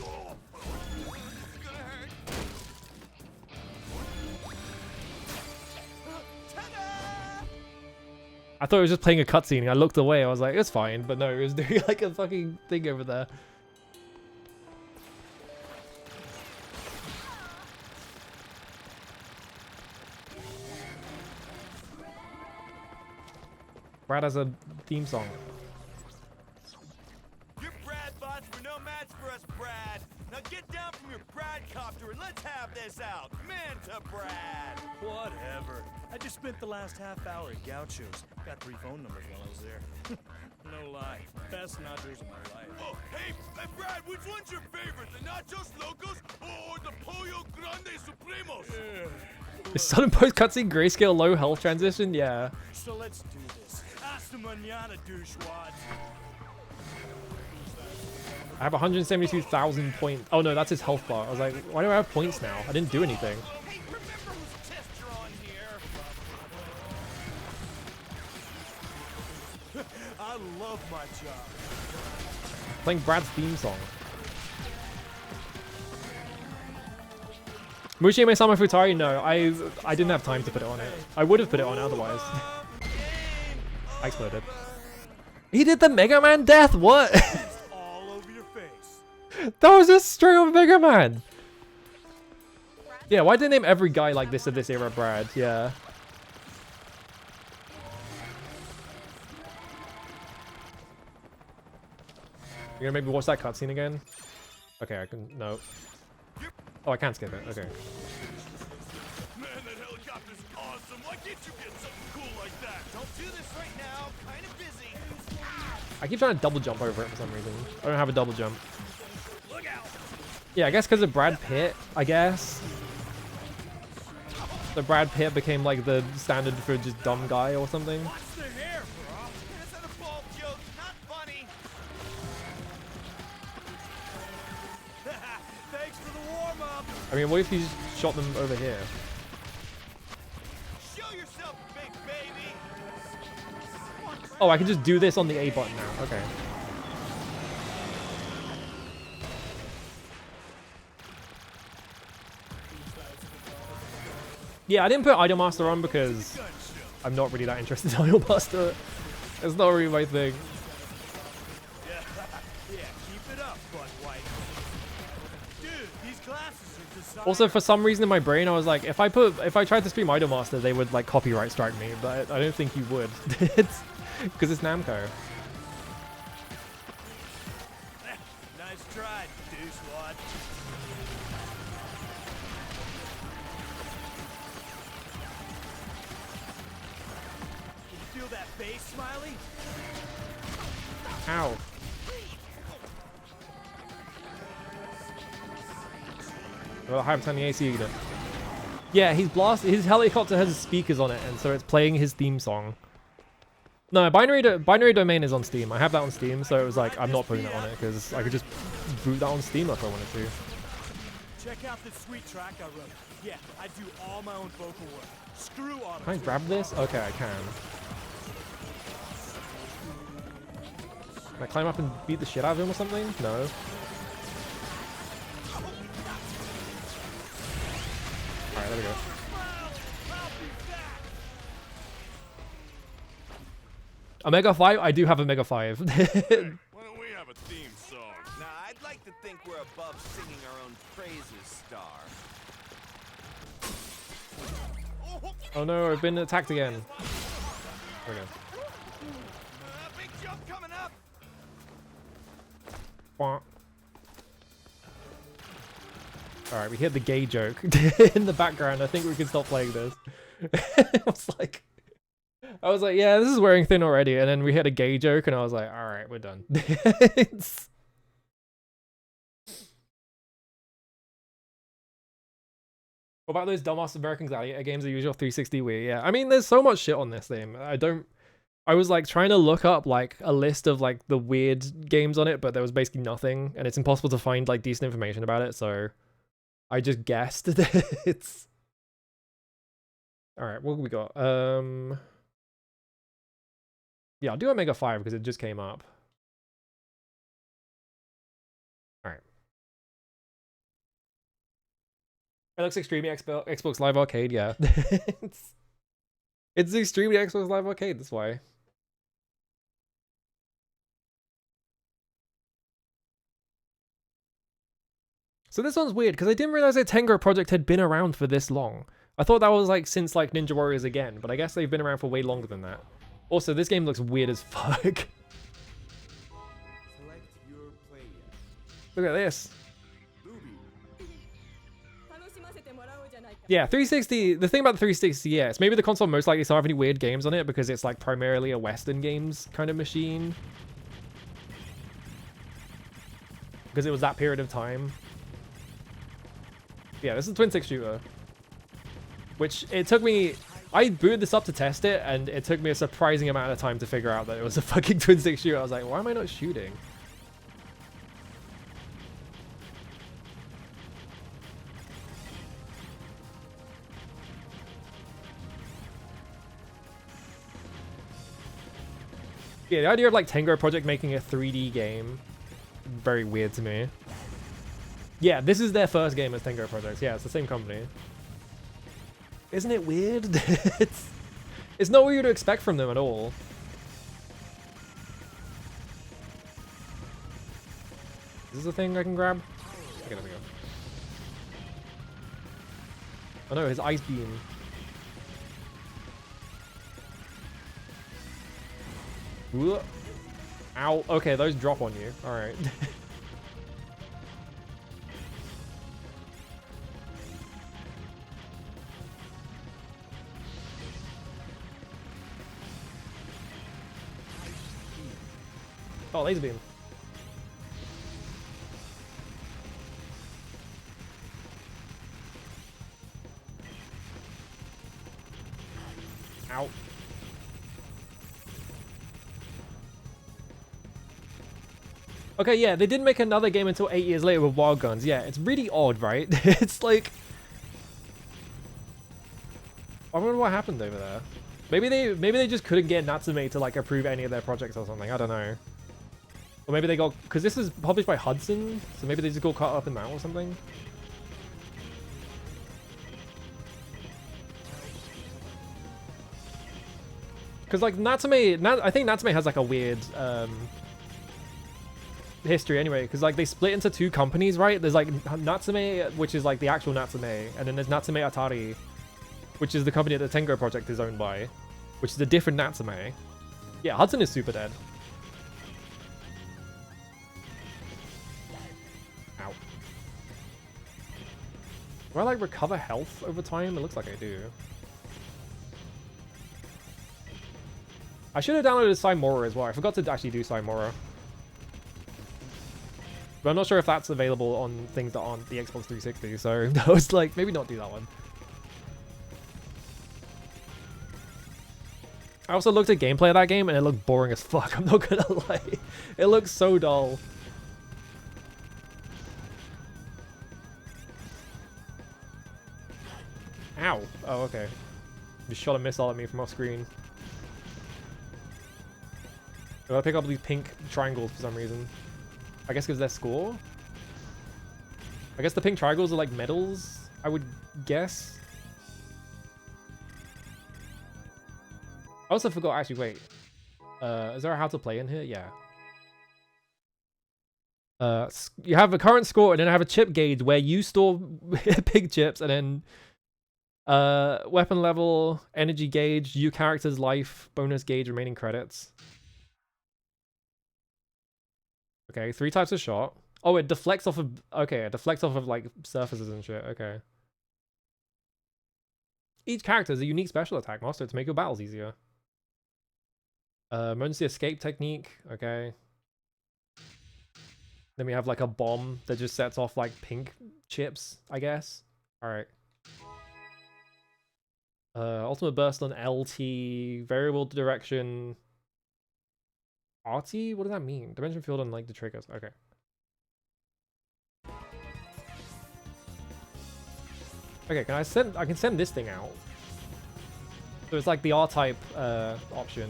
I thought it was just playing a cutscene. I looked away. I was like, it's fine. But no, it was doing like a fucking thing over there. Brad has a theme song. Your Brad bots were no match for us, Brad. Now get down from your Bradcopter and let's have this out. Man to Brad. Whatever. I just spent the last half hour at Gaucho's. Got 3 phone numbers while I was there. No lie. Best nachos of my life. Oh, hey, Brad, which one's your favorite? The Nachos Locos or the Pollo Grande Supremos? Is sudden post cutscene grayscale low health transition? Yeah. So let's do this. Hasta mañana, douchewads. I have 172,000 points. Oh no, that's his health bar. I was like, why do I have points now? I didn't do anything. Hey, remember whose test you're on here? I love my job. Playing Brad's theme song. Mushime Sama Futari? No, I didn't have time to put it on it. I would have put it on otherwise. I exploded. He did the Mega Man death? What? All over your face. That was just straight up Mega Man. Yeah, why did they name every guy like this of this era Brad? Yeah. You're gonna make me watch that cutscene again? Okay, I can. No. Oh, I can't skip it. Okay. Man, that helicopter's awesome. Why can't you get something cool like that? Don't do this right now. Kind of busy. I keep trying to double jump over it for some reason. I don't have a double jump. Look out. Yeah, I guess because of Brad Pitt, I guess. So Brad Pitt became like the standard for just dumb guy or something. Watch the hair, bro. That's not a bald joke. Not funny. Thanks for the warm-up. I mean, what if you just shot them over here? Show yourself, big baby. Oh, I can just do this on the A button now. Okay. Yeah, I didn't put Idolmaster on because I'm not really that interested in Idolmaster. It's not really my thing. Yeah, keep it up, butt white. Dude, these glasses are designed. Also, for some reason in my brain, I was like, if I tried to stream Idolmaster, they would like copyright strike me, but I don't think you would. It's because it's Namco. Nice try, douchewad. You feel that bass, Smiley? Ow. Well, I haven't turned the AC either. Yeah, his helicopter has speakers on it, and so it's playing his theme song. No, Binary Domain is on Steam. I have that on Steam, so it was like, I'm not putting it on it, because I could just boot that on Steam if I wanted to. Check out this sweet track I wrote. Yeah, I do all my own vocal work. Screw auto. Can I grab this? Okay, I can. Can I climb up and beat the shit out of him or something? No. Alright, there we go. A Mega 5? I do have a Mega 5. Why don't we have a theme song? Nah, I'd like to think we're above singing our own praises, Star. Oh no, I've been attacked again. There we go. Big jump coming up. Alright, we hit the gay joke in the background. I think we can stop playing this. I was like, yeah, this is wearing thin already. And then we hit a gay joke and I was like, alright, we're done. What about those dumbass American Gladiator games, the usual 360 Wii? Yeah, I mean, there's so much shit on this thing. I was like trying to look up like a list of like the weird games on it, but there was basically nothing, and it's impossible to find like decent information about it, so I just guessed that it's... Alright, what have we got? Yeah, I'll do a Mega 5 because it just came up. Alright. It looks extremely Xbox Live Arcade, yeah. It's extremely Xbox Live Arcade, that's why. So this one's weird, because I didn't realize that Tengo Project had been around for this long. I thought that was like since like Ninja Warriors again, but I guess they've been around for way longer than that. Also, this game looks weird as fuck. Select your player. Look at this. Booby. Yeah, 360, the thing about the 360, yeah, it's maybe the console most likely to have any weird games on it because it's like primarily a Western games kind of machine. Because it was that period of time. Yeah, this is a twin stick shooter. Which it took me, I booted this up to test it and it took me a surprising amount of time to figure out that it was a fucking twin stick shooter. I was like, why am I not shooting? Yeah, the idea of like Tengo Project making a 3D game, very weird to me. Yeah, this is their first game as Tengo Project. Yeah, it's the same company. Isn't it weird? it's not what you'd expect from them at all. Is this a thing I can grab? Okay, there we go. Oh no, his ice beam. Ooh. Ow. Okay, those drop on you. Alright. Oh, laser beam. Ow. Okay, yeah, they didn't make another game until 8 years later with Wild Guns. Yeah, it's really odd, right? It's like... I wonder what happened over there. Maybe they just couldn't get Natsume to like approve any of their projects or something. I don't know. Or maybe they got, because this is published by Hudson, so maybe they just got caught up in that or something. Because like Natsume, I think Natsume has like a weird history anyway, because like they split into two companies, right? There's like Natsume, which is like the actual Natsume, and then there's Natsume Atari, which is the company that the Tengo Project is owned by, which is a different Natsume. Yeah, Hudson is super dead. Ow. Do I like recover health over time? It looks like I do. I should have downloaded Simora as well. I forgot to actually do Simora. But I'm not sure if that's available on things that aren't the Xbox 360, so I was like, maybe not do that one. I also looked at gameplay of that game and it looked boring as fuck, I'm not gonna lie. It looks so dull. Ow. Oh, okay. Just shot a missile at me from off screen. Do I pick up these pink triangles for some reason? I guess because they're score? I guess the pink triangles are like medals, I would guess. I also forgot, actually, wait. Is there a how to play in here? Yeah. You have a current score and then I have a chip gauge where you store pig chips, and then weapon level, energy gauge, you character's life, bonus gauge, remaining credits. Okay, 3 types of shot. Oh, it deflects off of, okay, it deflects off of like surfaces and shit. Okay. Each character has a unique special attack master to make your battles easier. Emergency escape technique. Okay. Then we have like a bomb that just sets off like pink chips, I guess. Alright. Ultimate burst on LT, variable direction. RT? What does that mean? Dimension field on like the triggers. Okay. Okay, I can send this thing out. So it's like the R-type option,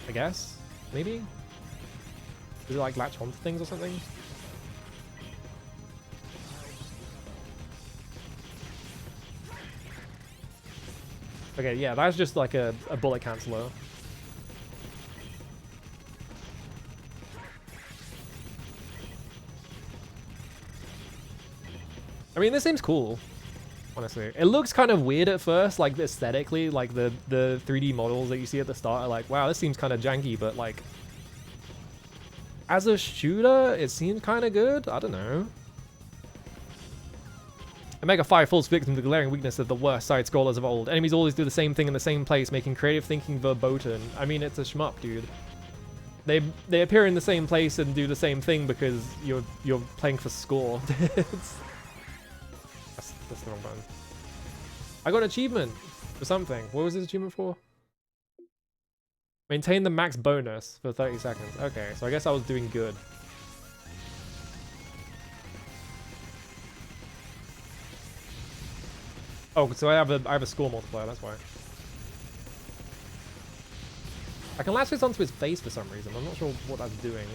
I guess? Maybe? Does it like latch onto things or something? Okay, yeah, that's just like a bullet canceller. I mean, this seems cool, honestly. It looks kind of weird at first, like aesthetically, like the 3D models that you see at the start are like, wow, this seems kind of janky, but like, as a shooter, it seems kind of good. I don't know. Omega 5 falls victim to the glaring weakness of the worst side-scrollers of old. Enemies always do the same thing in the same place, making creative thinking verboten. I mean, it's a shmup, dude. They appear in the same place and do the same thing because you're playing for score. That's the wrong button. I got an achievement for something. What was this achievement for? Maintain the max bonus for 30 seconds. Okay, so I guess I was doing good. Oh, so I have a score multiplier, that's why. I can latch this onto his face for some reason. I'm not sure what that's doing.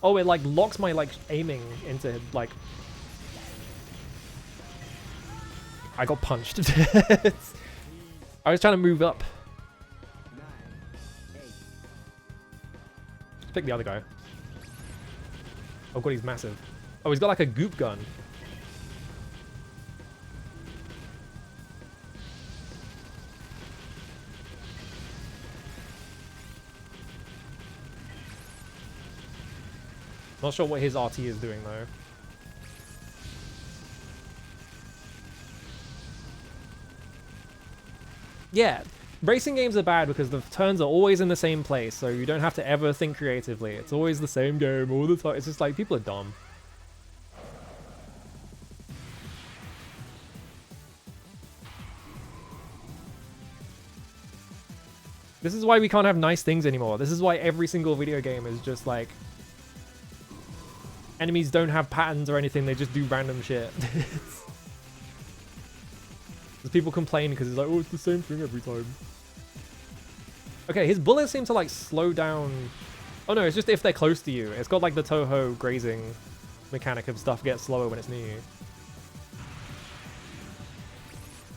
Oh, it like locks my like aiming into like... I got punched. I was trying to move up. Let's pick the other guy. Oh god, he's massive. Oh, he's got like a goop gun. Not sure what his RT is doing though. Yeah, racing games are bad because the turns are always in the same place, so you don't have to ever think creatively. It's always the same game all the time. It's just like, people are dumb. This is why we can't have nice things anymore. This is why every single video game is just like... Enemies don't have patterns or anything, they just do random shit. People complain because it's like, oh, it's the same thing every time. Okay, his bullets seem to like slow down. Oh no, it's just if they're close to you. It's got like the Toho grazing mechanic of stuff gets slower when it's near you.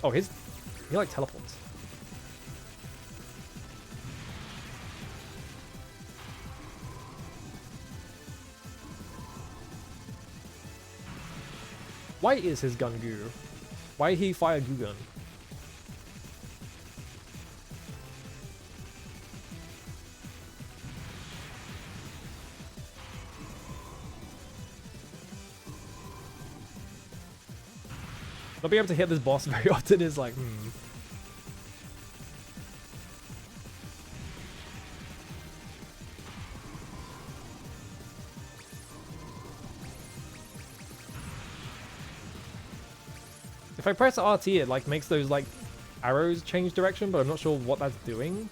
Oh, he like teleports. Why is his gun goo? Why he fire goo gun? Not being able to hit this boss very often is like, If I press RT, it like makes those like arrows change direction, but I'm not sure what that's doing.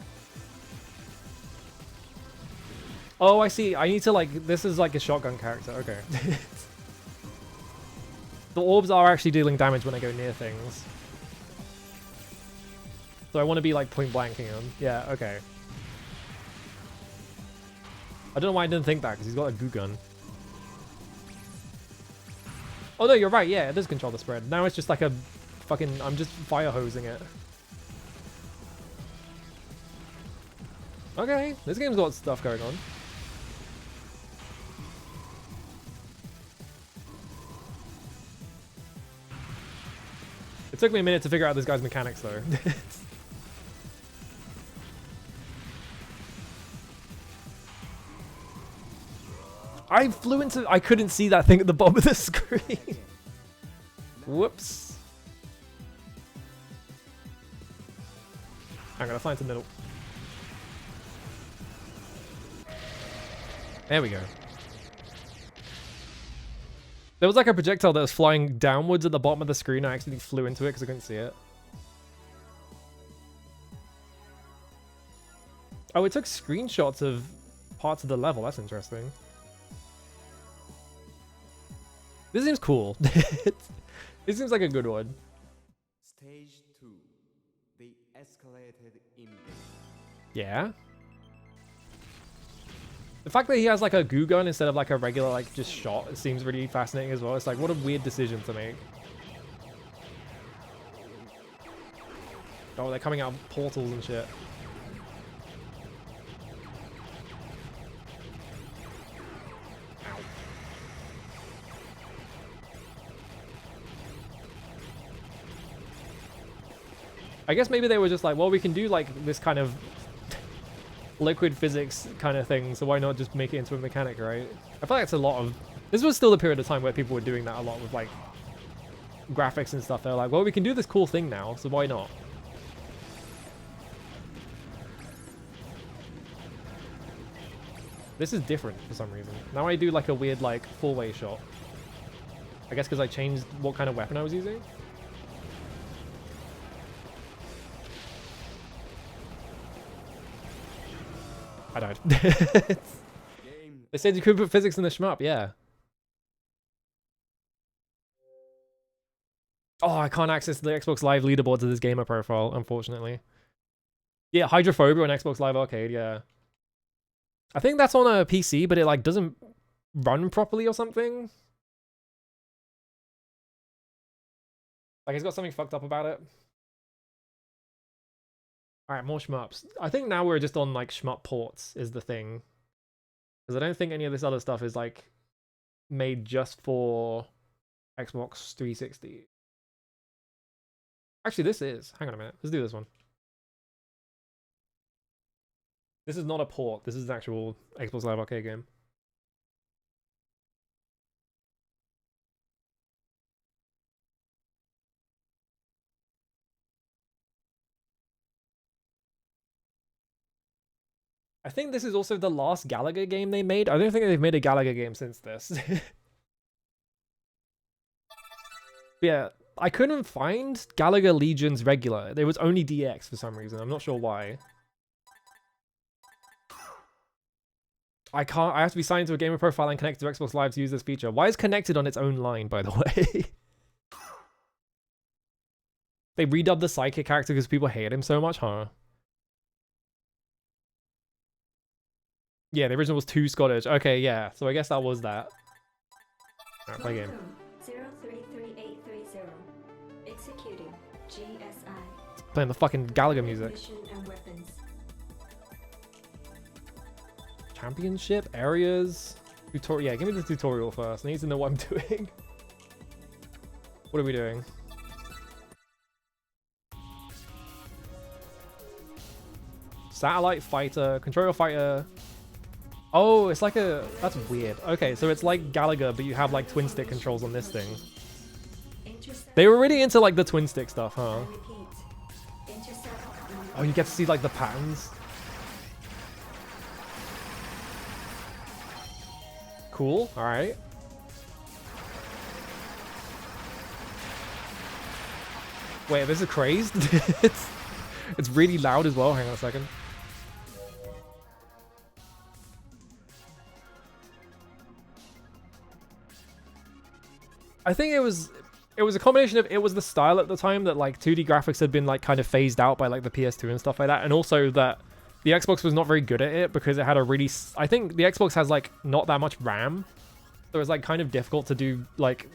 Oh, I see. I need to like, this is like a shotgun character. Okay. The orbs are actually dealing damage when I go near things. So I want to be like point blanking them. Yeah, okay. I don't know why I didn't think that, because he's got a goo gun. Oh no, you're right, yeah, it does control the spread. Now it's just like a I'm just fire hosing it. Okay, this game's got stuff going on. It took me a minute to figure out this guy's mechanics though. I flew into... I couldn't see that thing at the bottom of the screen. Whoops. I'm gonna fly into the middle. There we go. There was like a projectile that was flying downwards at the bottom of the screen. I accidentally flew into it because I couldn't see it. Oh, it took screenshots of parts of the level. That's interesting. This seems cool. This seems like a good one. Stage 2. The escalated invasion. Yeah. The fact that he has like a goo gun instead of like a regular like just shot, it seems really fascinating as well. It's like, what a weird decision to make. Oh, they're coming out of portals and shit. Ow. I guess maybe they were just like, well, we can do like this kind of liquid physics kind of thing, so why not just make it into a mechanic, right? I feel like it's a lot of... This was still the period of time where people were doing that a lot with like graphics and stuff. They're like, well, we can do this cool thing now, so why not? This is different for some reason. Now I do like a weird like four-way shot. I guess because I changed what kind of weapon I was using. I died. They said you could put physics in the shmup, yeah. Oh, I can't access the Xbox Live leaderboard to this gamer profile, unfortunately. Yeah, Hydrophobia on Xbox Live Arcade, yeah. I think that's on a PC, but it like doesn't run properly or something. Like it's got something fucked up about it. Alright, more shmups. I think now we're just on like shmup ports is the thing. Because I don't think any of this other stuff is like made just for Xbox 360. Actually, this is. Hang on a minute. Let's do this one. This is not a port. This is an actual Xbox Live Arcade game. I think this is also the last Galaga game they made. I don't think they've made a Galaga game since this. Yeah, I couldn't find Galaga Legions regular. There was only DX for some reason. I'm not sure why. I have to be signed to a gamer profile and connect to Xbox Live to use this feature. Why is connected on its own line, by the way? They redubbed the Psychic character because people hate him so much, huh? Yeah, the original was too Scottish. Okay, yeah. So I guess that was that. Alright, play game. 033830. Executing GSI. Playing the fucking Galaga music. Mission and weapons. Championship? Areas? Tutorial? Yeah, give me the tutorial first. I need to know what I'm doing. What are we doing? Satellite fighter. Controller fighter. Oh, it's like a... That's weird. Okay, so it's like Galaga, but you have like twin stick controls on this thing. They were really into like the twin stick stuff, huh? Oh, you get to see like the patterns. Cool, alright. Wait, this is crazed? It's really loud as well. Hang on a second. I think it was a combination of, it was the style at the time that like 2D graphics had been like kind of phased out by like the PS2 and stuff like that, and also that the Xbox was not very good at it because it had a really, I think the Xbox has like not that much RAM, so it's like kind of difficult to do like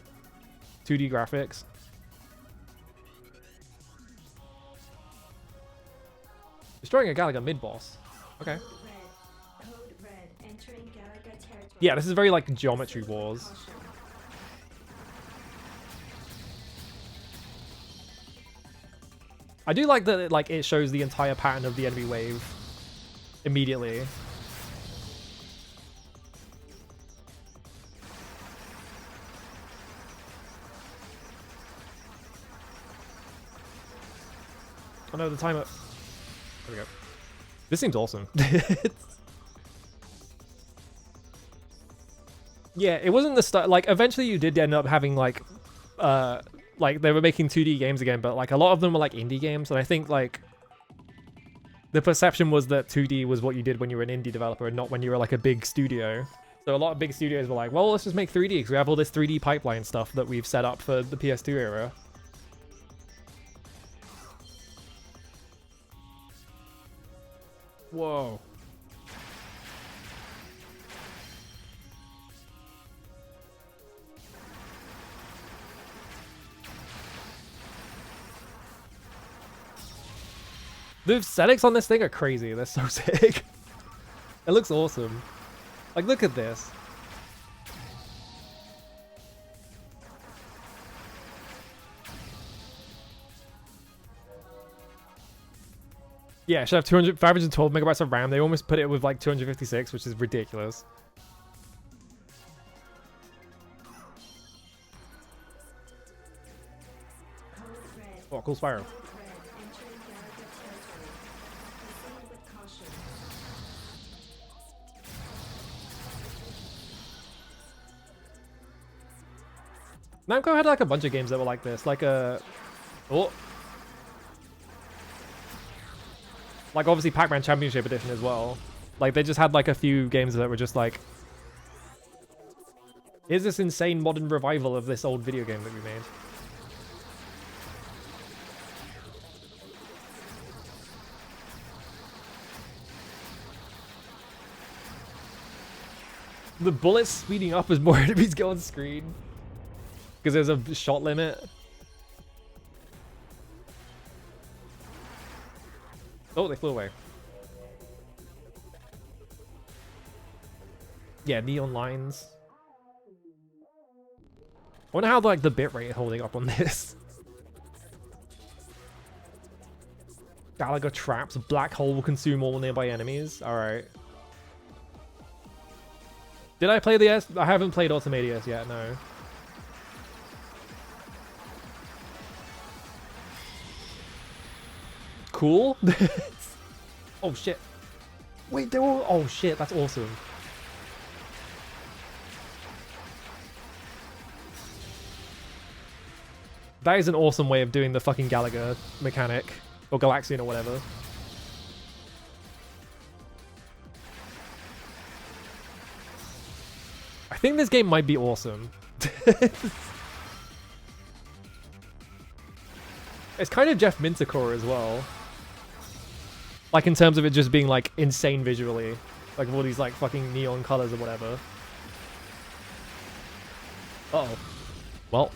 2D graphics. Destroying a Galaga mid-boss. Okay. Code red. Code red. Entering Galaga territory. Yeah, this is very like Geometry Wars. Caution. I do like that like it shows the entire pattern of the enemy wave immediately. Oh no, the timer. There we go. This seems awesome. Yeah, it wasn't the start. Like, eventually you did end up having, like they were making 2D games again, but, like, a lot of them were, like, indie games. And I think, like, the perception was that 2D was what you did when you were an indie developer and not when you were, like, a big studio. So a lot of big studios were like, well, let's just make 3D because we have all this 3D pipeline stuff that we've set up for the PS2 era. Whoa. The aesthetics on this thing are crazy. They're so sick. It looks awesome. Like, look at this. Yeah, it should have 512 megabytes of RAM. They almost put it with like 256, which is ridiculous. Code red. Oh, cool Spyro. Code red. Entering Galaga territory. Proceed with caution. Namco had like a bunch of games that were like this, like oh, like obviously Pac-Man Championship Edition as well. Like they just had like a few games that were just like, here's this insane modern revival of this old video game that we made. The bullets speeding up as more enemies go on screen. Because there's a shot limit. Oh, they flew away. Yeah, neon lines. I wonder how like the bitrate is holding up on this. Galaga traps. Black hole will consume all nearby enemies. Alright. Did I play the S? I haven't played Ultimadius yet, no. Cool. Oh shit. Wait, they're all. Oh shit, that's awesome. That is an awesome way of doing the fucking Galaga mechanic. Or Galaxian or whatever. I think this game might be awesome. It's kind of Jeff Mintercore as well. Like in terms of it just being like insane visually. Like all these like fucking neon colors or whatever. Uh-oh. Well.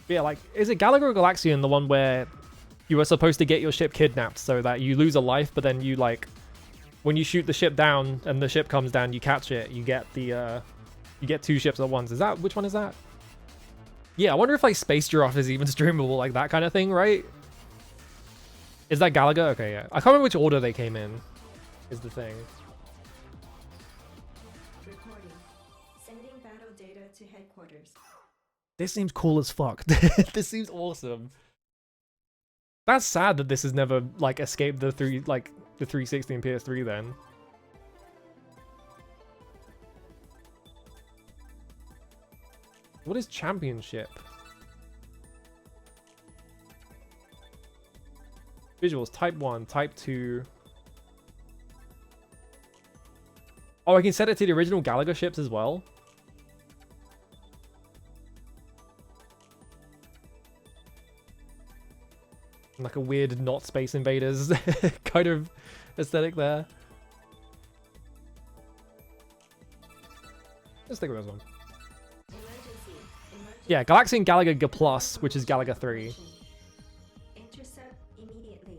Yeah, like, is it Galaga or Galaxian the one where you were supposed to get your ship kidnapped so that you lose a life, but then you like, when you shoot the ship down and the ship comes down, you catch it, you get the, you get two ships at once. Is that, which one is that? Yeah, I wonder if like Space Giraffe is even streamable, like that kind of thing, right? Is that Galaga? Okay, yeah. I can't remember which order they came in, is the thing. Recording. Sending battle data to headquarters. This seems cool as fuck. This seems awesome. That's sad that this has never like escaped the 360 and PS3 then. What is championship? Visuals, type 1, type 2. Oh, I can set it to the original Galaga ships as well. Like a weird not Space Invaders kind of aesthetic there. Let's stick with this one. Yeah, Galaxian Galaga Plus, which is Galaga 3. Intercept immediately.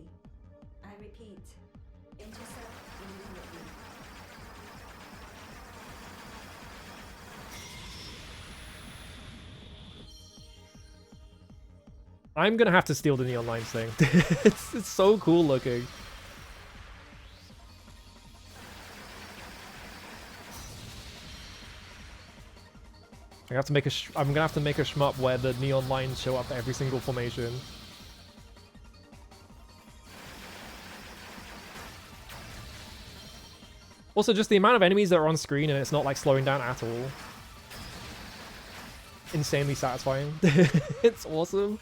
I repeat, intercept immediately. I'm gonna have to steal the Neon Lines thing. It's so cool looking. I'm gonna have to make a shmup where the neon lines show up every single formation. Also, just the amount of enemies that are on screen and it's not like slowing down at all. Insanely satisfying. It's awesome.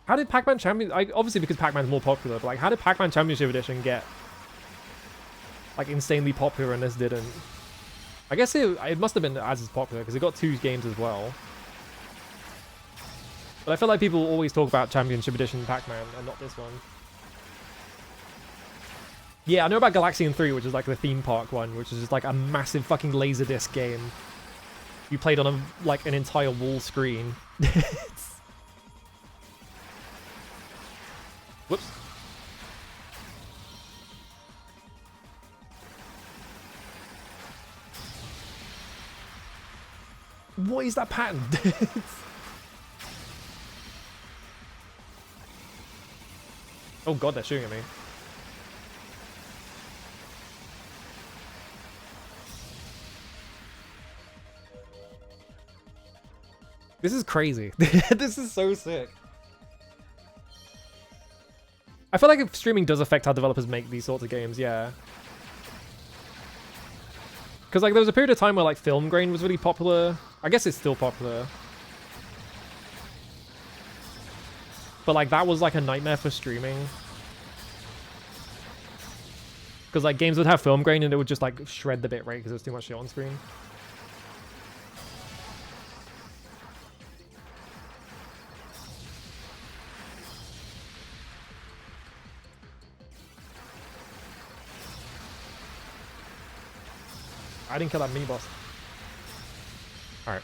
How did Pac-Man Champion... obviously because Pac-Man's more popular, but like, how did Pac-Man Championship Edition get like insanely popular and this didn't? I guess it must have been as popular because it got 2 games as well. But I feel like people always talk about Championship Edition Pac-Man and not this one. Yeah, I know about Galaxian 3, which is like the theme park one, which is just like a massive fucking Laserdisc game. You played on like an entire wall screen. Whoops. What is that pattern? Oh god, they're shooting at me. This is crazy. This is so sick. I feel like if streaming does affect how developers make these sorts of games, yeah. Because like there was a period of time where like Film Grain was really popular. I guess it's still popular. But like that was like a nightmare for streaming. Because like games would have Film Grain and it would just like shred the bitrate because there's too much shit on screen. I didn't kill that mini boss. Alright.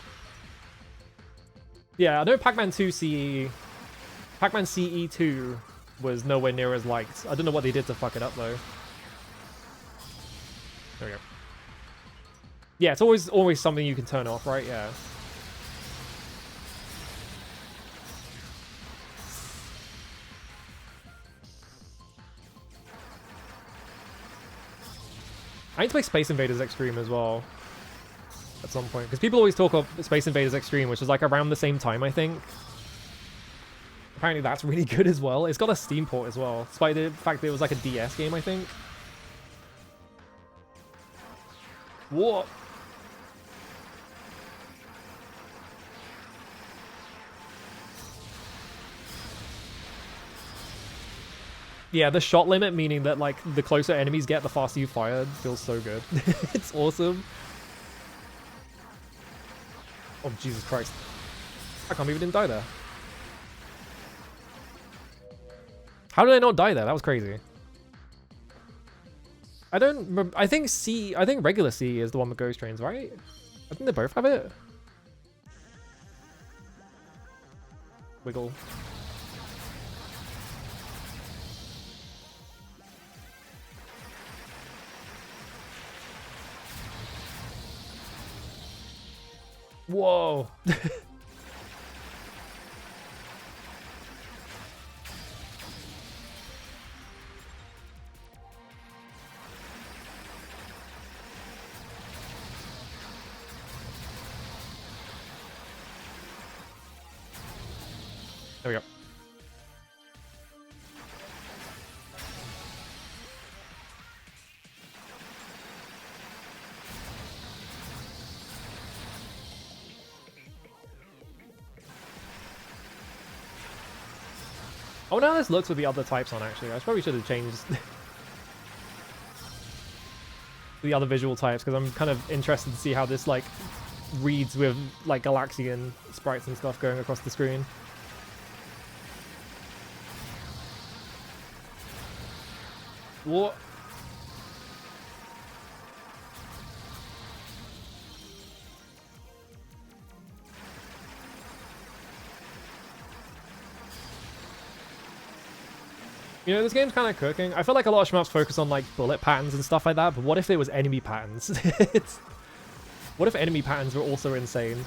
Yeah, I know Pac-Man 2 CE... Pac-Man CE2 was nowhere near as liked. I don't know what they did to fuck it up, though. There we go. Yeah, it's always something you can turn off, right? Yeah. I need to play Space Invaders Extreme as well at some point, because people always talk of Space Invaders Extreme, which is like around the same time, I think. Apparently that's really good as well. It's got a Steam port as well, despite the fact that it was like a DS game, I think. What? Yeah, the shot limit, meaning that like the closer enemies get, the faster you fire, feels so good. It's awesome. Oh, Jesus Christ. I can't believe I didn't die there. How did I not die there? That was crazy. I don't remember. I think regular C is the one with ghost trains, right? I think they both have it. Wiggle. Whoa. There we go. Oh, now this looks with the other types on, actually. I probably should have changed the other visual types, because I'm kind of interested to see how this, like, reads with, like, Galaxian sprites and stuff going across the screen. What? You know, this game's kind of cooking. I feel like a lot of shmups focus on like bullet patterns and stuff like that, but what if it was enemy patterns? What if enemy patterns were also insane?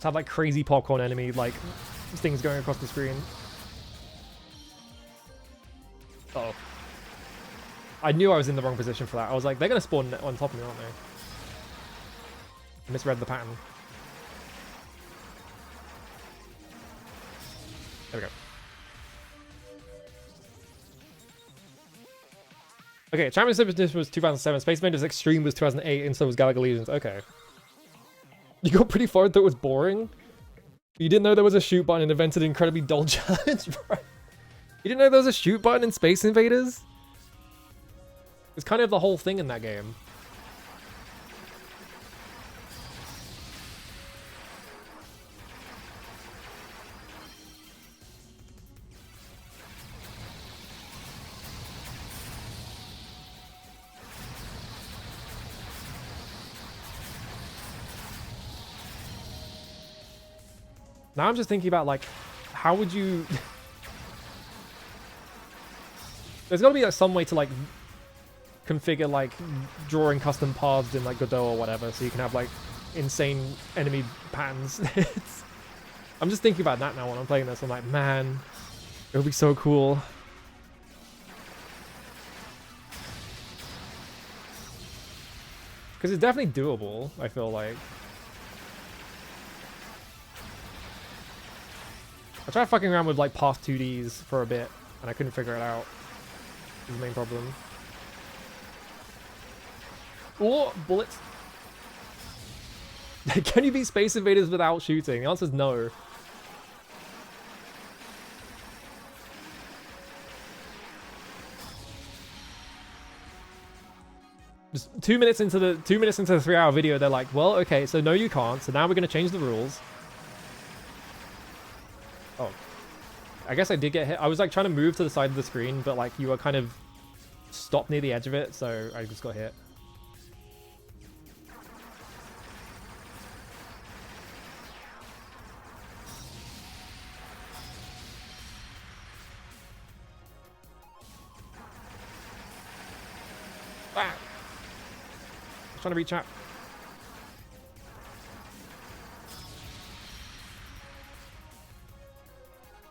To have like crazy popcorn enemy like things going across the screen. Uh-oh. I knew I was in the wrong position for that. I was like, they're gonna spawn on top of me, aren't they? I misread the pattern. There we go. Okay, Championship Edition was 2007, Space Invaders Extreme was 2008, and so was Galaga Legions. Okay. You got pretty far and thought it was boring? You didn't know there was a shoot button and invented an incredibly dull challenge, bro. You didn't know there was a shoot button in Space Invaders? It's kind of the whole thing in that game. Now I'm just thinking about, like, how would you... There's gotta be like, some way to, like, configure, like, drawing custom paths in, like, Godot or whatever, so you can have, like, insane enemy patterns. I'm just thinking about that now when I'm playing this. I'm like, man, it would be so cool. Because it's definitely doable, I feel like. I tried fucking around with like Path 2Ds for a bit, and I couldn't figure it out. This is the main problem. Oh, bullets. Can you beat Space Invaders without shooting? The answer is no. Just 2 minutes into the 3-hour video, they're like, well, okay, so no, you can't. So now we're gonna change the rules. Oh, I guess I did get hit. I was like trying to move to the side of the screen, but like you were kind of stopped near the edge of it, so I just got hit. Ah! I was trying to reach out.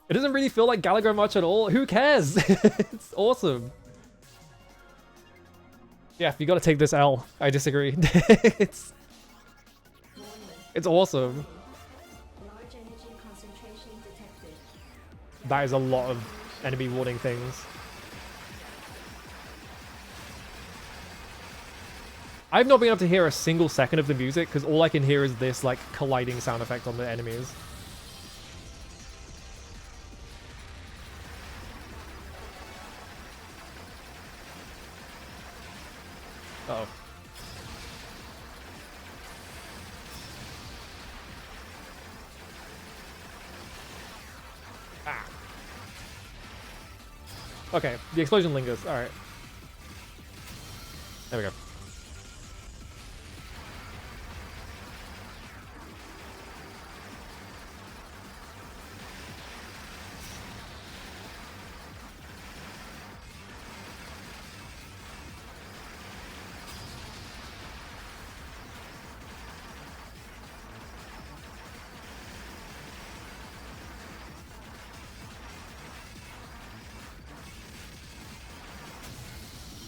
It doesn't really feel like Galaga much at all. Who cares? It's awesome. Yeah, you gotta take this L. I disagree. it's awesome. Large energy concentration detected. That is a lot of enemy warning things. I've not been able to hear a single second of the music because all I can hear is this like colliding sound effect on the enemies. Uh-oh. Ah. Okay, the explosion lingers. Alright. There we go.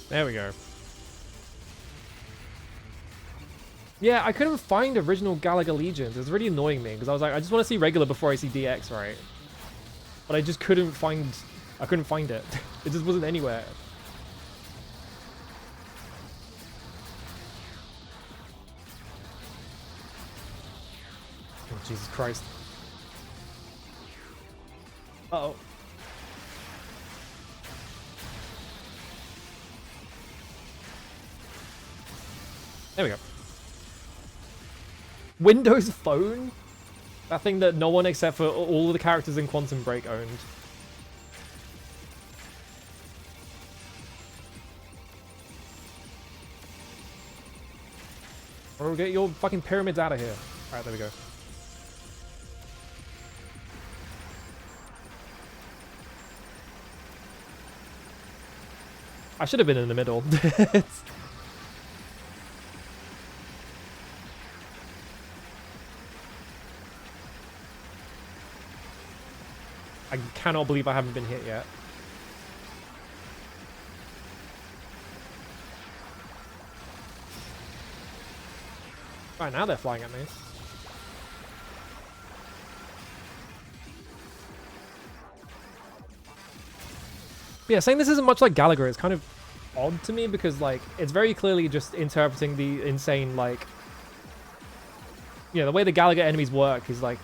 There we go. Yeah, I couldn't find original Galaga Legions. It was really annoying me because I was like, I just want to see regular before I see DX, right? But I just couldn't find... I couldn't find it. It just wasn't anywhere. Oh, Jesus Christ. Uh-oh. There we go. Windows Phone? That thing that no one except for all of the characters in Quantum Break owned. Or get your fucking pyramids out of here. Alright, there we go. I should have been in the middle. I cannot believe I haven't been hit yet. Right, now they're flying at me. But yeah, saying this isn't much like Gallagher is kind of odd to me because, like, it's very clearly just interpreting the insane, like... You know, the way the Gallagher enemies work is, like...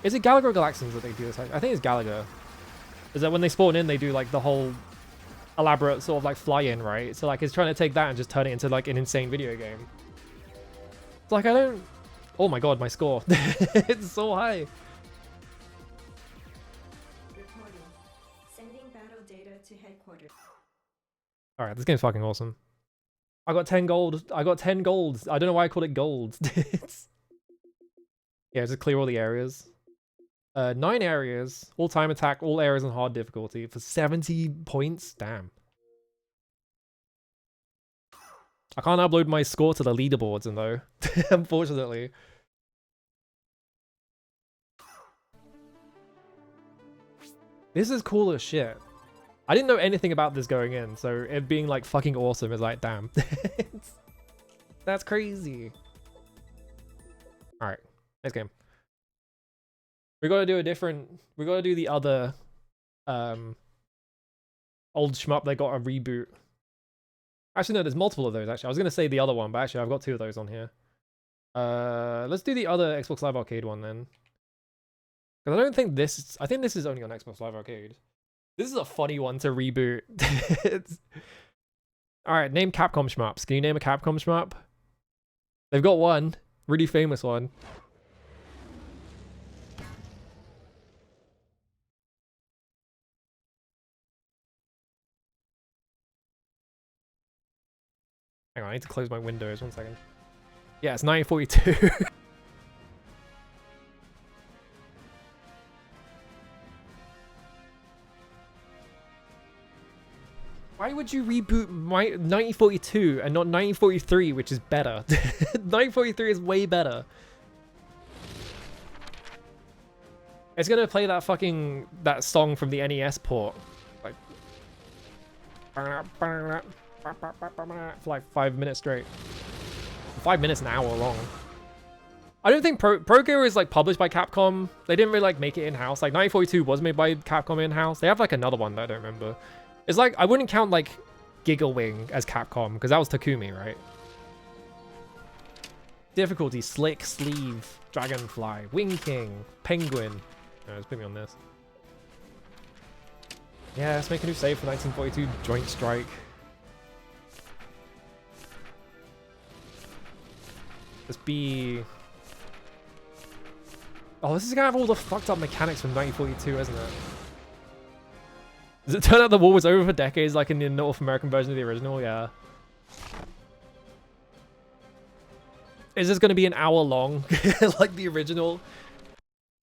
Is it Gallagher or Galaxians that they do this? I think it's Gallagher. Is that when they spawn in, they do, like, the whole elaborate sort of, like, fly-in, right? So, like, it's trying to take that and just turn it into, like, an insane video game. It's like, I don't... Oh my god, my score. It's so high. Reporting. Sending battle data to headquarters. Alright, this game's fucking awesome. I got 10 gold. I got 10 gold. I don't know why I called it gold. Yeah, just clear all the areas. 9 areas. All-time attack, all areas on hard difficulty for 70 points. Damn. I can't upload my score to the leaderboards, and though, unfortunately. This is cool as shit. I didn't know anything about this going in, so it being like fucking awesome is like, damn. That's crazy. Alright, next game. We gotta do a different, we gotta do the other old shmup that got a reboot. Actually, no, there's multiple of those, actually. I was gonna say the other one, but actually I've got 2 of those on here. Let's do the other Xbox Live Arcade one then. Because I don't think this... I think this is only on Xbox Live Arcade. This is a funny one to reboot. Alright, name Capcom shmups. Can you name a Capcom shmup? They've got one. Really famous one. Hang on, I need to close my windows. 1 second. Yeah, it's 1942. Why would you reboot my 1942 and not 1943, which is better? 1943 is way better. It's gonna play that fucking song from the NES port, like for like 5 minutes straight. 5 minutes, an hour long. I don't think Pro Gear is like published by Capcom. They didn't really like make it in-house. Like 1942 was made by Capcom in-house. They have like another one that I don't remember. It's like, I wouldn't count like Giga Wing as Capcom because that was Takumi, right? Difficulty, Slick, Sleeve, Dragonfly, Wing King, Penguin. No, let's put me on this. Yeah, let's make a new save for 1942 Joint Strike. Let's be... Oh, this is gonna have all the fucked up mechanics from 1942, isn't it? Does it turn out the war was over for decades like in the North American version of the original? Yeah. Is this going to be an hour long like the original?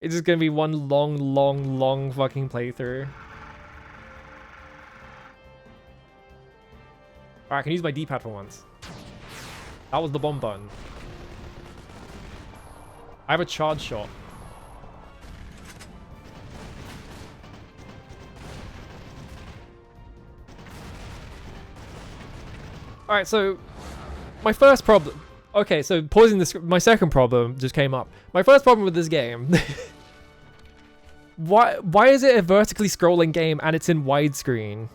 It's just going to be one long fucking playthrough. Alright, I can use my D-pad for once. That was the bomb button. I have a charge shot. Alright, so my first problem... Okay, so pausing this... My second problem just came up. My first problem with this game... Why is it a vertically scrolling game and it's in widescreen?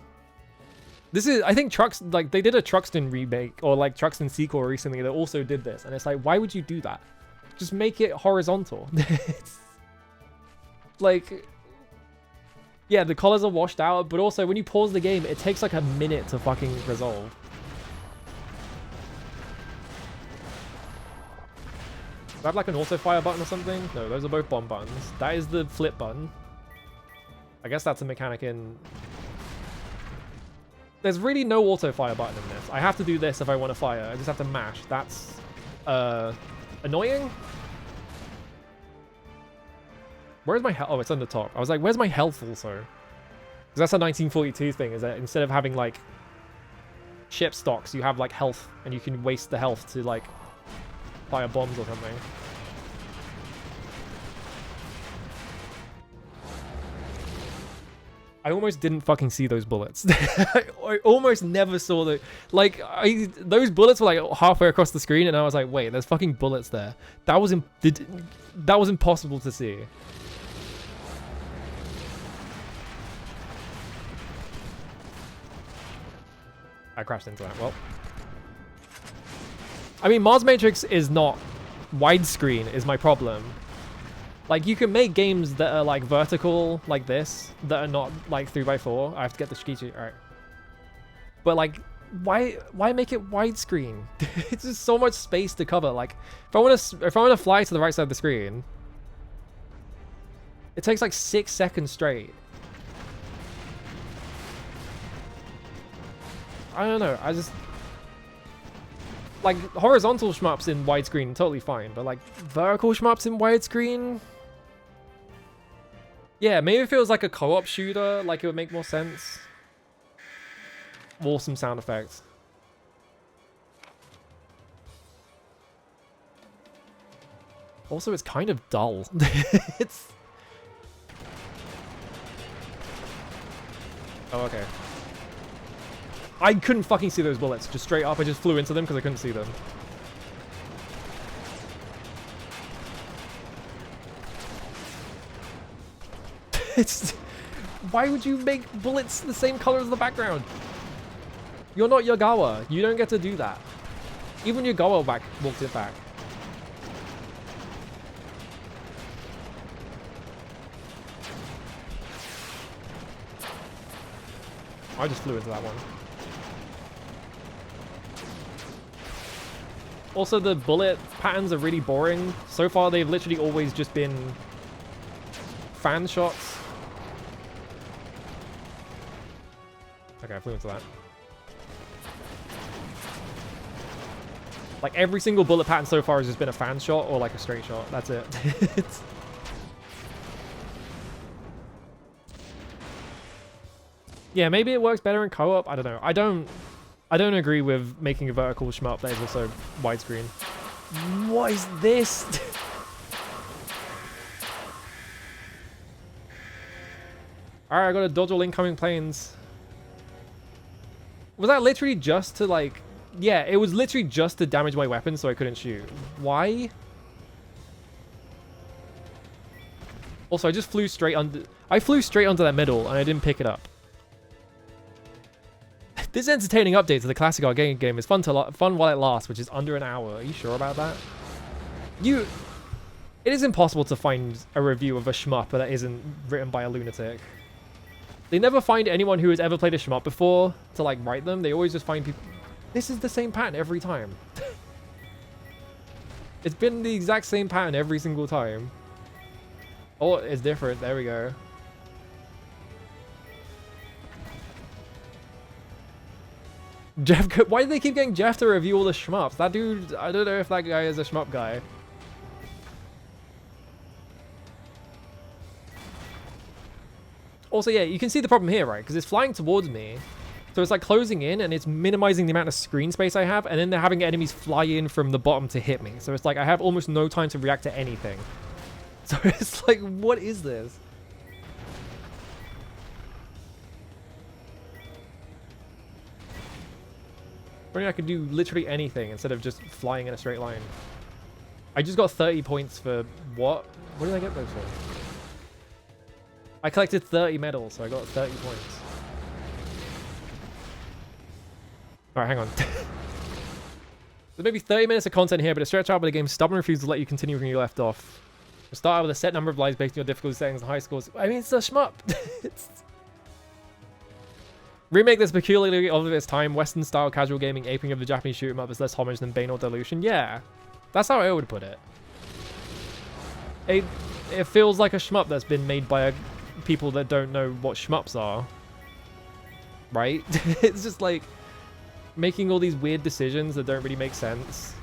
This is... I think Trucks... Like, they did a Truxton remake, or like Truxton sequel recently that also did this. And it's like, why would you do that? Just make it horizontal. It's like... Yeah, the colors are washed out, but also when you pause the game, it takes like a minute to fucking resolve. Do I have like an auto fire button or something? No, those are both bomb buttons. That is the flip button. I guess that's a mechanic in... There's really no auto fire button in this. I have to do this if I want to fire. I just have to mash. That's annoying. Where's my health? Oh, it's on the top. I was like, where's my health also? Because that's a 1942 thing, is that instead of having like ship stocks, you have like health, and you can waste the health to like fire bombs or something. I almost didn't fucking see those bullets. I almost never saw the like those bullets were like halfway across the screen, and I was like, wait, there's fucking bullets there. That was impossible to see. I crashed into that. Well, I mean, Mars Matrix is not widescreen is my problem. Like, you can make games that are like vertical like this that are not like 3x4. I have to get the Shikichi. All right. But like, why make it widescreen? It's just so much space to cover. Like, if I want to fly to the right side of the screen, it takes like 6 seconds straight. I don't know. I just like horizontal shmups in widescreen, totally fine, but like vertical shmups in widescreen, yeah, maybe if it was like a co-op shooter, like it would make more sense. Awesome sound effects. Also, it's kind of dull. It's. Oh, okay. I couldn't fucking see those bullets. Just straight up, I just flew into them because I couldn't see them. It's... Why would you make bullets the same color as the background? You're not Yagawa. You don't get to do that. Even Yagawa walked it back. I just flew into that one. Also, the bullet patterns are really boring. So far, they've literally always just been fan shots. Okay, I flew into that. Like, every single bullet pattern so far has just been a fan shot or like a straight shot. That's it. Yeah, maybe it works better in co-op. I don't know. I don't agree with making a vertical shmup that is also widescreen. What is this? Alright, I gotta dodge all incoming planes. Was that literally just to like... Yeah, it was literally just to damage my weapon so I couldn't shoot. Why? Also, I just flew straight under... I flew straight onto that middle and I didn't pick it up. This entertaining update to the classic arcade game is fun while it lasts, which is under an hour. Are you sure about that? It is impossible to find a review of a shmup that isn't written by a lunatic. They never find anyone who has ever played a shmup before to like write them. They always just find people... This is the same pattern every time. It's been the exact same pattern every single time. Oh, it's different. There we go. Jeff, why do they keep getting Jeff to review all the shmups? That dude, I don't know if that guy is a shmup guy. Also, yeah, you can see the problem here, right? Because it's flying towards me. So it's like closing in and it's minimizing the amount of screen space I have. And then they're having enemies fly in from the bottom to hit me. So it's like I have almost no time to react to anything. So it's like, what is this? I mean, I could do literally anything instead of just flying in a straight line. I just got 30 points for what? What did I get those for? I collected 30 medals, so I got 30 points. Alright, hang on. There's maybe 30 minutes of content here, but a stretch out by the game's stubborn refusal to let you continue from where you left off. You'll start out with a set number of lives based on your difficulty settings and high scores. I mean, it's a shmup. Remake that's peculiarly of its time, Western-style casual gaming aping of the Japanese shoot 'em up is less homage than Bane or Dilution. Yeah, that's how I would put it. It feels like a shmup that's been made by people that don't know what shmups are. Right? It's just like making all these weird decisions that don't really make sense.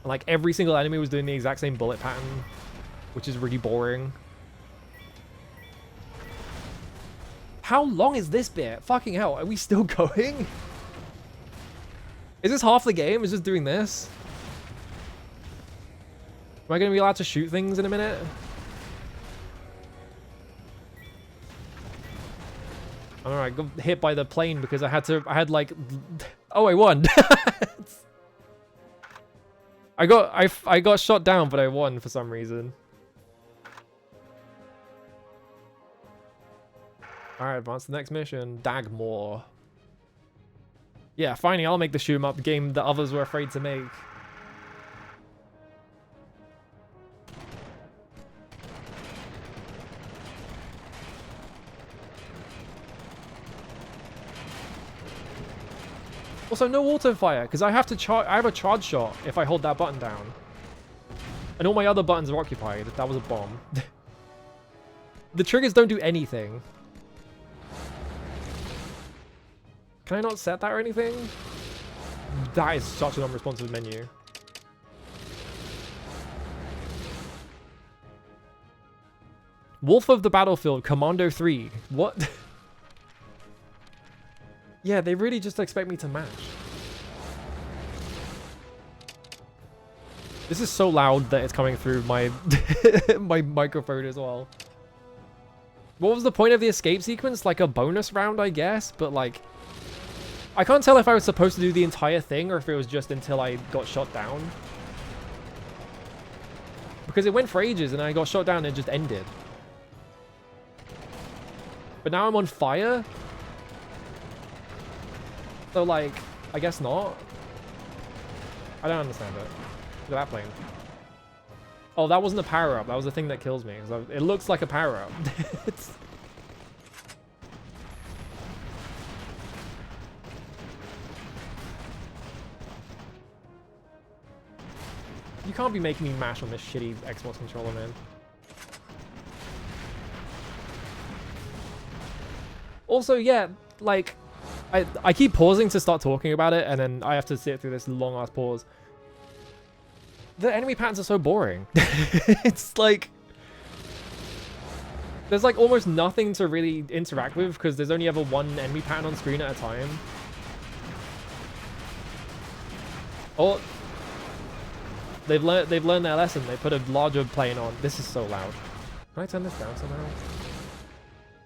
Like every single enemy was doing the exact same bullet pattern, which is really boring. How long is this bit? Fucking hell, are we still going? Is this half the game? Is just doing this? Am I gonna be allowed to shoot things in a minute? Alright, I got hit by the plane because I had like, oh, I won. I got shot down, but I won for some reason. Alright, advance to the next mission. Dagmore. Yeah, finally I'll make the shoot 'em up game that others were afraid to make. Also, no auto fire because I have to I have a charge shot if I hold that button down, and all my other buttons are occupied. That was a bomb. The triggers don't do anything. Can I not set that or anything? That is such an unresponsive menu. Wolf of the Battlefield, Commando 3. What? Yeah, they really just expect me to match. This is so loud that it's coming through my my microphone as well. What was the point of the escape sequence? Like a bonus round, I guess, but like I can't tell if I was supposed to do the entire thing or if it was just until I got shot down. Because it went for ages and I got shot down and it just ended. But now I'm on fire? So like, I guess not. I don't understand it. Look at that plane. Oh, that wasn't a power-up. That was the thing that kills me. It looks like a power-up. You can't be making me mash on this shitty Xbox controller, man. Also, yeah, like, I keep pausing to start talking about it, and then I have to sit through this long-ass pause. The enemy patterns are so boring. It's like... There's like almost nothing to really interact with, because there's only ever one enemy pattern on screen at a time. Oh... They've learned their lesson. They put a larger plane on. This is so loud. Can I turn this down somehow?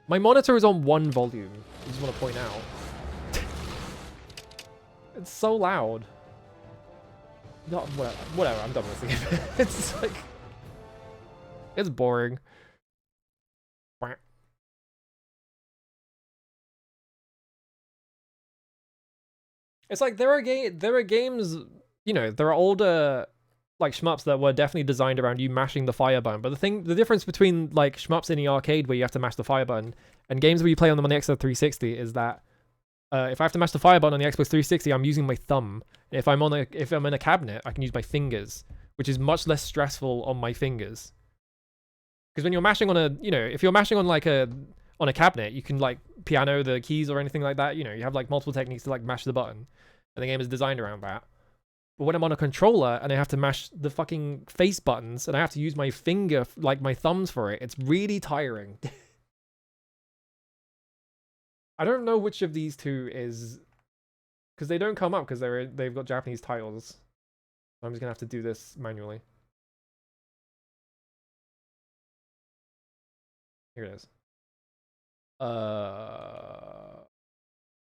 My monitor is on 1 volume. I just want to point out. It's so loud. No, whatever. I'm done with this game. It's like... It's boring. It's like there are games, you know, there are older like shmups that were definitely designed around you mashing the fire button. But the difference between like shmups in the arcade where you have to mash the fire button and games where you play on them on the Xbox 360 is that if I have to mash the fire button on the Xbox 360, I'm using my thumb. If I'm in a cabinet, I can use my fingers, which is much less stressful on my fingers. Because when you're mashing on if you're mashing on like on a cabinet, you can like piano the keys or anything like that. You know, you have like multiple techniques to like mash the button, and the game is designed around that. But when I'm on a controller and I have to mash the fucking face buttons and I have to use my finger, like my thumbs for it, it's really tiring. I don't know which of these two is, because they don't come up because they've got Japanese titles. I'm just gonna have to do this manually. Here it is.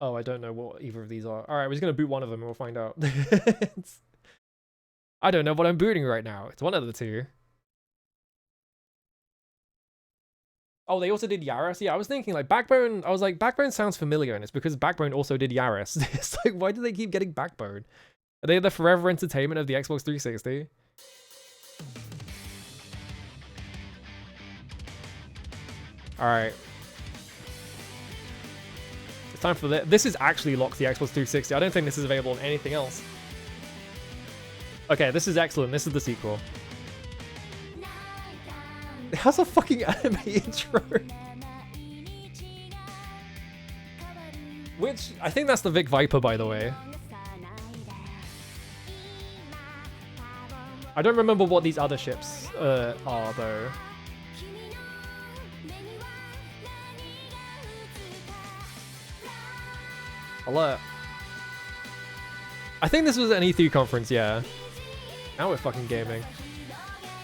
Oh, I don't know what either of these are. All right, we're just gonna boot one of them and we'll find out. I don't know what I'm booting right now. It's one of the two. Oh, they also did Yaris? Yeah, I was thinking like Backbone. I was like, Backbone sounds familiar, and it's because Backbone also did Yaris. It's like, why do they keep getting Backbone? Are they the forever entertainment of the Xbox 360? All right. It's time for this. This is actually locked to the Xbox 360. I don't think this is available on anything else. Okay, this is excellent. This is the sequel. It has a fucking anime intro. Which, I think that's the Vic Viper, by the way. I don't remember what these other ships are though. Alert. I think this was an E3 conference, yeah. Now we're fucking gaming.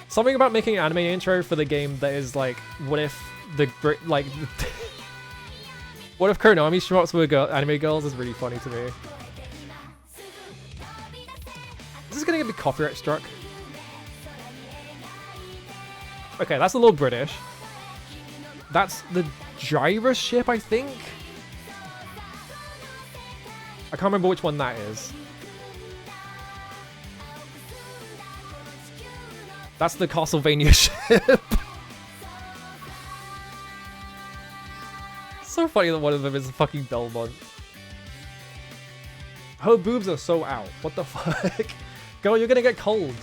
Something about making an anime intro for the game that is like, what if the like, what if Konami shmups were anime girls is really funny to me. Is this gonna get me copyright struck? Okay, that's a little British. That's the Gyrus ship, I think. I can't remember which one that is. That's the Castlevania ship. So funny that one of them is fucking Belmont. Her boobs are so out. What the fuck? Girl, you're gonna get cold.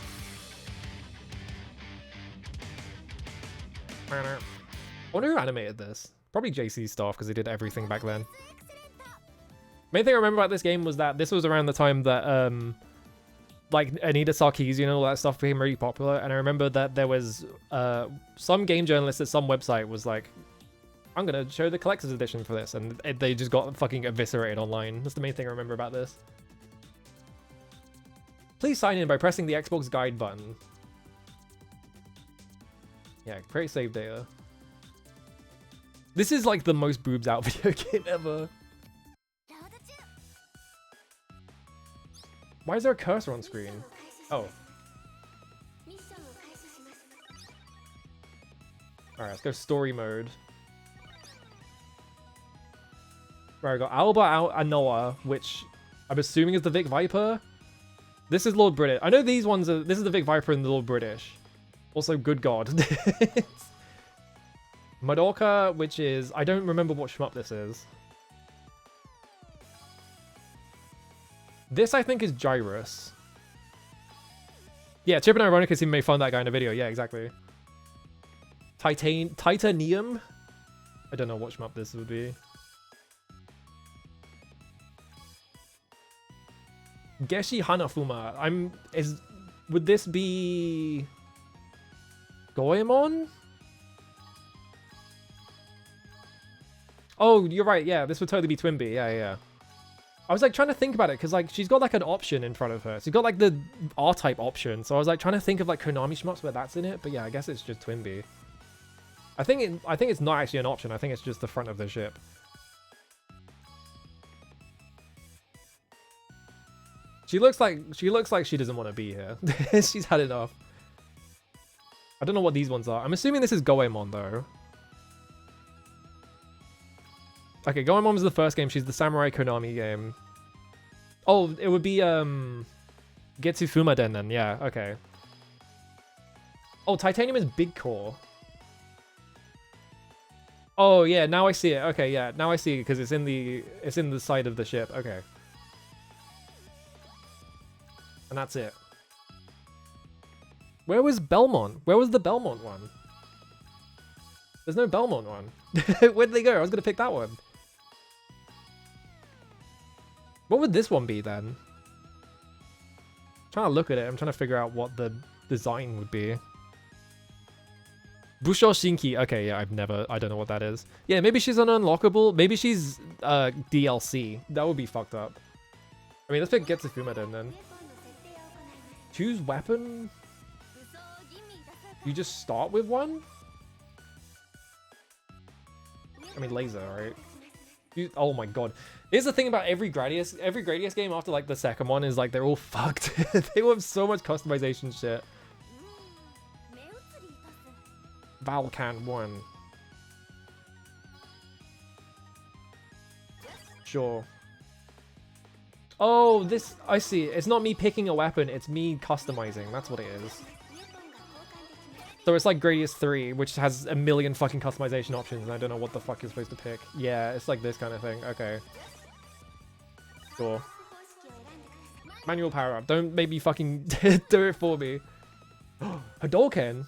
I wonder who animated this. Probably JC Staff, because he did everything back then. Main thing I remember about this game was that this was around the time that like Anita Sarkeesian and all that stuff became really popular, and I remember that there was some game journalist at some website was like, I'm gonna show the collector's edition for this, and they just got fucking eviscerated online. That's the main thing I remember about this. Please sign in by pressing the Xbox guide button. Yeah, create save data. This is like the most boobs out video game ever. Why is there a cursor on screen? Oh. Alright, let's go story mode. Right, I got Alba Anoa, which I'm assuming is the Vic Viper. This is Lord British. I know these ones are... This is the Vic Viper and the Lord British. Also, good god. Madoka, which is... I don't remember what shmup this is. This, I think, is Gyrus. Yeah, Chip and Ironicus even made fun of that guy in a video. Yeah, exactly. Titanium? I don't know what shmup this would be. Geshi Hanafuma. Would this be... Goemon? Oh, you're right. Yeah, this would totally be Twinbee. Yeah. I was like trying to think about it because like she's got like an option in front of her. She's got like the R-type option. So I was like trying to think of like Konami shmups where that's in it. But yeah, I guess it's just Twinbee. I think it's not actually an option. I think it's just the front of the ship. She looks like she doesn't want to be here. She's had enough. I don't know what these ones are. I'm assuming this is Goemon though. Okay, Goemon was the first game. She's the Samurai Konami game. Oh, it would be Getsu Fumaden then. Yeah, okay. Oh, Titanium is Big Core. Oh yeah, now I see it. Okay, yeah, now I see it because it's in the side of the ship. Okay. And that's it. Where was Belmont? Where was the Belmont one? There's no Belmont one. Where'd they go? I was gonna pick that one. What would this one be then? I'm trying to look at it. I'm trying to figure out what the design would be. Busho Shinki. Okay, yeah, I don't know what that is. Yeah, maybe she's an unlockable. Maybe she's DLC. That would be fucked up. I mean, let's pick Getsu Fumaden then. Choose weapon? You just start with one? I mean, laser, right? Oh my god. Here's the thing about every Gradius game after like the second one is like they're all fucked. They want so much customization shit. Valkan 1. Sure. Oh, this, I see. It's not me picking a weapon, it's me customizing. That's what it is. So it's like Gradius 3, which has a million fucking customization options, and I don't know what the fuck you're supposed to pick. Yeah, it's like this kind of thing. Okay. Sure. Manual power up. Don't make me fucking do it for me. Hadouken?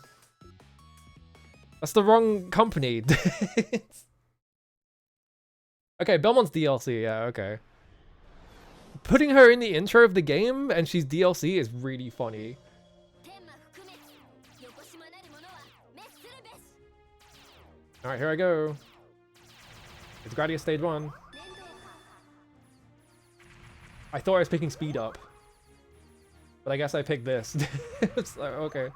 That's the wrong company. Okay, Belmont's DLC. Yeah, okay. Putting her in the intro of the game and she's DLC is really funny. Alright, here I go. It's Gradius stage 1. I thought I was picking speed up. But I guess I picked this. It's like, okay.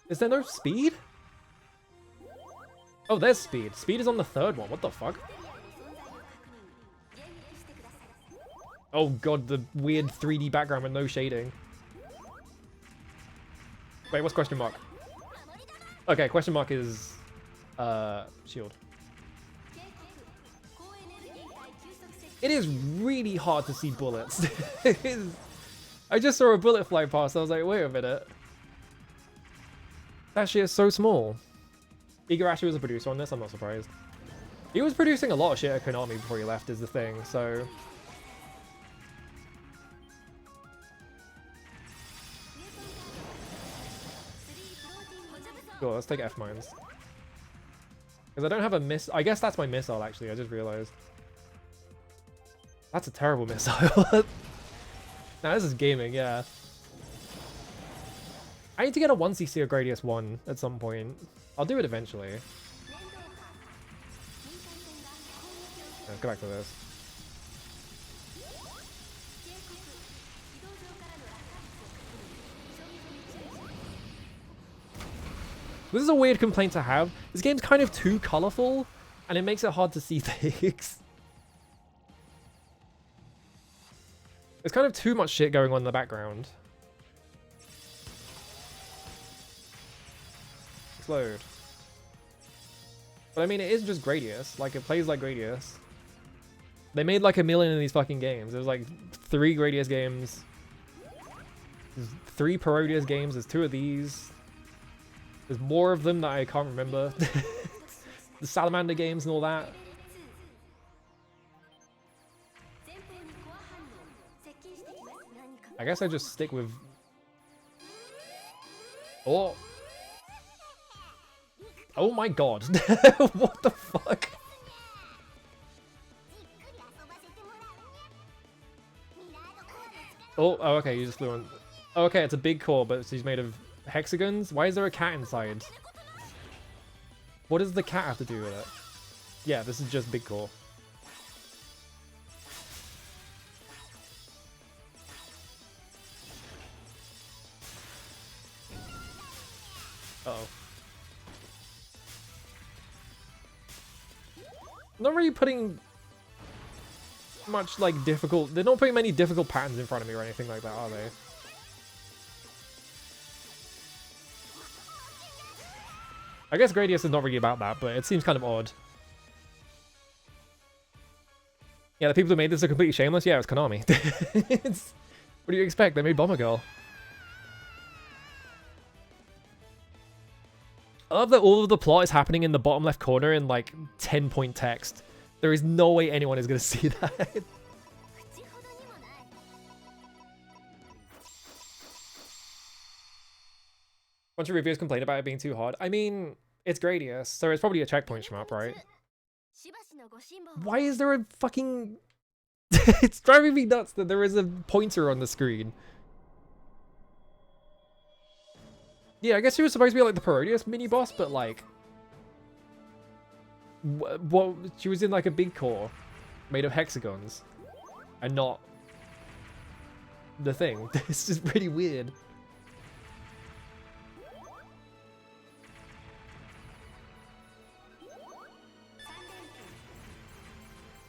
Is there no speed? Oh, there's speed. Speed is on the third one. What the fuck? Oh god, the weird 3D background with no shading. Wait, what's question mark? Okay, question mark is shield. It is really hard to see bullets. I just saw a bullet fly past. I was like, wait a minute. That shit is so small. Igarashi was a producer on this, I'm not surprised. He was producing a lot of shit at Konami before he left is the thing, so... Cool, let's take F mines. Because I don't have a miss. I guess that's my missile actually, I just realized. That's a terrible missile. Now this is gaming, yeah. I need to get a 1cc or Gradius 1 at some point. I'll do it eventually. Let's go back to this. This is a weird complaint to have. This game's kind of too colorful, and it makes it hard to see things. There's kind of too much shit going on in the background. Explode. But I mean, it is just Gradius. Like, it plays like Gradius. They made like 1 million of these fucking games. There's like 3 Gradius games. There's 3 Parodius games. There's 2 of these. There's more of them that I can't remember. The Salamander games and all that. I guess I just stick with... Oh. Oh my god. What the fuck? Oh, okay, you just flew on... Oh, okay, it's a big core, but she's made of hexagons? Why is there a cat inside? What does the cat have to do with it? Yeah, this is just big core. Uh-oh. Not really putting much, like, difficult... They're not putting many difficult patterns in front of me or anything like that, are they? I guess Gradius is not really about that, but it seems kind of odd. Yeah, the people who made this are completely shameless? Yeah, it's Konami. What do you expect? They made Bomber Girl. I love that all of the plot is happening in the bottom left corner in like 10-point text. There is no way anyone is going to see that. A bunch of reviewers complain about it being too hard. I mean, it's Gradius, so it's probably a checkpoint shmup, right? Why is there a fucking... It's driving me nuts that there is a pointer on the screen. Yeah, I guess she was supposed to be like the Parodius mini-boss, but like... What? She was in like a big core made of hexagons and not the thing. This is pretty weird.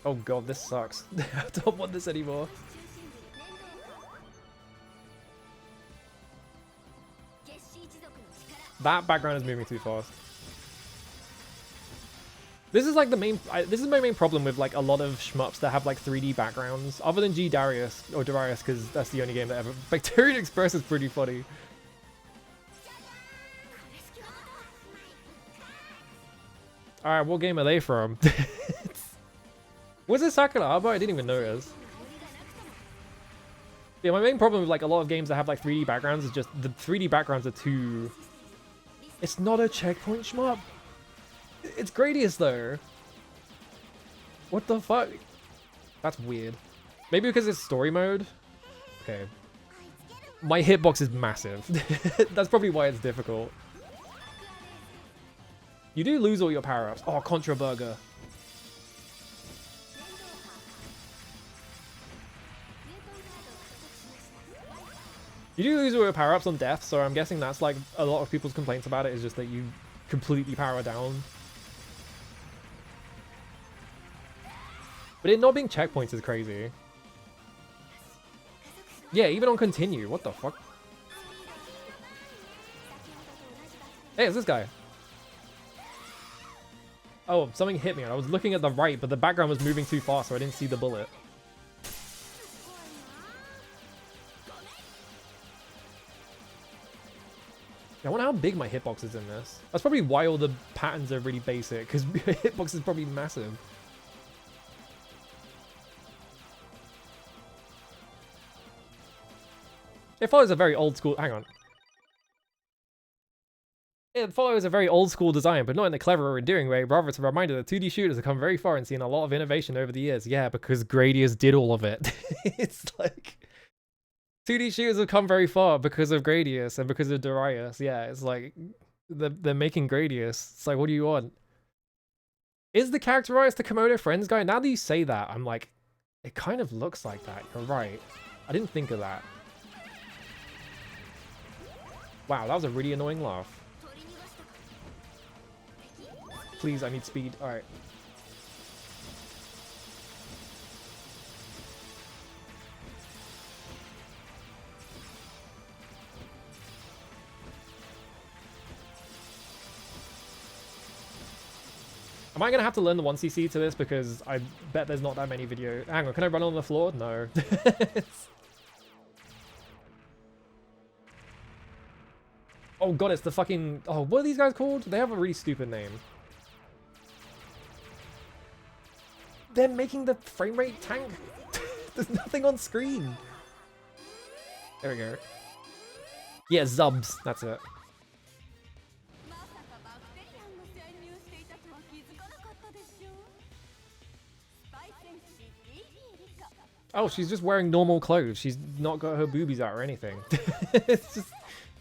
Oh god, this sucks. I don't want this anymore. That background is moving too fast. This is like the main... this is my main problem with like a lot of shmups that have like 3D backgrounds. Other than G Darius, or Darius, because that's the only game that ever... Bacterian Express is pretty funny. Alright, what game are they from? Was it Sakura Arbor? I didn't even notice. Yeah, my main problem with like a lot of games that have like 3D backgrounds is just the 3D backgrounds are too... It's not a checkpoint shmup. It's Gradius though. What the fuck? That's weird. Maybe because it's story mode? Okay. My hitbox is massive. That's probably why it's difficult. You do lose all your power-ups. Oh, Contra Burger. You do lose all your power-ups on death, so I'm guessing that's like a lot of people's complaints about it is just that you completely power down. But it not being checkpoints is crazy. Yeah, even on continue. What the fuck? Hey, it's this guy. Oh, something hit me and I was looking at the right, but the background was moving too fast, so I didn't see the bullet. I wonder how big my hitbox is in this. That's probably why all the patterns are really basic, because hitbox is probably massive. It follows a very old school... Hang on. It follows a very old school design, but not in a clever or endearing way. Rather, it's a reminder that 2D shooters have come very far and seen a lot of innovation over the years. Yeah, because Gradius did all of it. It's like... 2D shooters have come very far because of Gradius and because of Darius. Yeah, it's like... They're making Gradius. It's like, what do you want? Is the character artist the Komodo Friends guy? Now that you say that, I'm like... It kind of looks like that. You're right. I didn't think of that. Wow, that was a really annoying laugh. Please, I need speed. Alright. Am I gonna have to learn the 1cc to this? Because I bet there's not that many videos. Hang on, can I run on the floor? No. Oh god, it's the fucking... Oh, what are these guys called? They have a really stupid name. They're making the frame rate tank. There's nothing on screen. There we go. Yeah, Zubs. That's it. Oh, she's just wearing normal clothes. She's not got her boobies out or anything. It's just...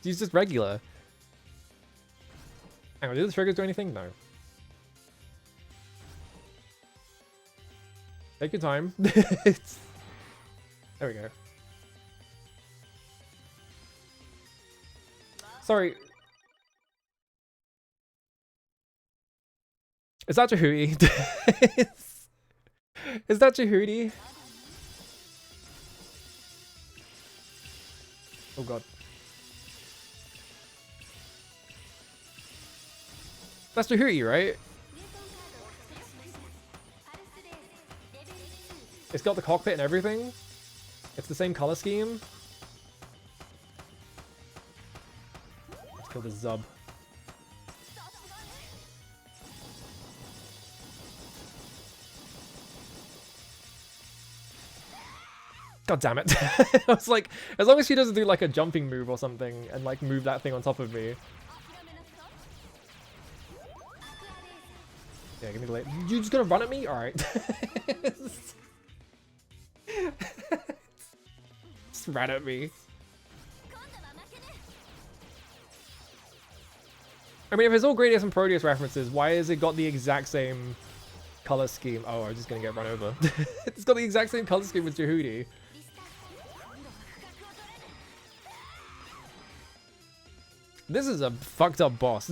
She's just regular. Hang on, do the triggers do anything? No. Take your time. There we go. Sorry. Is that Jehudi? Is that Jehudi? Oh god. That's Jehudi, right? It's got the cockpit and everything. It's the same color scheme. Let's kill the Zub. God damn it. I was like, as long as she doesn't do like a jumping move or something and like move that thing on top of me. Yeah, give me the late. You just gonna run at me? Alright. Just ran at me. I mean, if it's all Gradius and Proteus references, why has it got the exact same color scheme? Oh, I'm just gonna get run over. It's got the exact same color scheme as Jehudi. This is a fucked up boss.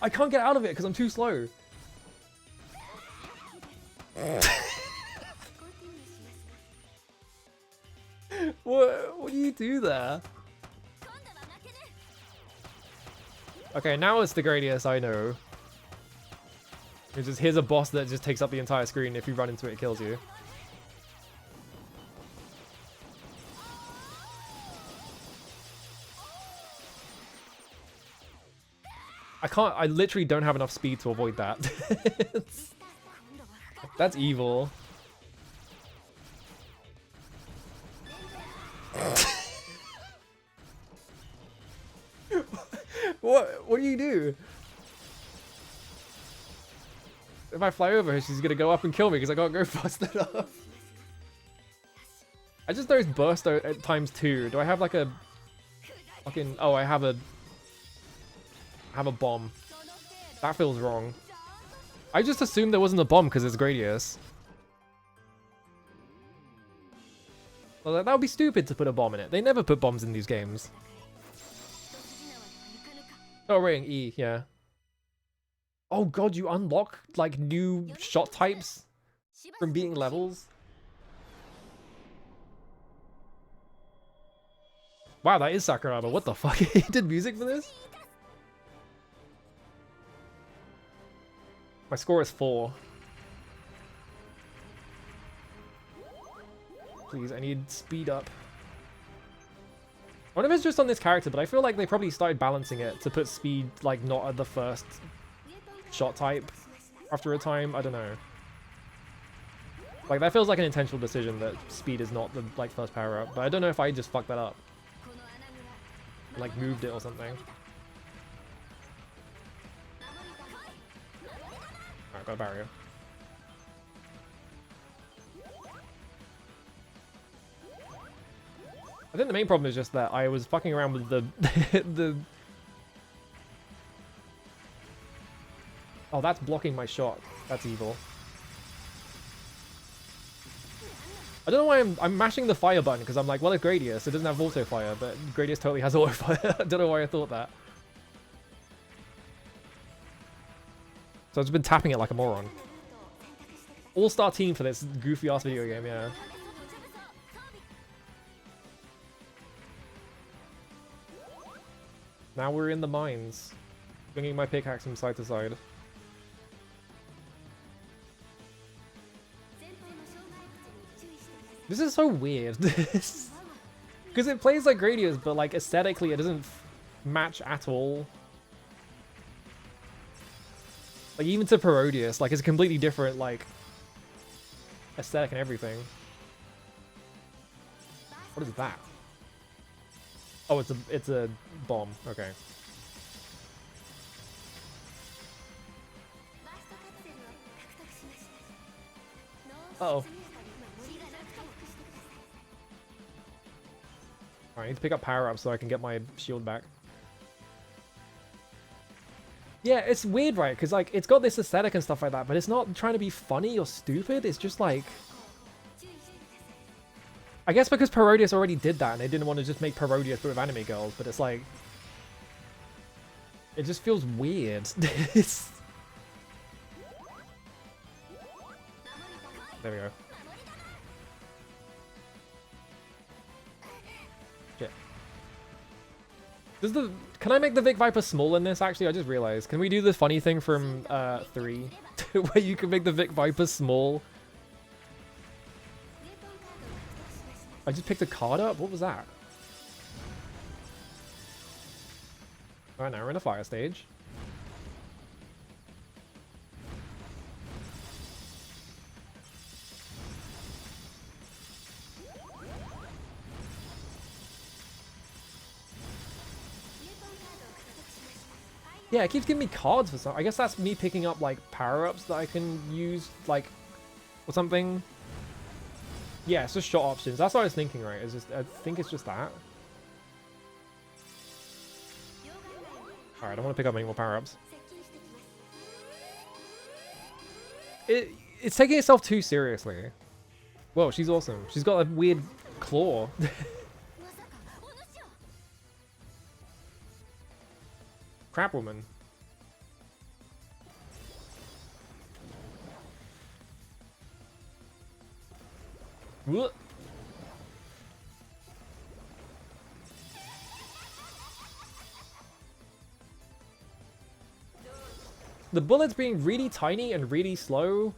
I can't get out of it because I'm too slow. What do you do there? Okay, now it's the Gradius I know. It's just, here's a boss that just takes up the entire screen. If you run into it, it kills you. I literally don't have enough speed to avoid that. That's evil. What do you do? If I fly over her, she's gonna go up and kill me because I can't go fast enough. I just noticed burst at times 2. Do I have like a fucking... Oh, I have a bomb. That feels wrong. I just assumed there wasn't a bomb because it's Gradius. Well, that would be stupid to put a bomb in it. They never put bombs in these games. Oh, rating E, yeah. Oh god, you unlock like new shot types from beating levels? Wow, that is Sakuraba. What the fuck? He did music for this? My score is 4. Please, I need speed up. I wonder if it's just on this character, but I feel like they probably started balancing it to put speed like not at the first shot type after a time. I don't know. Like that feels like an intentional decision that speed is not the like first power up, but I don't know if I just fucked that up. Like moved it or something. Alright, got a barrier. I think the main problem is just that I was fucking around with the Oh, that's blocking my shot. That's evil. I don't know why I'm mashing the fire button because I'm like, well, it's Gradius. It doesn't have auto fire, but Gradius totally has auto fire. I don't know why I thought that. So I've just been tapping it like a moron. All-star team for this goofy ass video game, yeah. Now we're in the mines. Swinging my pickaxe from side to side. This is so weird. Because it plays like Gradius, but like aesthetically it doesn't match at all. Like even to Parodius, like it's a completely different like aesthetic and everything. What is that? Oh, it's a bomb. Okay. Uh-oh. Alright, I need to pick up power-ups so I can get my shield back. Yeah, it's weird, right? Because, like, it's got this aesthetic and stuff like that, but it's not trying to be funny or stupid. It's just, like... I guess because Parodius already did that, and they didn't want to just make Parodius but with anime girls, but it's, like... It just feels weird. It's... There we go. Can I make the Vic Viper small in this? Actually, I just realized. Can we do the funny thing from 3? Where you can make the Vic Viper small? I just picked a card up? What was that? Alright, now we're in a fire stage. Yeah, it keeps giving me cards for some. I guess that's me picking up like power-ups that I can use, like, or something. Yeah, it's just shot options. That's what I was thinking, right? It's just, I think it's just that. Alright, I don't want to pick up any more power-ups. It's taking itself too seriously. Whoa, she's awesome. She's got a weird claw. Crap woman. What? The bullets being really tiny and really slow.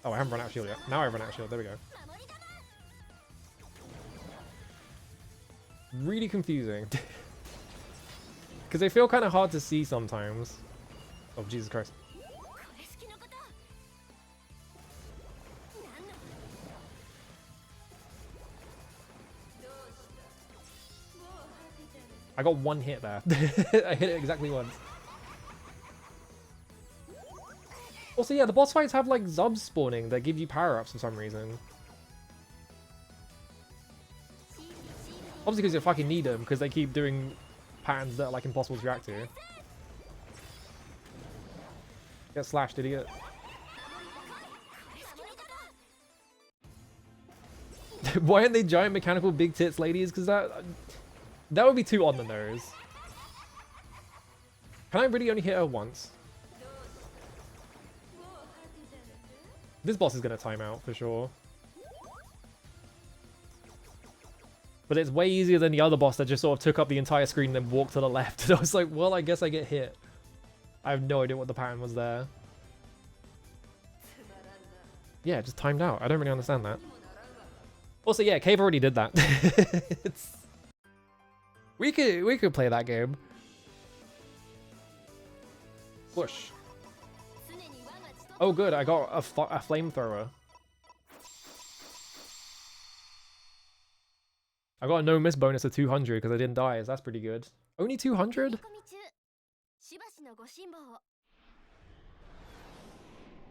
Oh, I haven't run out of shield yet. Now I've run out of shield. There we go. Really confusing. Because they feel kind of hard to see sometimes. Oh, Jesus Christ. I got one hit there. I hit it exactly once. Also, yeah, the boss fights have like Zubs spawning that give you power-ups for some reason. Obviously because you fucking need them, because they keep doing patterns that are like impossible to react to. Get slashed, idiot. Why aren't they giant mechanical big tits ladies? Because that would be too on the nose. Can I really only hit her once? This boss is going to time out for sure. But it's way easier than the other boss that just sort of took up the entire screen and then walked to the left. And I was like, well, I guess I get hit. I have no idea what the pattern was there. Yeah, it just timed out. I don't really understand that. Also, yeah, Cave already did that. We could play that game. Whoosh. Oh, good. I got a flamethrower. I got a no miss bonus of 200 because I didn't die. So that's pretty good. Only 200?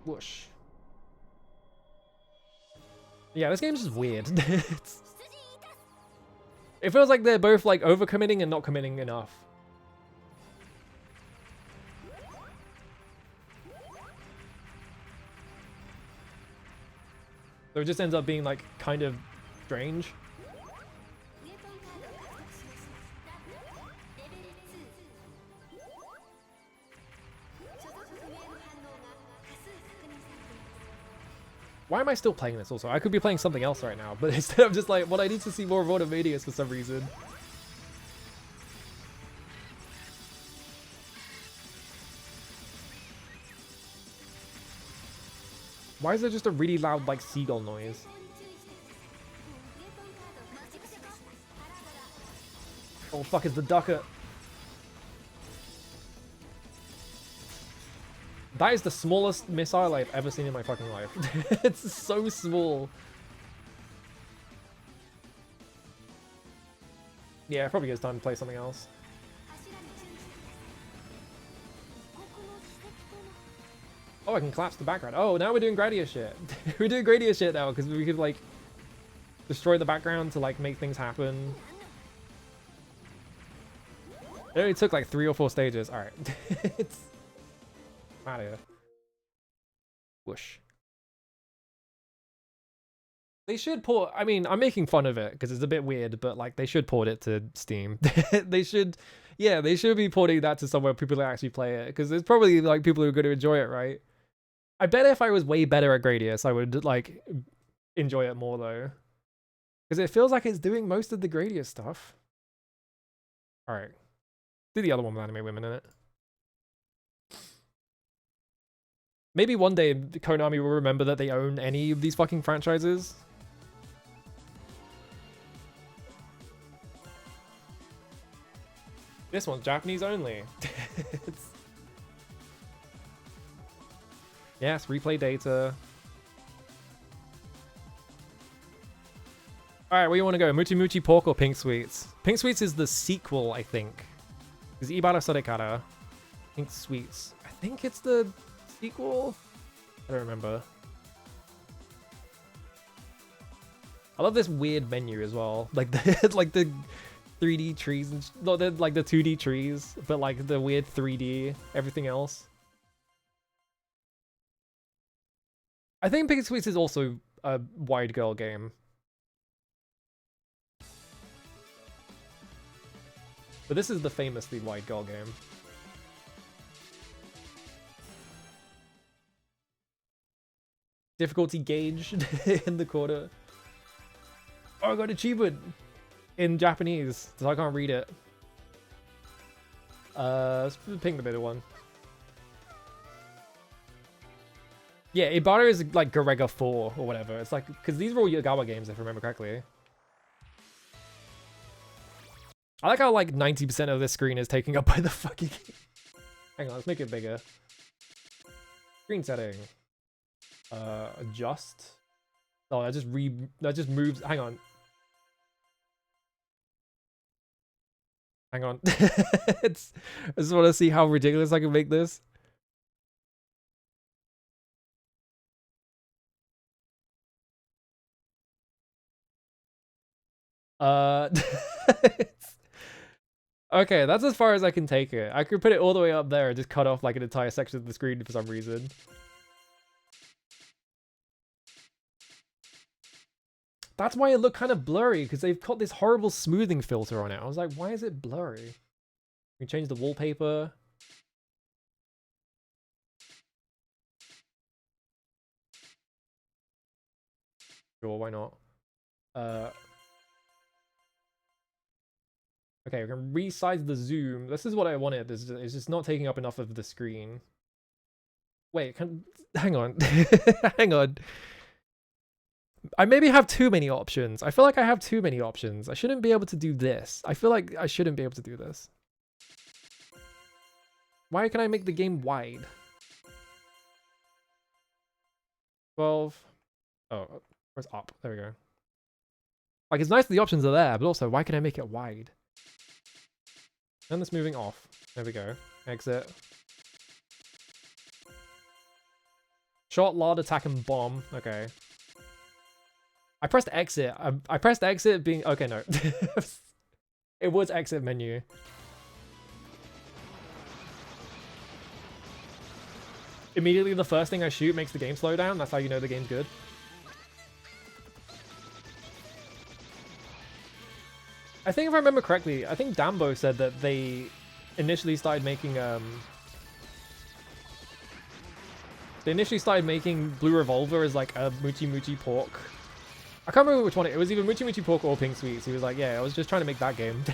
Whoosh. Yeah, this game's just weird. It feels like they're both like overcommitting and not committing enough. So it just ends up being like kind of strange. Why am I still playing this also? I could be playing something else right now, but instead I'm just like, well, I need to see more of Automedius for some reason. Why is there just a really loud, like, seagull noise? Oh, fuck, it's the ducker. That is the smallest missile I've ever seen in my fucking life. It's so small. Yeah, probably it's time to play something else. Oh, I can collapse the background. Oh, now we're doing Gradius shit. We're doing Gradius shit now because we could like destroy the background to like make things happen. It only took like 3 or 4 stages. All right, it's out of here. Whoosh. They should port. I mean, I'm making fun of it because it's a bit weird, but like they should port it to Steam. They should, yeah, they should be porting that to somewhere people actually play it because there's probably like people who are going to enjoy it, right? I bet if I was way better at Gradius, I would like enjoy it more though, because it feels like it's doing most of the Gradius stuff. All right, do the other one with anime women in it. Maybe one day Konami will remember that they own any of these fucking franchises. This one's Japanese only. Yes, replay data. Alright, where you want to go? Muchi Muchi Pork or Pink Sweets? Pink Sweets is the sequel, I think. Is Ibara Sorekara. Pink Sweets. I think it's the sequel? I don't remember. I love this weird menu as well. Like the like the 3D trees and not the like the 2D trees, but like the weird 3D everything else. I think Pink Sweets is also a wide girl game. But this is the famously wide girl game. Difficulty gauge in the corner. Oh, I got achievement in Japanese, so I can't read it. Let's ping the middle one. Yeah, Ibarra is like Garega 4 or whatever. It's like, because these are all Yogawa games if I remember correctly. I like how like 90% of this screen is taken up by the fucking... Hang on, let's make it bigger. Screen setting. Adjust. Oh, that just moves. Hang on. Hang on. I just want to see how ridiculous I can make this. Okay, that's as far as I can take it. I could put it all the way up there and just cut off like an entire section of the screen for some reason. That's why it looked kind of blurry, because they've got this horrible smoothing filter on it. I was like, why is it blurry? We can change the wallpaper. Sure, why not? Okay, we can resize the zoom. This is what I wanted. It's just not taking up enough of the screen. Wait, hang on. Hang on. I maybe have too many options. I feel like I have too many options. I shouldn't be able to do this. I feel like I shouldn't be able to do this. Why can I make the game wide? 12. Oh, where's up? There we go. Like, it's nice that the options are there, but also, why can I make it wide? Turn this moving off. There we go. Exit. Shot, loud, attack, and bomb. Okay. I pressed exit. I pressed exit being... Okay, no. It was exit menu. Immediately the first thing I shoot makes the game slow down. That's how you know the game's good. I think if I remember correctly, I think Dambo said that they initially started making Blue Revolver as like a Moochie Moochie Pork. I can't remember which one it was, either Moochie Moochie Pork or Pink Sweets. He was like, yeah, I was just trying to make that game,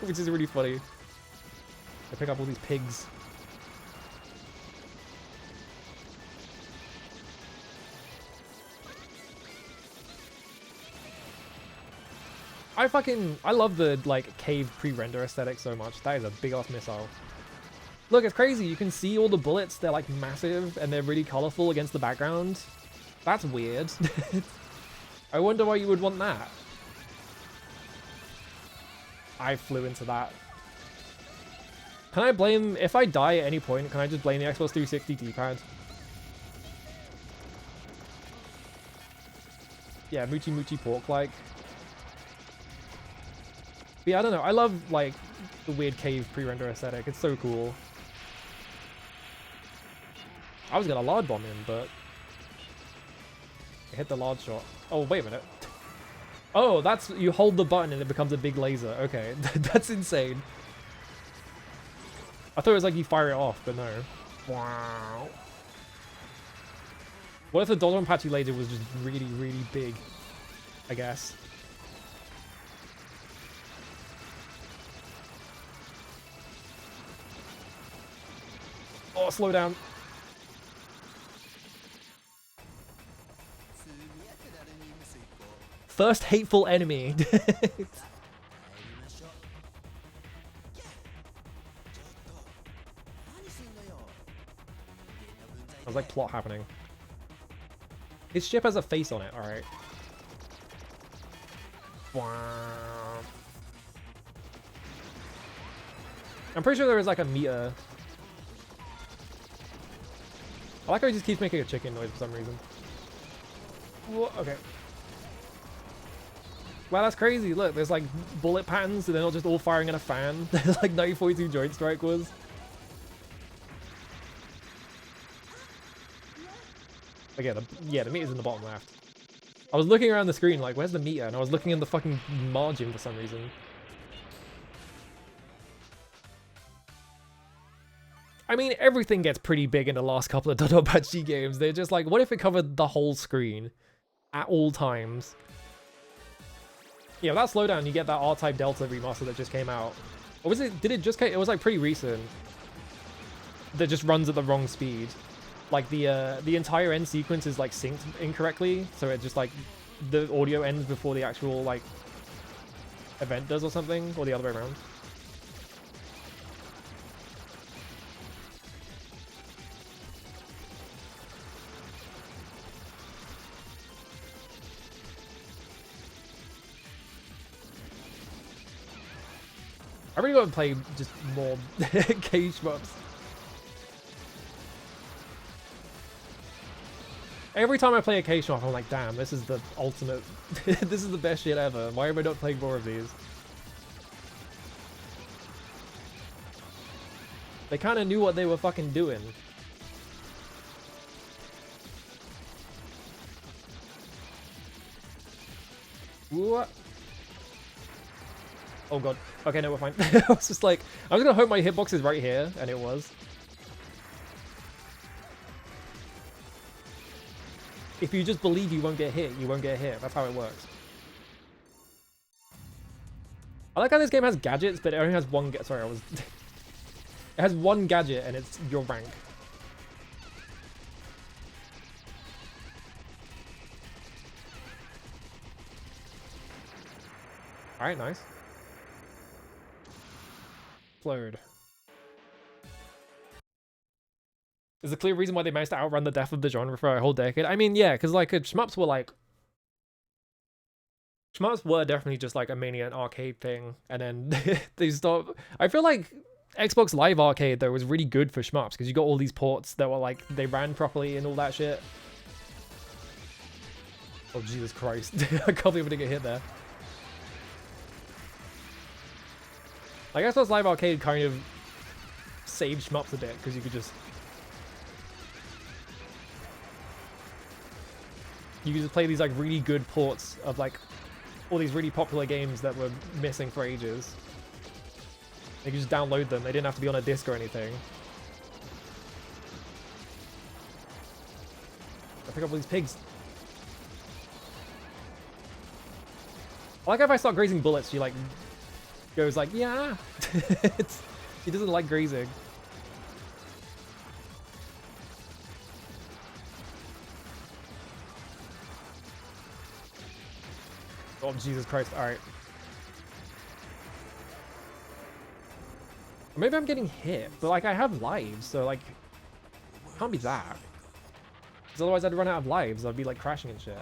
which is really funny. I pick up all these pigs. I love the like cave pre-render aesthetic so much. That is a big ass missile. Look, it's crazy. You can see all the bullets. They're like massive and they're really colorful against the background. That's weird. I wonder why you would want that. I flew into that. Can I blame, if I die at any point, can I just blame the Xbox 360 D-pad? Yeah, Moochie Moochie Pork like. But yeah, I don't know. I love like the weird cave pre-render aesthetic. It's so cool. I was gonna large bomb him, but I hit the large shot. Oh, wait a minute. Oh, that's, you hold the button and it becomes a big laser. Okay, that's insane. I thought it was like you fire it off, but no. Wow. What if the Dodonpachi laser was just really, really big? I guess. Oh, slow down. First hateful enemy. I was like plot happening. His ship has a face on it, alright. I'm pretty sure there is like a meter. I like how he just keeps making a chicken noise for some reason. Whoa, okay. Wow, that's crazy. Look, there's like bullet patterns and they're not just all firing in a fan. There's like 942 Joint Strike was. Okay, the meter's in the bottom left. I was looking around the screen like, where's the meter? And I was looking in the fucking margin for some reason. I mean, everything gets pretty big in the last couple of Dodonpachi games. They're just like, what if it covered the whole screen at all times? Yeah, that slowdown, you get that R-Type Delta remaster that just came out. Or was it, did it just came, it was like pretty recent. That just runs at the wrong speed. Like the entire end sequence is like synced incorrectly. So it just like, the audio ends before the actual like event does or something, or the other way around. I really want to play just more cage shmups. Every time I play a K-Shop, I'm like, damn, this is the ultimate, this is the best shit ever. Why am I not playing more of these? They kind of knew what they were fucking doing. What? Oh god. Okay, no, we're fine. I was just like, I was gonna hope my hitbox is right here, and it was. If you just believe you won't get hit, you won't get hit. That's how it works. I like how this game has gadgets, but it only has one sorry, I was... it has one gadget, and it's your rank. Alright, nice. Explode. Is the clear reason why they managed to outrun the death of the genre for a whole decade? I mean, yeah, because like shmups were like... Shmups were definitely just like a mainly an arcade thing, and then they stopped... I feel like Xbox Live Arcade, though, was really good for shmups, because you got all these ports that were like, they ran properly and all that shit. Oh, Jesus Christ. I can't believe I didn't get hit there. I guess Xbox Live Arcade kind of saved shmups a bit, because you could just... You could just play these like really good ports of like all these really popular games that were missing for ages. You could just download them. They didn't have to be on a disc or anything. I pick up all these pigs. I like how if I start grazing bullets, she like goes like, yeah. He doesn't like grazing. Oh, Jesus Christ. Alright. Maybe I'm getting hit, but like I have lives, so like it can't be that. Because otherwise I'd run out of lives. I'd be like crashing and shit.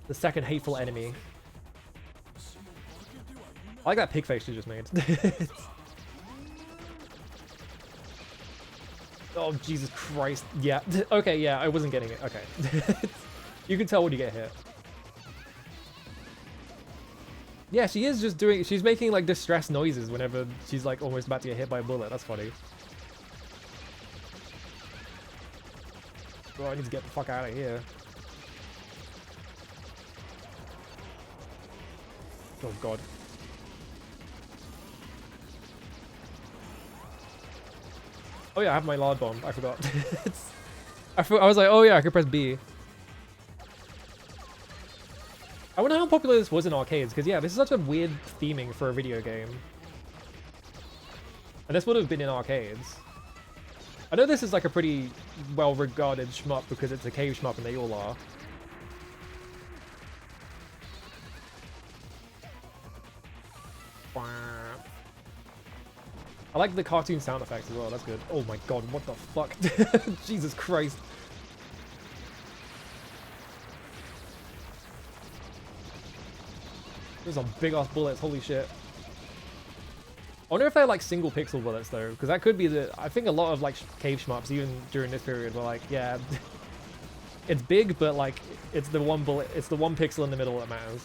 The second hateful enemy. I like that pig face you just made. Oh, Jesus Christ. Yeah. Okay, yeah, I wasn't getting it. Okay. You can tell when you get hit. Yeah, she is just doing... She's making, like, distressed noises whenever she's, like, almost about to get hit by a bullet. That's funny. Oh, I need to get the fuck out of here. Oh, God. Oh, yeah, I have my lard bomb. I forgot. I was like, oh, yeah, I could press B. I wonder how popular this was in arcades, because yeah, this is such a weird theming for a video game. And this would have been in arcades. I know this is like a pretty well-regarded shmup because it's a cave shmup and they all are. I like the cartoon sound effects as well, that's good. Oh my god, what the fuck? Jesus Christ. There's some big ass bullets, holy shit. I wonder if they're like single pixel bullets though, because that could be the... I think a lot of like cave shmups, even during this period, were like, yeah, it's big, but like, it's the one bullet, it's the one pixel in the middle that matters.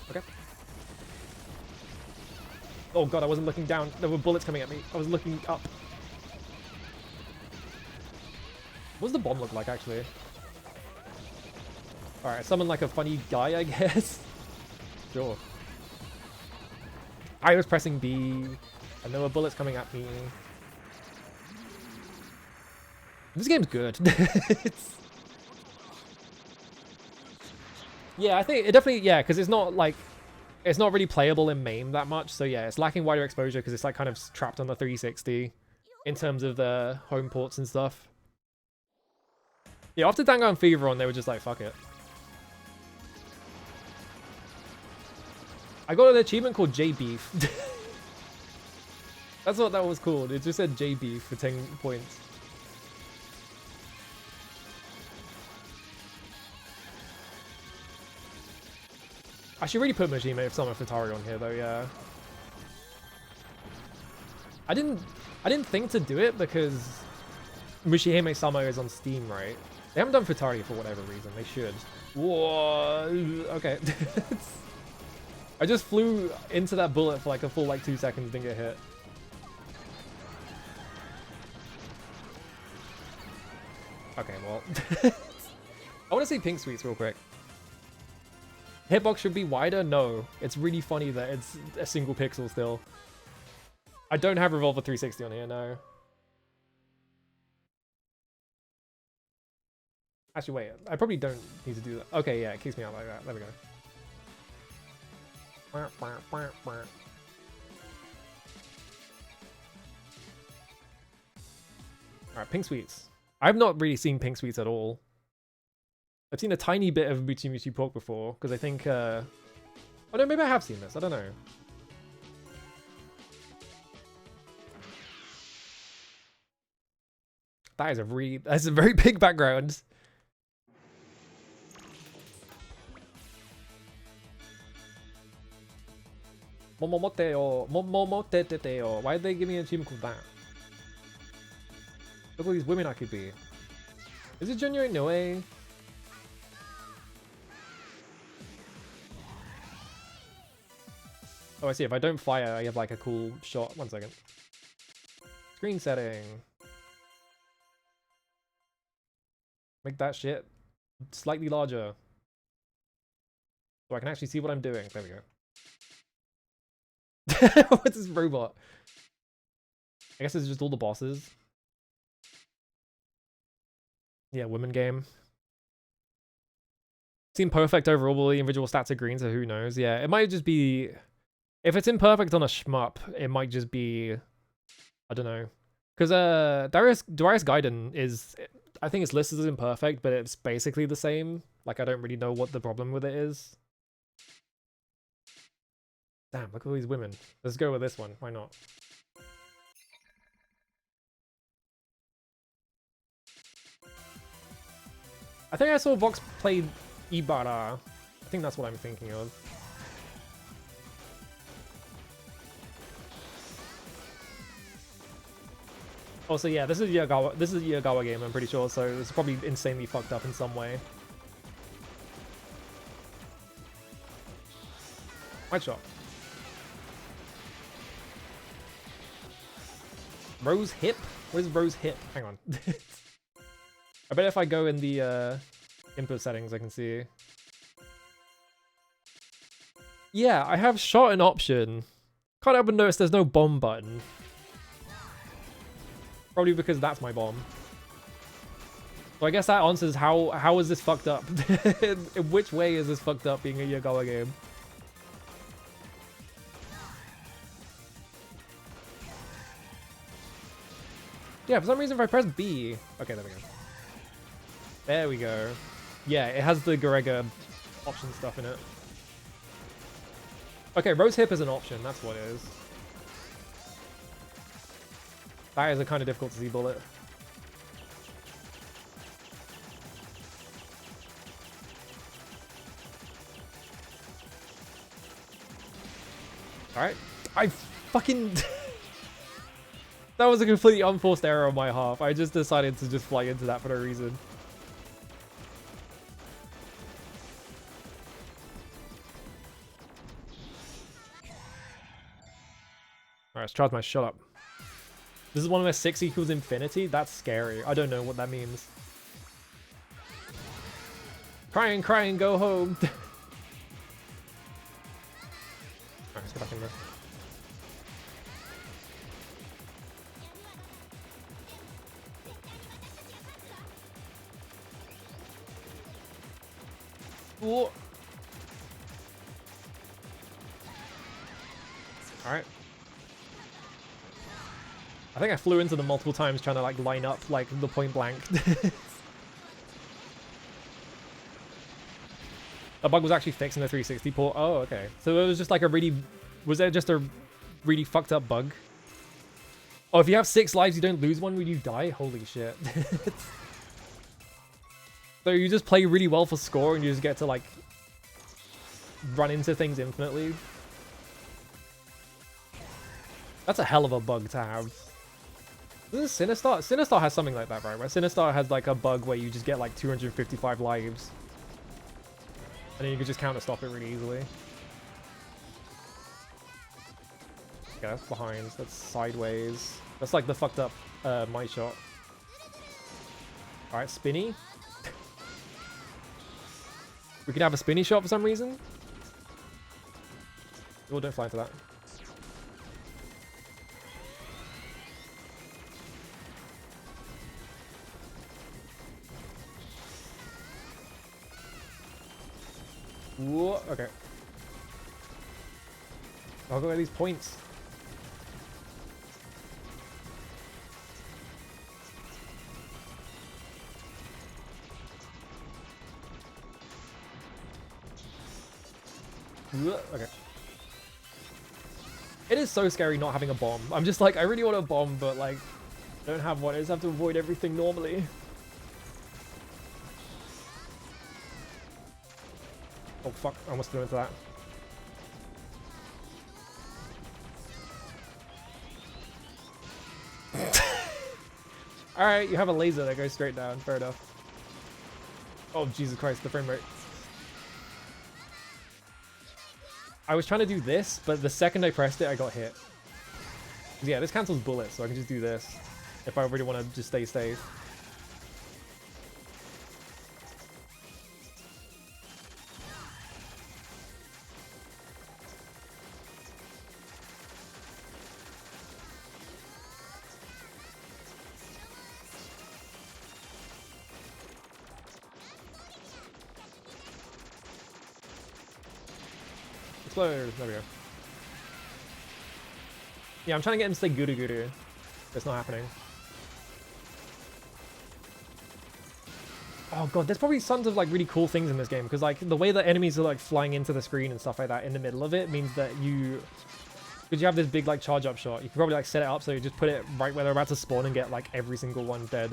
Okay. Oh god, I wasn't looking down. There were bullets coming at me. I was looking up. What does the bomb look like, actually? Alright, summon like a funny guy, I guess. Sure. I was pressing B, and there were bullets coming at me. This game's good. Yeah, I think it definitely... Yeah, because it's not like... It's not really playable in MAME that much, so yeah, it's lacking wider exposure because it's like kind of trapped on the 360 in terms of the home ports and stuff. Yeah, after Danganronpa Fever they were just like, fuck it. I got an achievement called J-Beef. That's what that was called. It just said J-Beef for 10 points. I should really put Majima if someone Futari on here though, yeah. I didn't think to do it because Mushihime Sama is on Steam, right? They haven't done Futari for whatever reason. They should. Whoa. Okay. I just flew into that bullet for like a full like 2 seconds, didn't get hit. Okay, well. I want to say Pink Sweets real quick. Hitbox should be wider? No. It's really funny that it's a single pixel still. I don't have Revolver 360 on here, no. Actually, wait. I probably don't need to do that. Okay, yeah, it kicks me out like that. There we go. Alright, Pink Sweets. I've not really seen Pink Sweets at all. I've seen a tiny bit of Muchi Muchi Pork before, because I think, oh no, maybe I have seen this. I don't know. That's a very big background. Momomoteo. Why did they give me an achievement called that? Look at all these women I could be. Is it genuine? No way. Oh, I see. If I don't fire, I have like a cool shot. 1 second. Screen setting. Make that shit slightly larger. So I can actually see what I'm doing. There we go. What's this robot? I guess it's just all the bosses. Yeah, women game. Seem perfect overall, but the individual stats are green, so who knows? Yeah, it might just be... If it's imperfect on a shmup, it might just be... I don't know. Because Darius Gaiden is... I think it's listed as imperfect, but it's basically the same. Like, I don't really know what the problem with it is. Damn, look at all these women. Let's go with this one. Why not? I think I saw Vox play Ibarra. I think that's what I'm thinking of. Also, yeah, this is a Yagawa game, I'm pretty sure, so it's probably insanely fucked up in some way. White shot. Rose hip? What is Rose hip? Hang on. I bet if I go in the input settings, I can see. Yeah, I have shot an option. Can't help but notice there's no bomb button. Probably because that's my bomb. So I guess that answers how is this fucked up? In which way is this fucked up being a Yagawa game? Yeah, for some reason if I press B... Okay, there we go. There we go. Yeah, it has the Garega option stuff in it. Okay, Rose Hip is an option, that's what it is. That is a kind of difficult to see bullet. Alright. I fucking... That was a completely unforced error on my half. I just decided to just fly into that for no reason. Alright, let's charge my shot up. This is one of my 6 equals infinity? That's scary. I don't know what that means. Crying, crying, go home. Alright, let's get back in there. Ooh. Alright. I think I flew into them multiple times trying to like line up like the point blank. That bug was actually fixed in the 360 port. Oh, okay. So it was just like a really... Was there just a really fucked up bug? Oh, if you have 6 lives, you don't lose one when you die? Holy shit. So you just play really well for score and you just get to like... run into things infinitely. That's a hell of a bug to have. This is Sinistar? Sinistar has something like that, right? Where Sinistar has like a bug where you just get like 255 lives. And then you can just counter stop it really easily. Yeah, that's behind. That's sideways. That's like the fucked up might shot. Alright, spinny. We can have a spinny shot for some reason. Oh, don't fly into that. Whoa, okay. I'll go at these points. Whoa, okay. It is so scary not having a bomb. I'm just like, I really want a bomb, but like, I don't have one. I just have to avoid everything normally. Oh fuck, I almost flew into that. Alright, you have a laser that goes straight down, fair enough. Oh Jesus Christ, the frame rate. I was trying to do this, but the second I pressed it, I got hit. Yeah, this cancels bullets, so I can just do this if I really want to just stay safe. Explode. There we go. Yeah, I'm trying to get him to say Guru Guru. It's not happening. Oh god, there's probably tons of like really cool things in this game because like the way that enemies are like flying into the screen and stuff like that in the middle of it means that because you have this big like charge up shot, you can probably like set it up so you just put it right where they're about to spawn and get like every single one dead.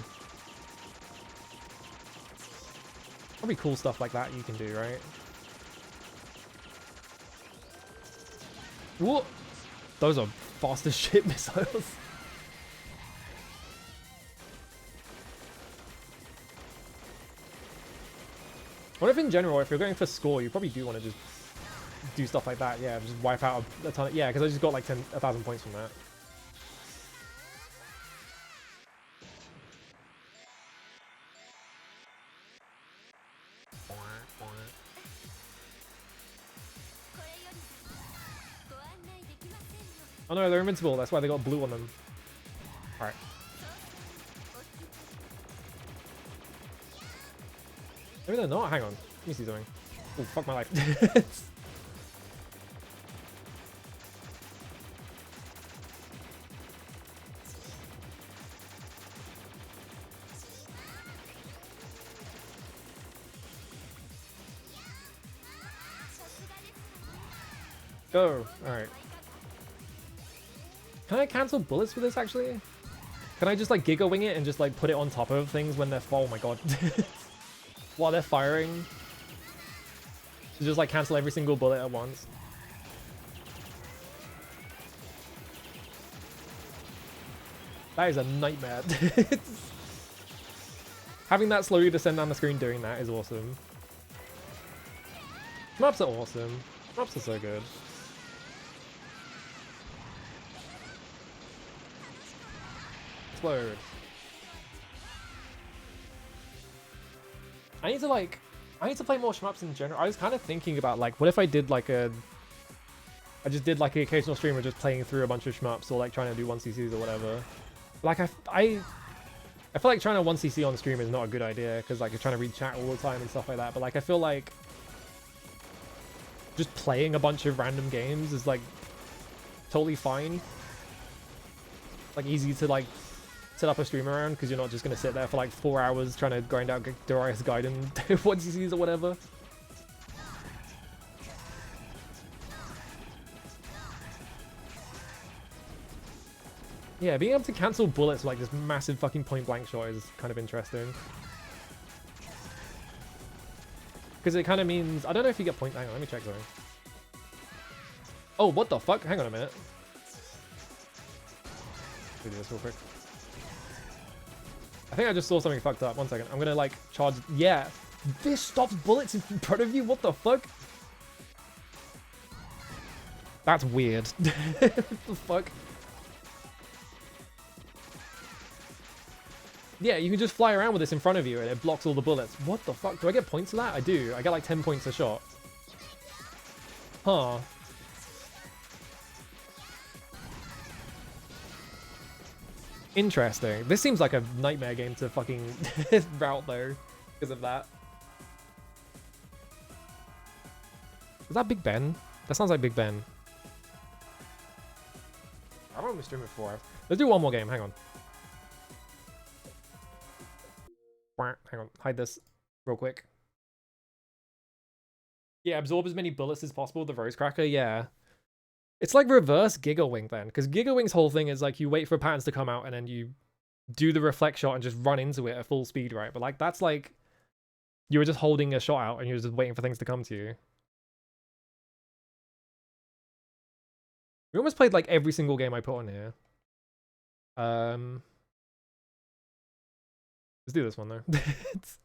Probably cool stuff like that you can do, right? Whoa! Those are fast as shit missiles. What if in general, if you're going for score, you probably do want to just do stuff like that. Yeah, just wipe out a ton of... Yeah, because I just got like 1,000 points from that. Oh no, they're invincible. That's why they got blue on them. Alright. Maybe they're not. Hang on. Let me see something. Oh, fuck my life. Go. Alright. Can I cancel bullets with this, actually? Can I just, like, Giga Wing it and just, like, put it on top of things when they're... Oh, my God. While they're firing. To just, like, cancel every single bullet at once. That is a nightmare. Having that slowly descend down the screen doing that is awesome. Maps are awesome. Maps are so good. Explode. I need to play more shmups in general. I was kind of thinking about like, what if I did like I just did like an occasional streamer just playing through a bunch of shmups or like trying to do 1cc's or whatever. Like I feel like trying to 1cc on stream is not a good idea because like you're trying to read chat all the time and stuff like that. But like I feel like just playing a bunch of random games is like totally fine. Like easy to like set up a stream around because you're not just going to sit there for like 4 hours trying to grind out Darius Gaiden 1cc's or whatever. Yeah, being able to cancel bullets like this massive fucking point blank shot is kind of interesting. because it kind of means I don't know if you get points. Hang on, let me check something. Oh, what the fuck? Hang on a minute. Let me do this real quick. I think I just saw something fucked up. 1 second. I'm gonna like charge. Yeah, this stops bullets in front of you. What the fuck? That's weird. What the fuck? Yeah, you can just fly around with this in front of you and it blocks all the bullets. What the fuck? Do I get points for that? I do. I get like 10 points a shot. Huh. Interesting. This seems like a nightmare game to fucking route though, because of that. Is that Big Ben? That sounds like Big Ben. I don't know streaming for 4 hours. Let's do one more game. Hang on. Hang on. Hide this real quick. Yeah, absorb as many bullets as possible with the Rose Cracker. Yeah. It's like reverse Giga Wing then, because Giga Wing's whole thing is like you wait for patterns to come out and then you do the reflect shot and just run into it at full speed, right? But like that's like you were just holding a shot out and you were just waiting for things to come to you. We almost played like every single game I put on here. Let's do this one though. It's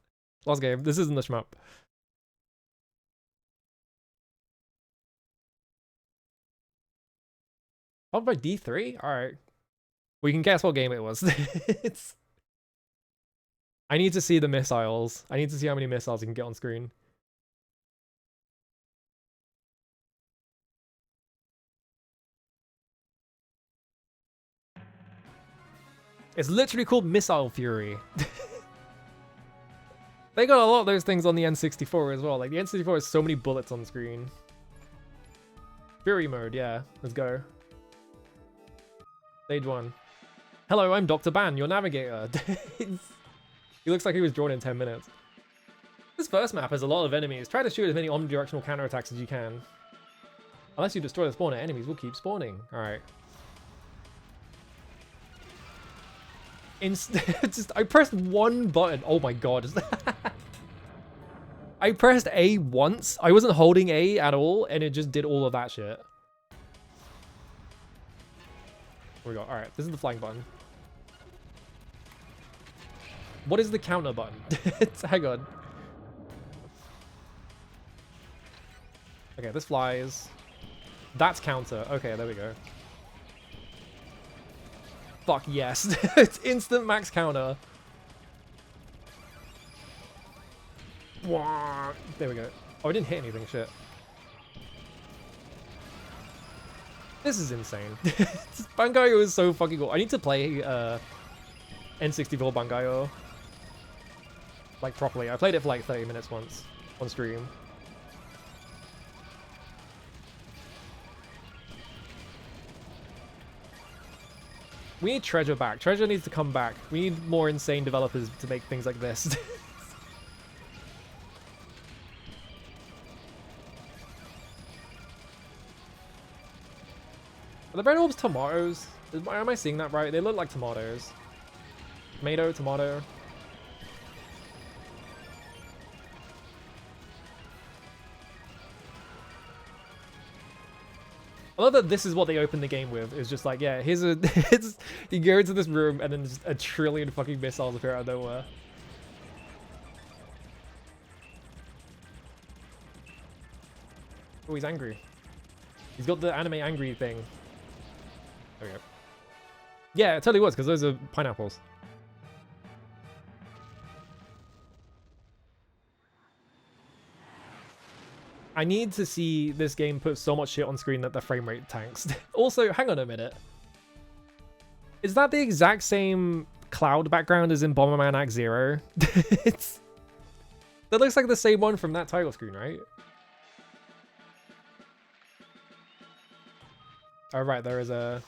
last game. This isn't the shmup. Followed by D3? Alright. We can guess what game it was. It's... I need to see the missiles. I need to see how many missiles you can get on screen. It's literally called Missile Fury. They got a lot of those things on the N64 as well. Like the N64 has so many bullets on screen. Fury mode, yeah. Let's go. Stage 1. Hello, I'm Dr. Ban, your navigator. He looks like he was drawn in 10 minutes. This first map has a lot of enemies. Try to shoot as many omnidirectional counterattacks as you can. Unless you destroy the spawner, enemies will keep spawning. Alright. I pressed one button. Oh my god. I pressed A once. I wasn't holding A at all, and it just did all of that shit. Here we go. Alright, this is the flying button. What is the counter button? Hang on. Okay, this flies. That's counter. Okay, there we go. Fuck yes. It's instant max counter. Wah. There we go. Oh, I didn't hit anything. Shit. This is insane. Bangai-O is so fucking cool. I need to play N64 Bangai-O like properly. I played it for like 30 minutes once on stream. We need Treasure back. Treasure needs to come back. We need more insane developers to make things like this. Are the red orbs tomatoes? Am I seeing that right? They look like tomatoes. Tomato, tomato. I love that this is what they open the game with. It's just like, yeah, here's a... you go into this room and then just a trillion fucking missiles appear out of nowhere. Oh, he's angry. He's got the anime angry thing. There we go. Yeah, it totally was, because those are pineapples. I need to see this game put so much shit on screen that the frame rate tanks. Also, hang on a minute. Is that the exact same cloud background as in Bomberman Act Zero? That looks like the same one from that title screen, right? Oh, right, there's a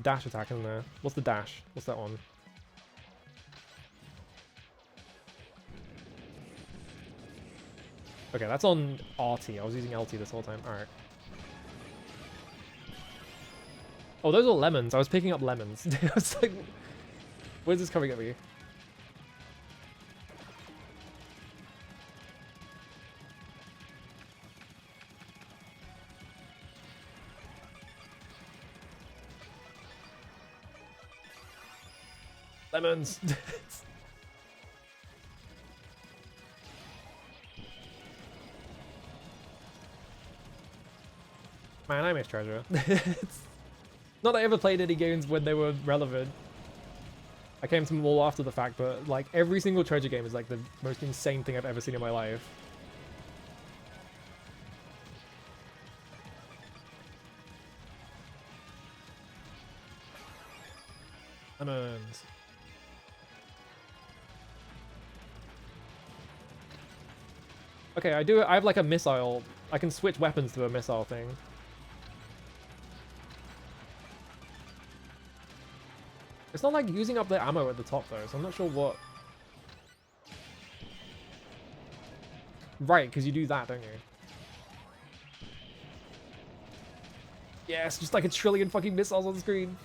dash attack in there. What's the dash? What's that one? Okay, that's on RT. I was using LT this whole time. Alright. Oh, those are lemons. I was picking up lemons. I was like, where's this coming at me? Lemons. Man, I miss Treasure. Not that I ever played any games when they were relevant. I came to them all after the fact, but like every single Treasure game is like the most insane thing I've ever seen in my life. Lemons. Okay, I have like a missile. I can switch weapons to a missile thing. It's not like using up the ammo at the top though, so I'm not sure what. Right, because you do that, don't you? Yes, just like a trillion fucking missiles on the screen.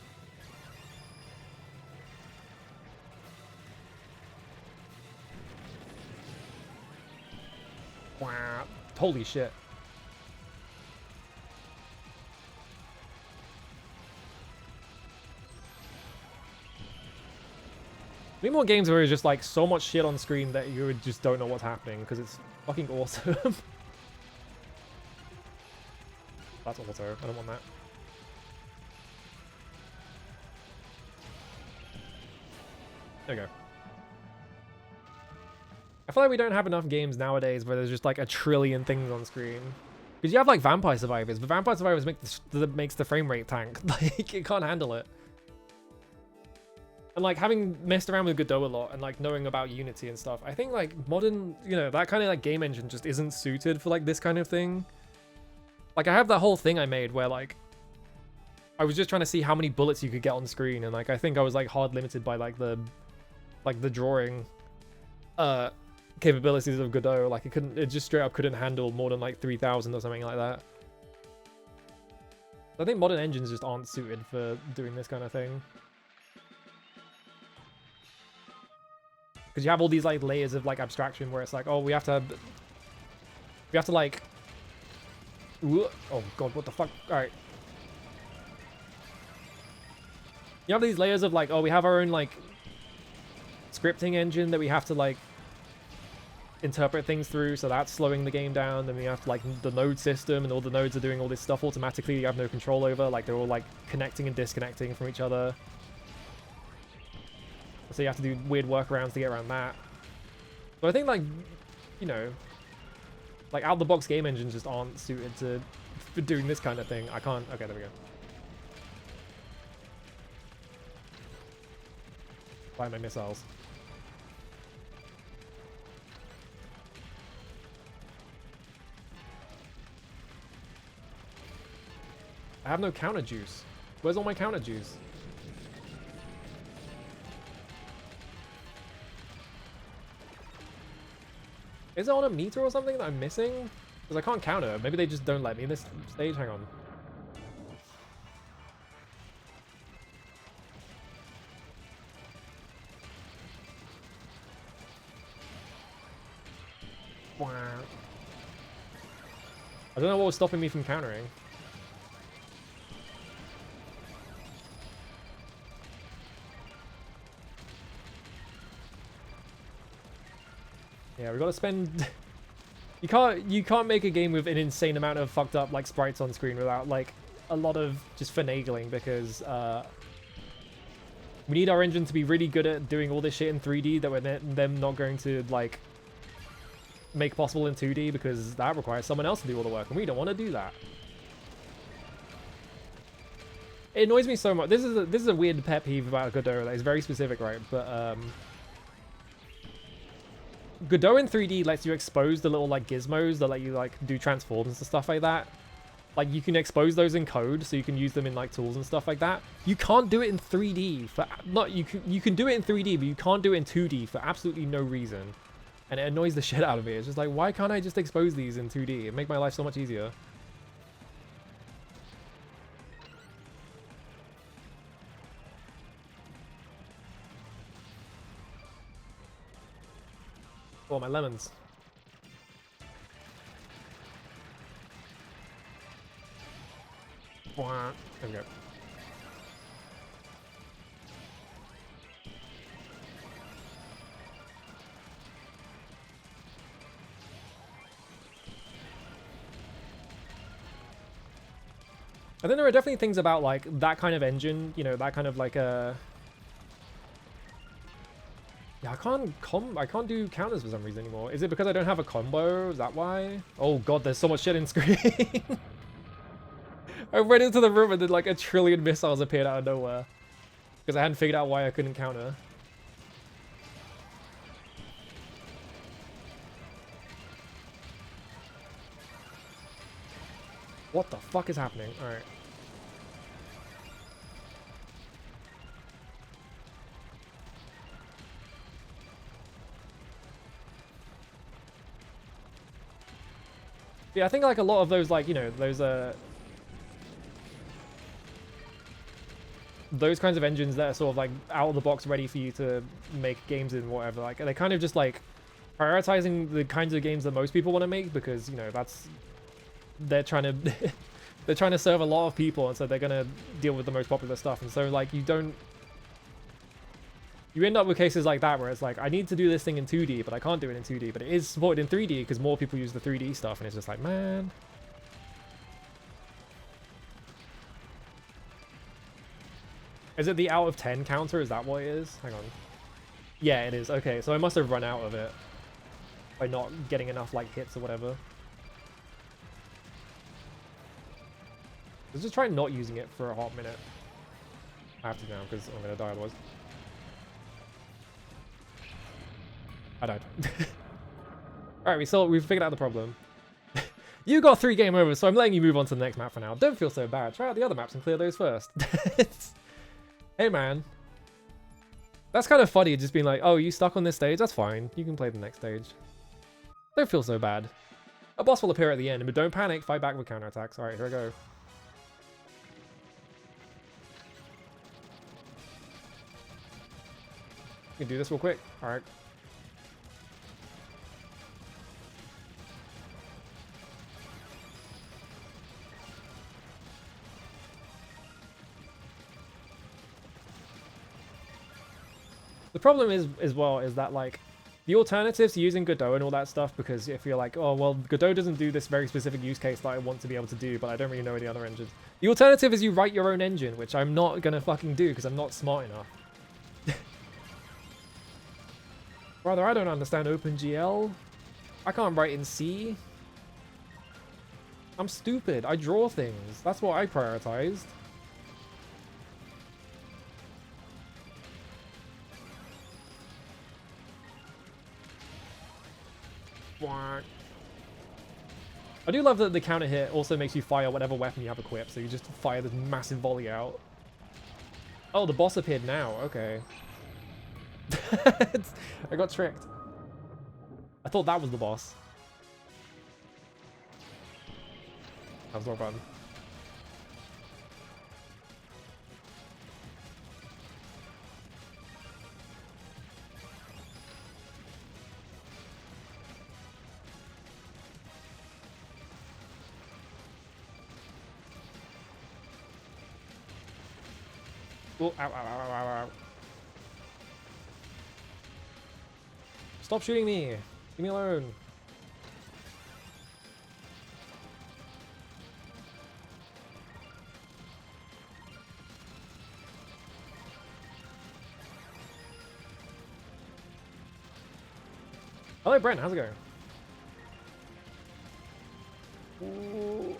Wow. Holy shit. Need more games where it's just like so much shit on screen that you just don't know what's happening because it's fucking awesome. That's auto. I don't want that. There we go. I feel like we don't have enough games nowadays where there's just like a trillion things on screen. Because you have like Vampire Survivors, but Vampire Survivors makes the frame rate tank. Like, it can't handle it. And like having messed around with Godot a lot and like knowing about Unity and stuff, I think like modern, you know, that kind of like game engine just isn't suited for like this kind of thing. Like I have that whole thing I made where like I was just trying to see how many bullets you could get on screen, and like I think I was like hard limited by like the drawing capabilities of Godot. Like it just straight up couldn't handle more than like 3,000 or something like that. I think modern engines just aren't suited for doing this kind of thing. Because you have all these like layers of like abstraction where it's like, oh, we have to like, oh god, what the fuck? All right. You have these layers of like, oh, we have our own like scripting engine that we have to like interpret things through, so that's slowing the game down. Then we have like the node system, and all the nodes are doing all this stuff automatically. You have no control over, like they're all like connecting and disconnecting from each other. So you have to do weird workarounds to get around that. So I think like, you know, like out of the box game engines just aren't suited for doing this kind of thing. I can't. Okay, there we go. Find my missiles. I have no counter juice. Where's all my counter juice? Is it on a meter or something that I'm missing? Because I can't counter. Maybe they just don't let me in this stage. Hang on. Wow. I don't know what was stopping me from countering. Yeah, we gotta spend. You can't make a game with an insane amount of fucked up like sprites on screen without like a lot of just finagling, because we need our engine to be really good at doing all this shit in 3D that we're them not going to like make possible in 2D, because that requires someone else to do all the work, and we don't want to do that. It annoys me so much. This is a weird pet peeve about Godot that is very specific, right? But Godot in 3D lets you expose the little like gizmos that let you like do transforms and stuff like that. Like you can expose those in code, so you can use them in like tools and stuff like that. You can't do it in 3D for you can do it in 3D, but you can't do it in 2D for absolutely no reason. And it annoys the shit out of me. It's just like, why can't I just expose these in 2D? It'd make my life so much easier. Oh, my lemons. There we go. I think there are definitely things about like that kind of engine, you know, that kind of like a. Yeah, I can't do counters for some reason anymore. Is it because I don't have a combo? Is that why? Oh god, there's so much shit in screen. I went into the room and then like a trillion missiles appeared out of nowhere. Because I hadn't figured out why I couldn't counter. What the fuck is happening? Alright. Yeah, I think like a lot of those, like, you know, those kinds of engines that are sort of like out of the box ready for you to make games in, whatever, like they're kind of just like prioritizing the kinds of games that most people want to make, because, you know, that's, they're trying to they're trying to serve a lot of people, and so they're gonna deal with the most popular stuff. And so like you end up with cases like that where it's like, I need to do this thing in 2D, but I can't do it in 2D, but it is supported in 3D because more people use the 3D stuff, and it's just like, man. Is it the out of 10 counter? Is that what it is? Hang on. Yeah, it is. Okay, so I must have run out of it by not getting enough like hits or whatever. Let's just try not using it for a hot minute. I have to now because I'm gonna die otherwise. I died. Alright, we figured out the problem. You got 3 game overs, so I'm letting you move on to the next map for now. Don't feel so bad. Try out the other maps and clear those first. Hey man. That's kind of funny, just being like, oh, you stuck on this stage? That's fine. You can play the next stage. Don't feel so bad. A boss will appear at the end, but don't panic. Fight back with counterattacks. Alright, here I go. You can do this real quick. Alright. The problem is that like the alternatives to using Godot and all that stuff, because if you're like, oh well, Godot doesn't do this very specific use case that I want to be able to do, but I don't really know any other engines. The alternative is you write your own engine, which I'm not gonna fucking do because I'm not smart enough. Brother, I don't understand OpenGL. I can't write in C. I'm stupid. I draw things. That's what I prioritized. I do love that the counter hit also makes you fire whatever weapon you have equipped, so you just fire this massive volley out. Oh, the boss appeared now. Okay. I got tricked. I thought that was the boss. That was not fun. Oh, ow, ow, ow, ow, ow. Stop shooting me! Leave me alone! Hello Brent, how's it going? Ooh.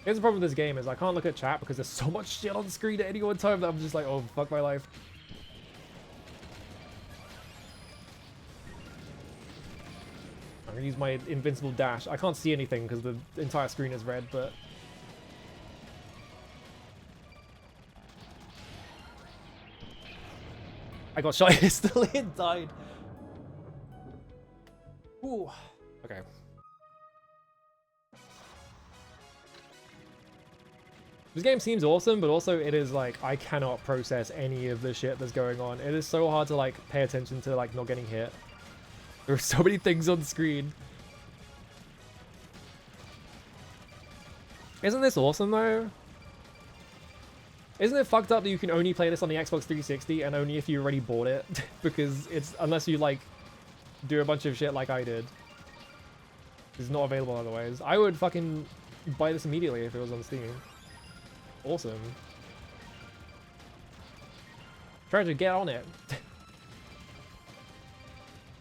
Here's the problem with this game is I can't look at chat because there's so much shit on the screen at any one time that I'm just like, oh fuck my life. I'm gonna use my invincible dash. I can't see anything because the entire screen is red, but I got shot instantly and died. Ooh. Okay. This game seems awesome, but also it is like, I cannot process any of the shit that's going on. It is so hard to like pay attention to like not getting hit. There are so many things on screen. Isn't this awesome though? Isn't it fucked up that you can only play this on the Xbox 360 and only if you already bought it? Because it's, unless you like do a bunch of shit like I did, it's not available otherwise. I would fucking buy this immediately if it was on Steam. Awesome. Treasure, get on it.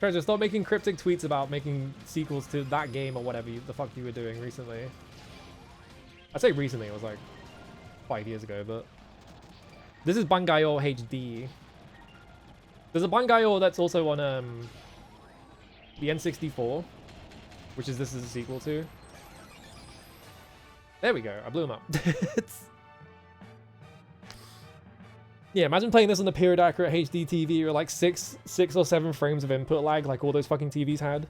Treasure, stop making cryptic tweets about making sequels to that game or whatever the fuck you were doing recently. I'd say recently, it was like 5 years ago, but... This is Bangai-O HD. There's a Bangai-O that's also on the N64, which is this is a sequel to. There we go, I blew him up. Yeah, imagine playing this on the period accurate HD TV or like 6 or 7 frames of input lag like all those fucking TVs had.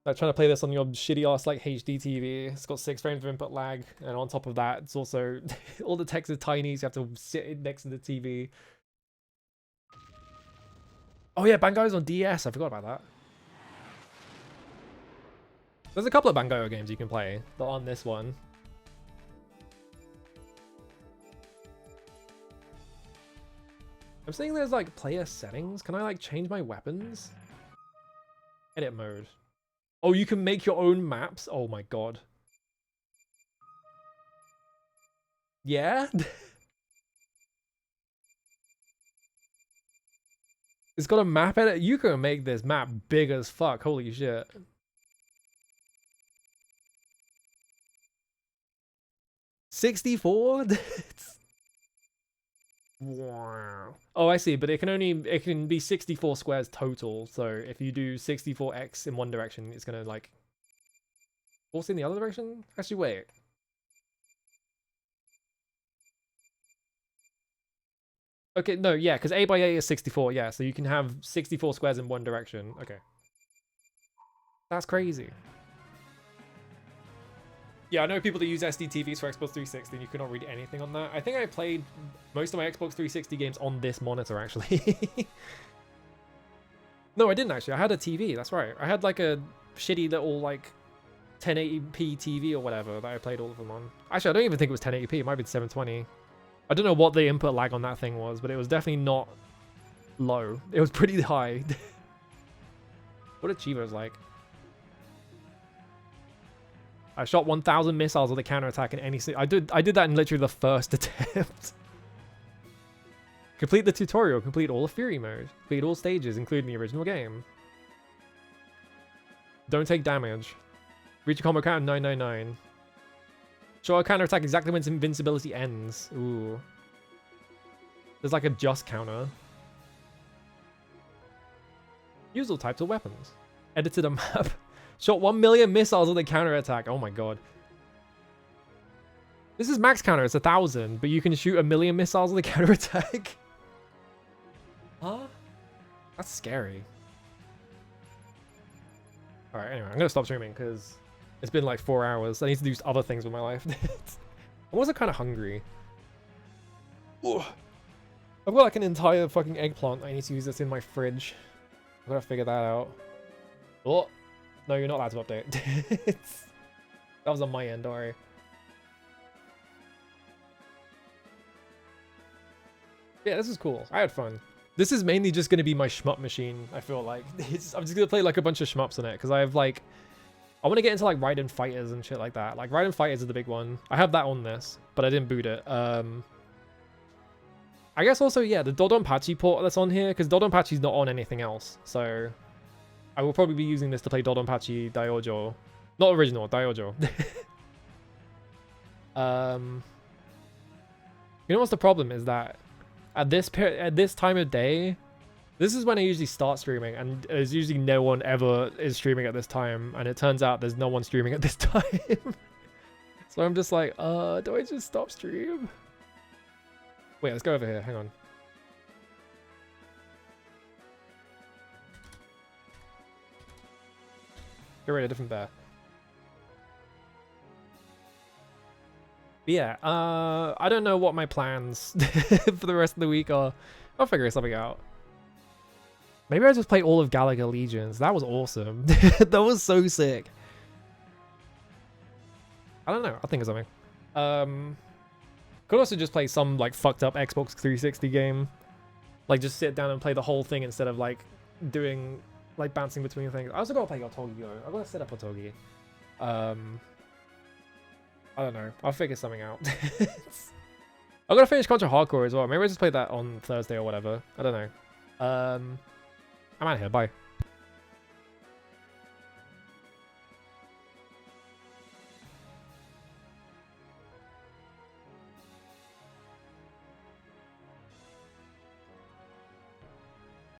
Like trying to play this on your shitty ass like HD TV. It's got 6 frames of input lag, and on top of that, it's also all the text is tiny, so you have to sit next to the TV. Oh yeah, Bangai's on DS. I forgot about that. There's a couple of Bangai games you can play that are on this one. I'm saying there's like player settings. Can I like change my weapons? Edit mode. Oh, you can make your own maps? Oh my god. Yeah? It's got a map edit. You can make this map big as fuck. Holy shit. $64? Wow. Oh, I see, but it can be 64 squares total. So if you do 64x in one direction, it's gonna like also in the other direction? Actually, wait. Okay, no, yeah, because 8 by 8 is 64, yeah, so you can have 64 squares in one direction. Okay. That's crazy. Yeah, I know people that use SD TVs for Xbox 360 and you cannot read anything on that. I think I played most of my Xbox 360 games on this monitor, actually. No, I didn't actually. I had a TV, that's right. I had like a shitty little like 1080p TV or whatever that I played all of them on. Actually, I don't even think it was 1080p. It might be 720. I don't know what the input lag on that thing was, but it was definitely not low. It was pretty high. What are Chivos like? I shot 1,000 missiles with a counterattack in any... I did that in literally the first attempt. Complete the tutorial. Complete all of Fury mode. Complete all stages, including the original game. Don't take damage. Reach a combo count of 999. Show a counterattack exactly when its invincibility ends. Ooh. There's like a just counter. Use all types of weapons. Edited a map. Shot 1 million missiles with a counterattack. Oh my god. This is max counter. It's 1,000, but you can shoot 1 million missiles with a counterattack. Huh? That's scary. Alright, anyway, I'm gonna stop streaming because it's been like 4 hours. I need to do other things with my life. I'm also kind of hungry. Ooh. I've got like an entire fucking eggplant. I need to use this in my fridge. I've got to figure that out. Oh. No, you're not allowed to update. That was on my end, don't worry. Yeah, this is cool. I had fun. This is mainly just going to be my shmup machine, I feel like. I'm just going to play like a bunch of shmups on it, because I have like... I want to get into like Raiden Fighters and shit like that. Like Raiden Fighters is the big one. I have that on this, but I didn't boot it. I guess also, yeah, the Dodonpachi port that's on here, because Dodonpachi's not on anything else, so... I will probably be using this to play Dodonpachi Daiojo. Not original, Daiojo. You know what's the problem is that at this time of day, this is when I usually start streaming, and there's usually no one ever is streaming at this time, and it turns out there's no one streaming at this time. So I'm just like, do I just stop stream? Wait, let's go over here, hang on. Get rid of a different bear. But yeah, I don't know what my plans for the rest of the week are. I'll figure something out. Maybe I just play all of Galaga Legions. That was awesome. That was so sick. I don't know. I'll think of something. Could also just play some like fucked up Xbox 360 game. Like just sit down and play the whole thing instead of like doing... like bouncing between things. I also gotta play Otogi though. I gotta set up Otogi. I don't know. I'll figure something out. I'm gonna finish Contra Hardcore as well. Maybe I just play that on Thursday or whatever. I don't know. I'm out of here. Bye.